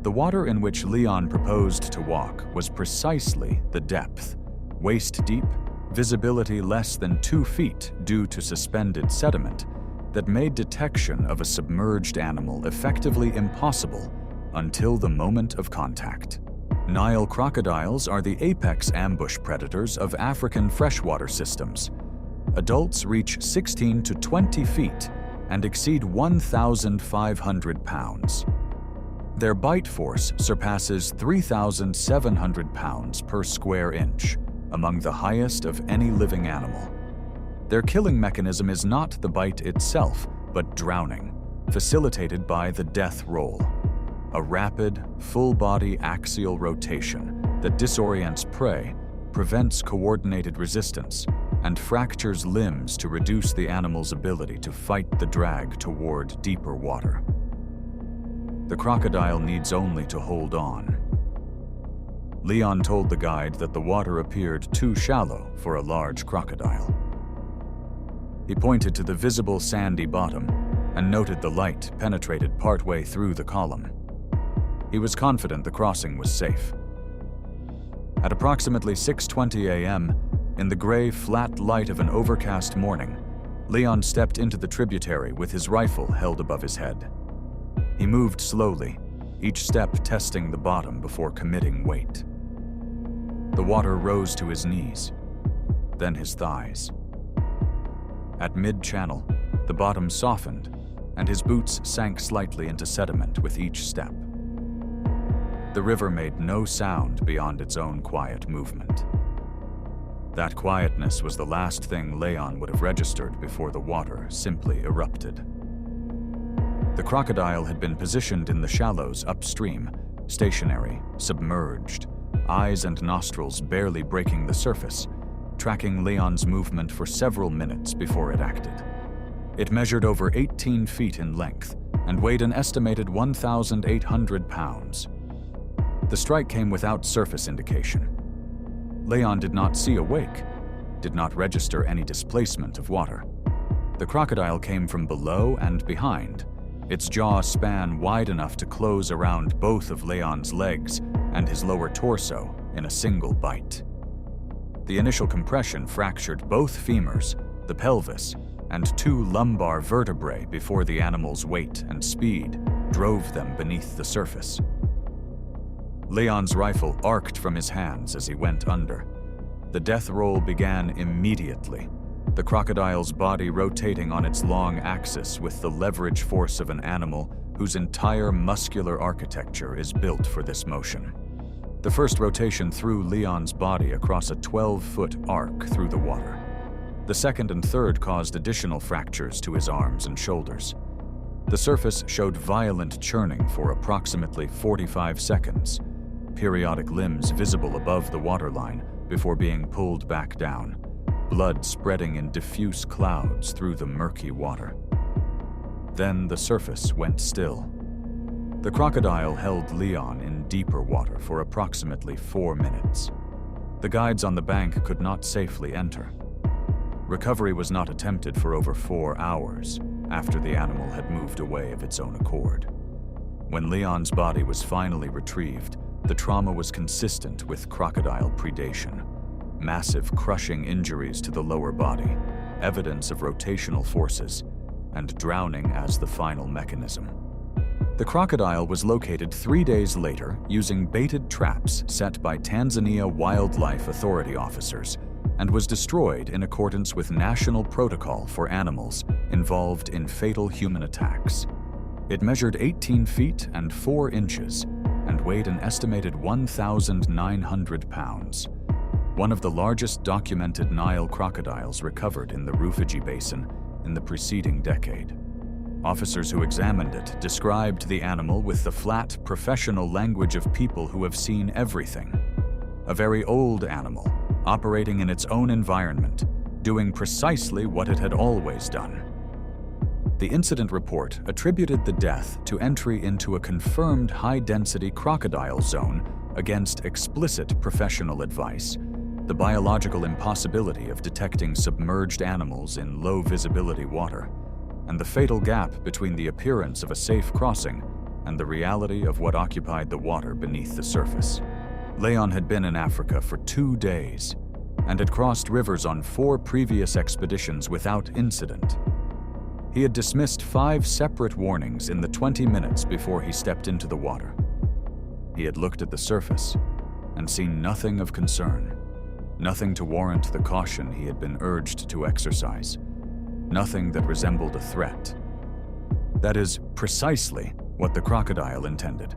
Speaker 2: The water in which Leon proposed to walk was precisely the depth, waist deep, visibility less than 2 feet due to suspended sediment, that made detection of a submerged animal effectively impossible until the moment of contact. Nile crocodiles are the apex ambush predators of African freshwater systems. Adults reach 16 to 20 feet, and exceed 1,500 pounds. Their bite force surpasses 3,700 pounds per square inch, among the highest of any living animal. Their killing mechanism is not the bite itself, but drowning, facilitated by the death roll, a rapid, full-body axial rotation that disorients prey, prevents coordinated resistance, and fractures limbs to reduce the animal's ability to fight the drag toward deeper water. The crocodile needs only to hold on. Leon told the guide that the water appeared too shallow for a large crocodile. He pointed to the visible sandy bottom and noted the light penetrated partway through the column. He was confident the crossing was safe. At approximately 6:20 a.m., in the gray, flat light of an overcast morning, Leon stepped into the tributary with his rifle held above his head. He moved slowly, each step testing the bottom before committing weight. The water rose to his knees, then his thighs. At mid-channel, the bottom softened, and his boots sank slightly into sediment with each step. The river made no sound beyond its own quiet movement. That quietness was the last thing Leon would have registered before the water simply erupted. The crocodile had been positioned in the shallows upstream, stationary, submerged, eyes and nostrils barely breaking the surface, tracking Leon's movement for several minutes before it acted. It measured over 18 feet in length and weighed an estimated 1,800 pounds. The strike came without surface indication. Leon did not see a wake, did not register any displacement of water. The crocodile came from below and behind, its jaw span wide enough to close around both of Leon's legs and his lower torso in a single bite. The initial compression fractured both femurs, the pelvis, and 2 lumbar vertebrae before the animal's weight and speed drove them beneath the surface. Leon's rifle arced from his hands as he went under. The death roll began immediately, the crocodile's body rotating on its long axis with the leverage force of an animal whose entire muscular architecture is built for this motion. The first rotation threw Leon's body across a 12-foot arc through the water. The second and third caused additional fractures to his arms and shoulders. The surface showed violent churning for approximately 45 seconds, periodic limbs visible above the waterline before being pulled back down, blood spreading in diffuse clouds through the murky water. Then the surface went still. The crocodile held Leon in deeper water for approximately 4 minutes. The guides on the bank could not safely enter. Recovery was not attempted for over 4 hours after the animal had moved away of its own accord. When Leon's body was finally retrieved, the trauma was consistent with crocodile predation. Massive crushing injuries to the lower body, evidence of rotational forces, and drowning as the final mechanism. The crocodile was located 3 days later using baited traps set by Tanzania Wildlife Authority officers and was destroyed in accordance with national protocol for animals involved in fatal human attacks. It measured 18 feet and 4 inches and weighed an estimated 1,900 pounds. One of the largest documented Nile crocodiles recovered in the Rufiji Basin in the preceding decade. Officers who examined it described the animal with the flat, professional language of people who have seen everything. A very old animal, operating in its own environment, doing precisely what it had always done. The incident report attributed the death to entry into a confirmed high-density crocodile zone against explicit professional advice, the biological impossibility of detecting submerged animals in low-visibility water, and the fatal gap between the appearance of a safe crossing and the reality of what occupied the water beneath the surface. Leon had been in Africa for 2 days and had crossed rivers on 4 previous expeditions without incident. He had dismissed 5 separate warnings in the 20 minutes before he stepped into the water. He had looked at the surface and seen nothing of concern, nothing to warrant the caution he had been urged to exercise, nothing that resembled a threat, That is precisely what the crocodile intended.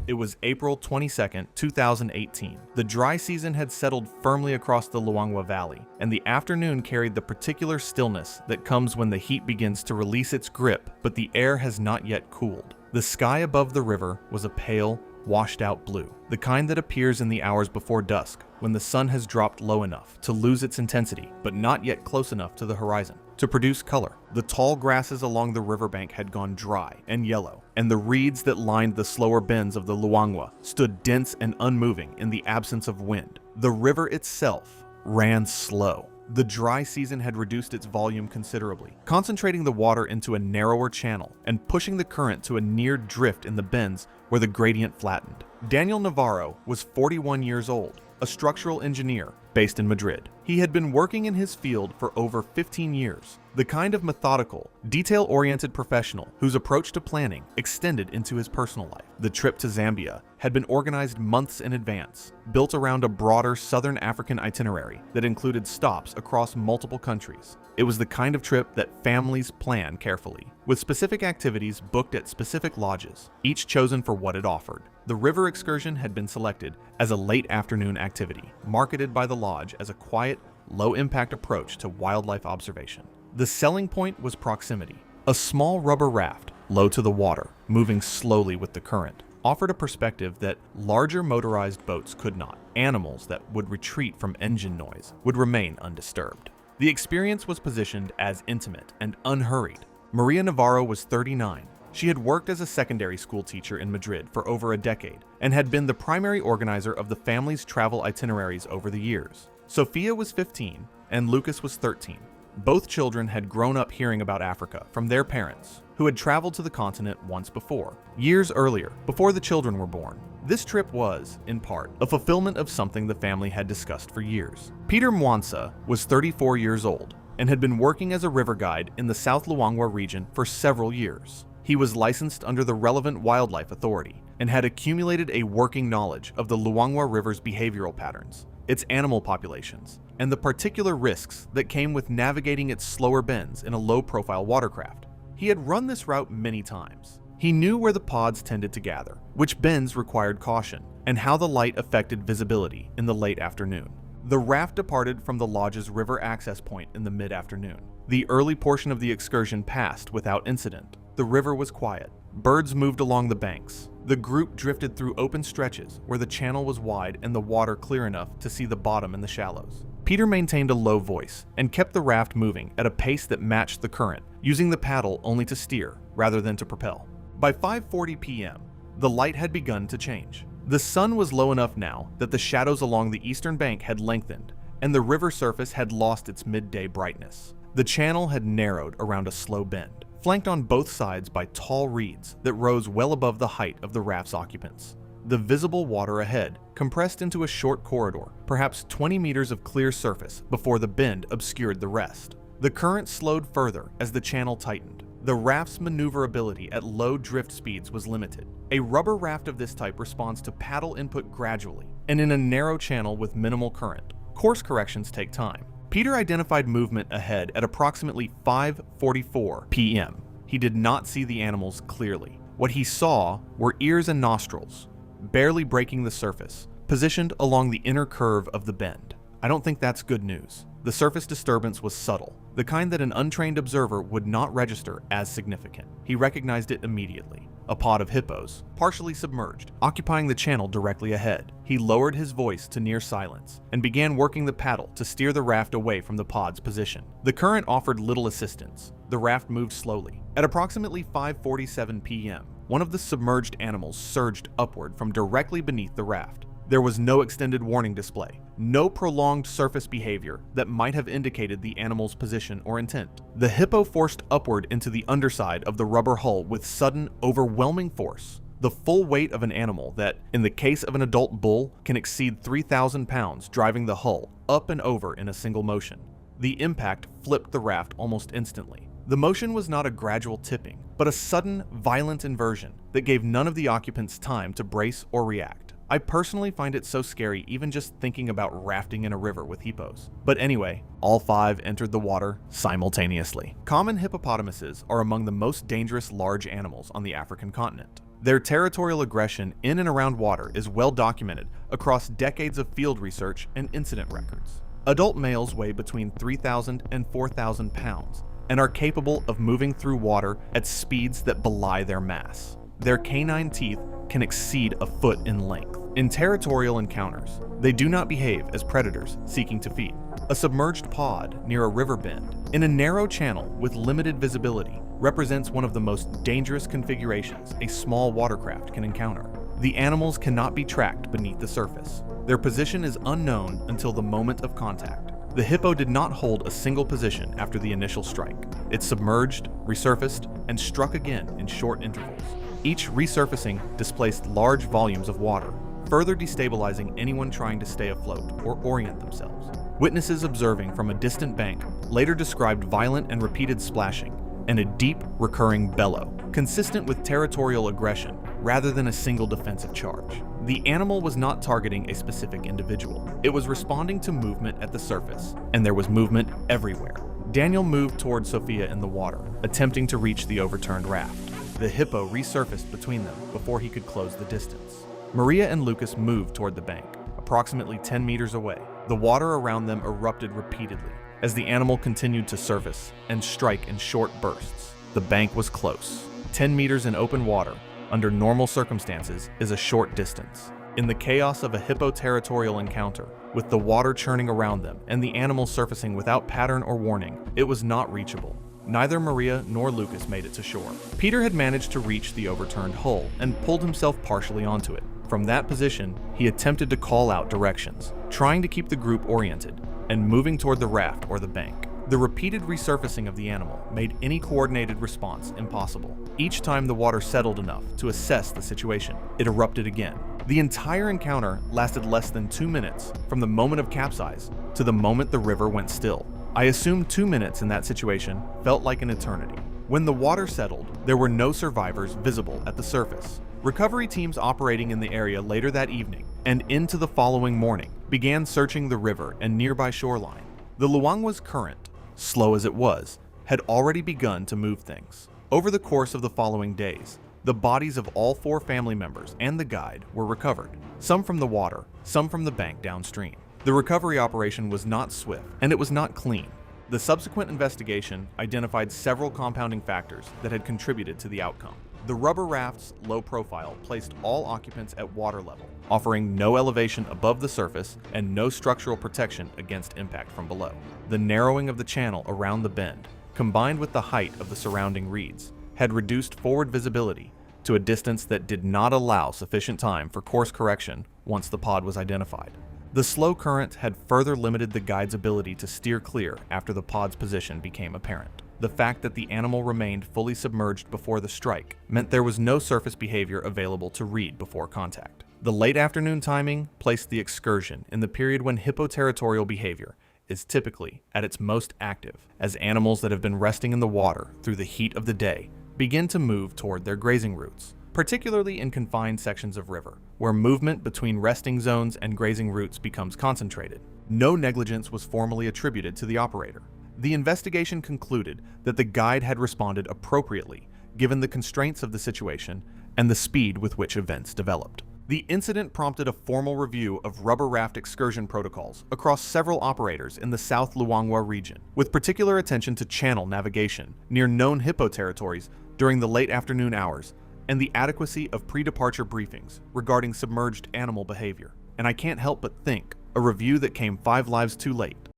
Speaker 1: It was April 22, 2018. The dry season had settled firmly across the Luangwa Valley, and the afternoon carried the particular stillness that comes when the heat begins to release its grip, but the air has not yet cooled. The sky above the river was a pale, washed-out blue, the kind that appears in the hours before dusk, when the sun has dropped low enough to lose its intensity, but not yet close enough to the horizon to produce color. The tall grasses along the riverbank had gone dry and yellow, and the reeds that lined the slower bends of the Luangwa stood dense and unmoving in the absence of wind. The river itself ran slow. The dry season had reduced its volume considerably, concentrating the water into a narrower channel and pushing the current to a near drift in the bends where the gradient flattened. Daniel Navarro was 41 years old, a structural engineer based in Madrid. He had been working in his field for over 15 years, the kind of methodical, detail-oriented professional whose approach to planning extended into his personal life. The trip to Zambia had been organized months in advance, built around a broader Southern African itinerary that included stops across multiple countries. It was the kind of trip that families plan carefully, with specific activities booked at specific lodges, each chosen for what it offered. The river excursion had been selected as a late afternoon activity, marketed by the lodge as a quiet, low-impact approach to wildlife observation. The selling point was proximity. A small rubber raft, low to the water, moving slowly with the current, offered a perspective that larger motorized boats could not. Animals that would retreat from engine noise would remain undisturbed. The experience was positioned as intimate and unhurried. Maria Navarro was 39. She had worked as a secondary school teacher in Madrid for over a decade and had been the primary organizer of the family's travel itineraries over the years. Sophia was 15 and Lucas was 13. Both children had grown up hearing about Africa from their parents, who had traveled to the continent once before, years earlier, before the children were born. This trip was, in part, a fulfillment of something the family had discussed for years. Peter Mwansa was 34 years old and had been working as a river guide in the South Luangwa region for several years. He was licensed under the relevant wildlife authority and had accumulated a working knowledge of the Luangwa River's behavioral patterns, its animal populations, and the particular risks that came with navigating its slower bends in a low-profile watercraft. He had run this route many times. He knew where the pods tended to gather, which bends required caution, and how the light affected visibility in the late afternoon. The raft departed from the lodge's river access point in the mid-afternoon. The early portion of the excursion passed without incident. The river was quiet. Birds moved along the banks. The group drifted through open stretches where the channel was wide and the water clear enough to see the bottom in the shallows. Peter maintained a low voice and kept the raft moving at a pace that matched the current, using the paddle only to steer rather than to propel. By 5:40 p.m., the light had begun to change. The sun was low enough now that the shadows along the eastern bank had lengthened and the river surface had lost its midday brightness. The channel had narrowed around a slow bend, flanked on both sides by tall reeds that rose well above the height of the raft's occupants. The visible water ahead compressed into a short corridor, perhaps 20 meters of clear surface before the bend obscured the rest. The current slowed further as the channel tightened. The raft's maneuverability at low drift speeds was limited. A rubber raft of this type responds to paddle input gradually and in a narrow channel with minimal current. Course corrections take time. Peter identified movement ahead at approximately 5:44 p.m. He did not see the animals clearly. What he saw were ears and nostrils, barely breaking the surface, positioned along the inner curve of the bend. I don't think that's good news. The surface disturbance was subtle, the kind that an untrained observer would not register as significant. He recognized it immediately. A pod of hippos, partially submerged, occupying the channel directly ahead. He lowered his voice to near silence and began working the paddle to steer the raft away from the pod's position. The current offered little assistance. The raft moved slowly. At approximately 5:47 p.m., one of the submerged animals surged upward from directly beneath the raft. There was no extended warning display, no prolonged surface behavior that might have indicated the animal's position or intent. The hippo forced upward into the underside of the rubber hull with sudden, overwhelming force. The full weight of an animal that, in the case of an adult bull, can exceed 3,000 pounds driving the hull up and over in a single motion. The impact flipped the raft almost instantly. The motion was not a gradual tipping, but a sudden, violent inversion that gave none of the occupants time to brace or react. I personally find it so scary even just thinking about rafting in a river with hippos. But anyway, all 5 entered the water simultaneously. Common hippopotamuses are among the most dangerous large animals on the African continent. Their territorial aggression in and around water is well documented across decades of field research and incident records. Adult males weigh between 3,000 and 4,000 pounds and are capable of moving through water at speeds that belie their mass. Their canine teeth can exceed a foot in length. In territorial encounters, they do not behave as predators seeking to feed. A submerged pod near a river bend, in a narrow channel with limited visibility, represents one of the most dangerous configurations a small watercraft can encounter. The animals cannot be tracked beneath the surface. Their position is unknown until the moment of contact. The hippo did not hold a single position after the initial strike. It submerged, resurfaced, and struck again in short intervals. Each resurfacing displaced large volumes of water, further destabilizing anyone trying to stay afloat or orient themselves. Witnesses observing from a distant bank later described violent and repeated splashing and a deep, recurring bellow, consistent with territorial aggression rather than a single defensive charge. The animal was not targeting a specific individual. It was responding to movement at the surface, and there was movement everywhere. Daniel moved toward Sophia in the water, attempting to reach the overturned raft. The hippo resurfaced between them before he could close the distance. Maria and Lucas moved toward the bank, approximately 10 meters away. The water around them erupted repeatedly as the animal continued to surface and strike in short bursts. The bank was close. 10 meters in open water, under normal circumstances, is a short distance. In the chaos of a hippo-territorial encounter, with the water churning around them and the animal surfacing without pattern or warning, it was not reachable. Neither Maria nor Lucas made it to shore. Peter had managed to reach the overturned hull and pulled himself partially onto it. From that position, he attempted to call out directions, trying to keep the group oriented and moving toward the raft or the bank. The repeated resurfacing of the animal made any coordinated response impossible. Each time the water settled enough to assess the situation, it erupted again. The entire encounter lasted less than 2 minutes from the moment of capsize to the moment the river went still. I assume 2 minutes in that situation felt like an eternity. When the water settled, there were no survivors visible at the surface. Recovery teams operating in the area later that evening and into the following morning began searching the river and nearby shoreline. The Luangwa's current, slow as it was, had already begun to move things. Over the course of the following days, the bodies of all 4 family members and the guide were recovered, some from the water, some from the bank downstream. The recovery operation was not swift, and it was not clean. The subsequent investigation identified several compounding factors that had contributed to the outcome. The rubber raft's low profile placed all occupants at water level, offering no elevation above the surface and no structural protection against impact from below. The narrowing of the channel around the bend, combined with the height of the surrounding reeds, had reduced forward visibility to a distance that did not allow sufficient time for course correction once the pod was identified. The slow current had further limited the guide's ability to steer clear after the pod's position became apparent. The fact that the animal remained fully submerged before the strike meant there was no surface behavior available to read before contact. The late afternoon timing placed the excursion in the period when hippo-territorial behavior is typically at its most active, as animals that have been resting in the water through the heat of the day begin to move toward their grazing routes, particularly in confined sections of river, where movement between resting zones and grazing routes becomes concentrated. No negligence was formally attributed to the operator. The investigation concluded that the guide had responded appropriately given the constraints of the situation and the speed with which events developed. The incident prompted a formal review of rubber raft excursion protocols across several operators in the South Luangwa region, with particular attention to channel navigation near known hippo territories during the late afternoon hours and the adequacy of pre-departure briefings regarding submerged animal behavior. And I can't help but think a review that came 5 lives too late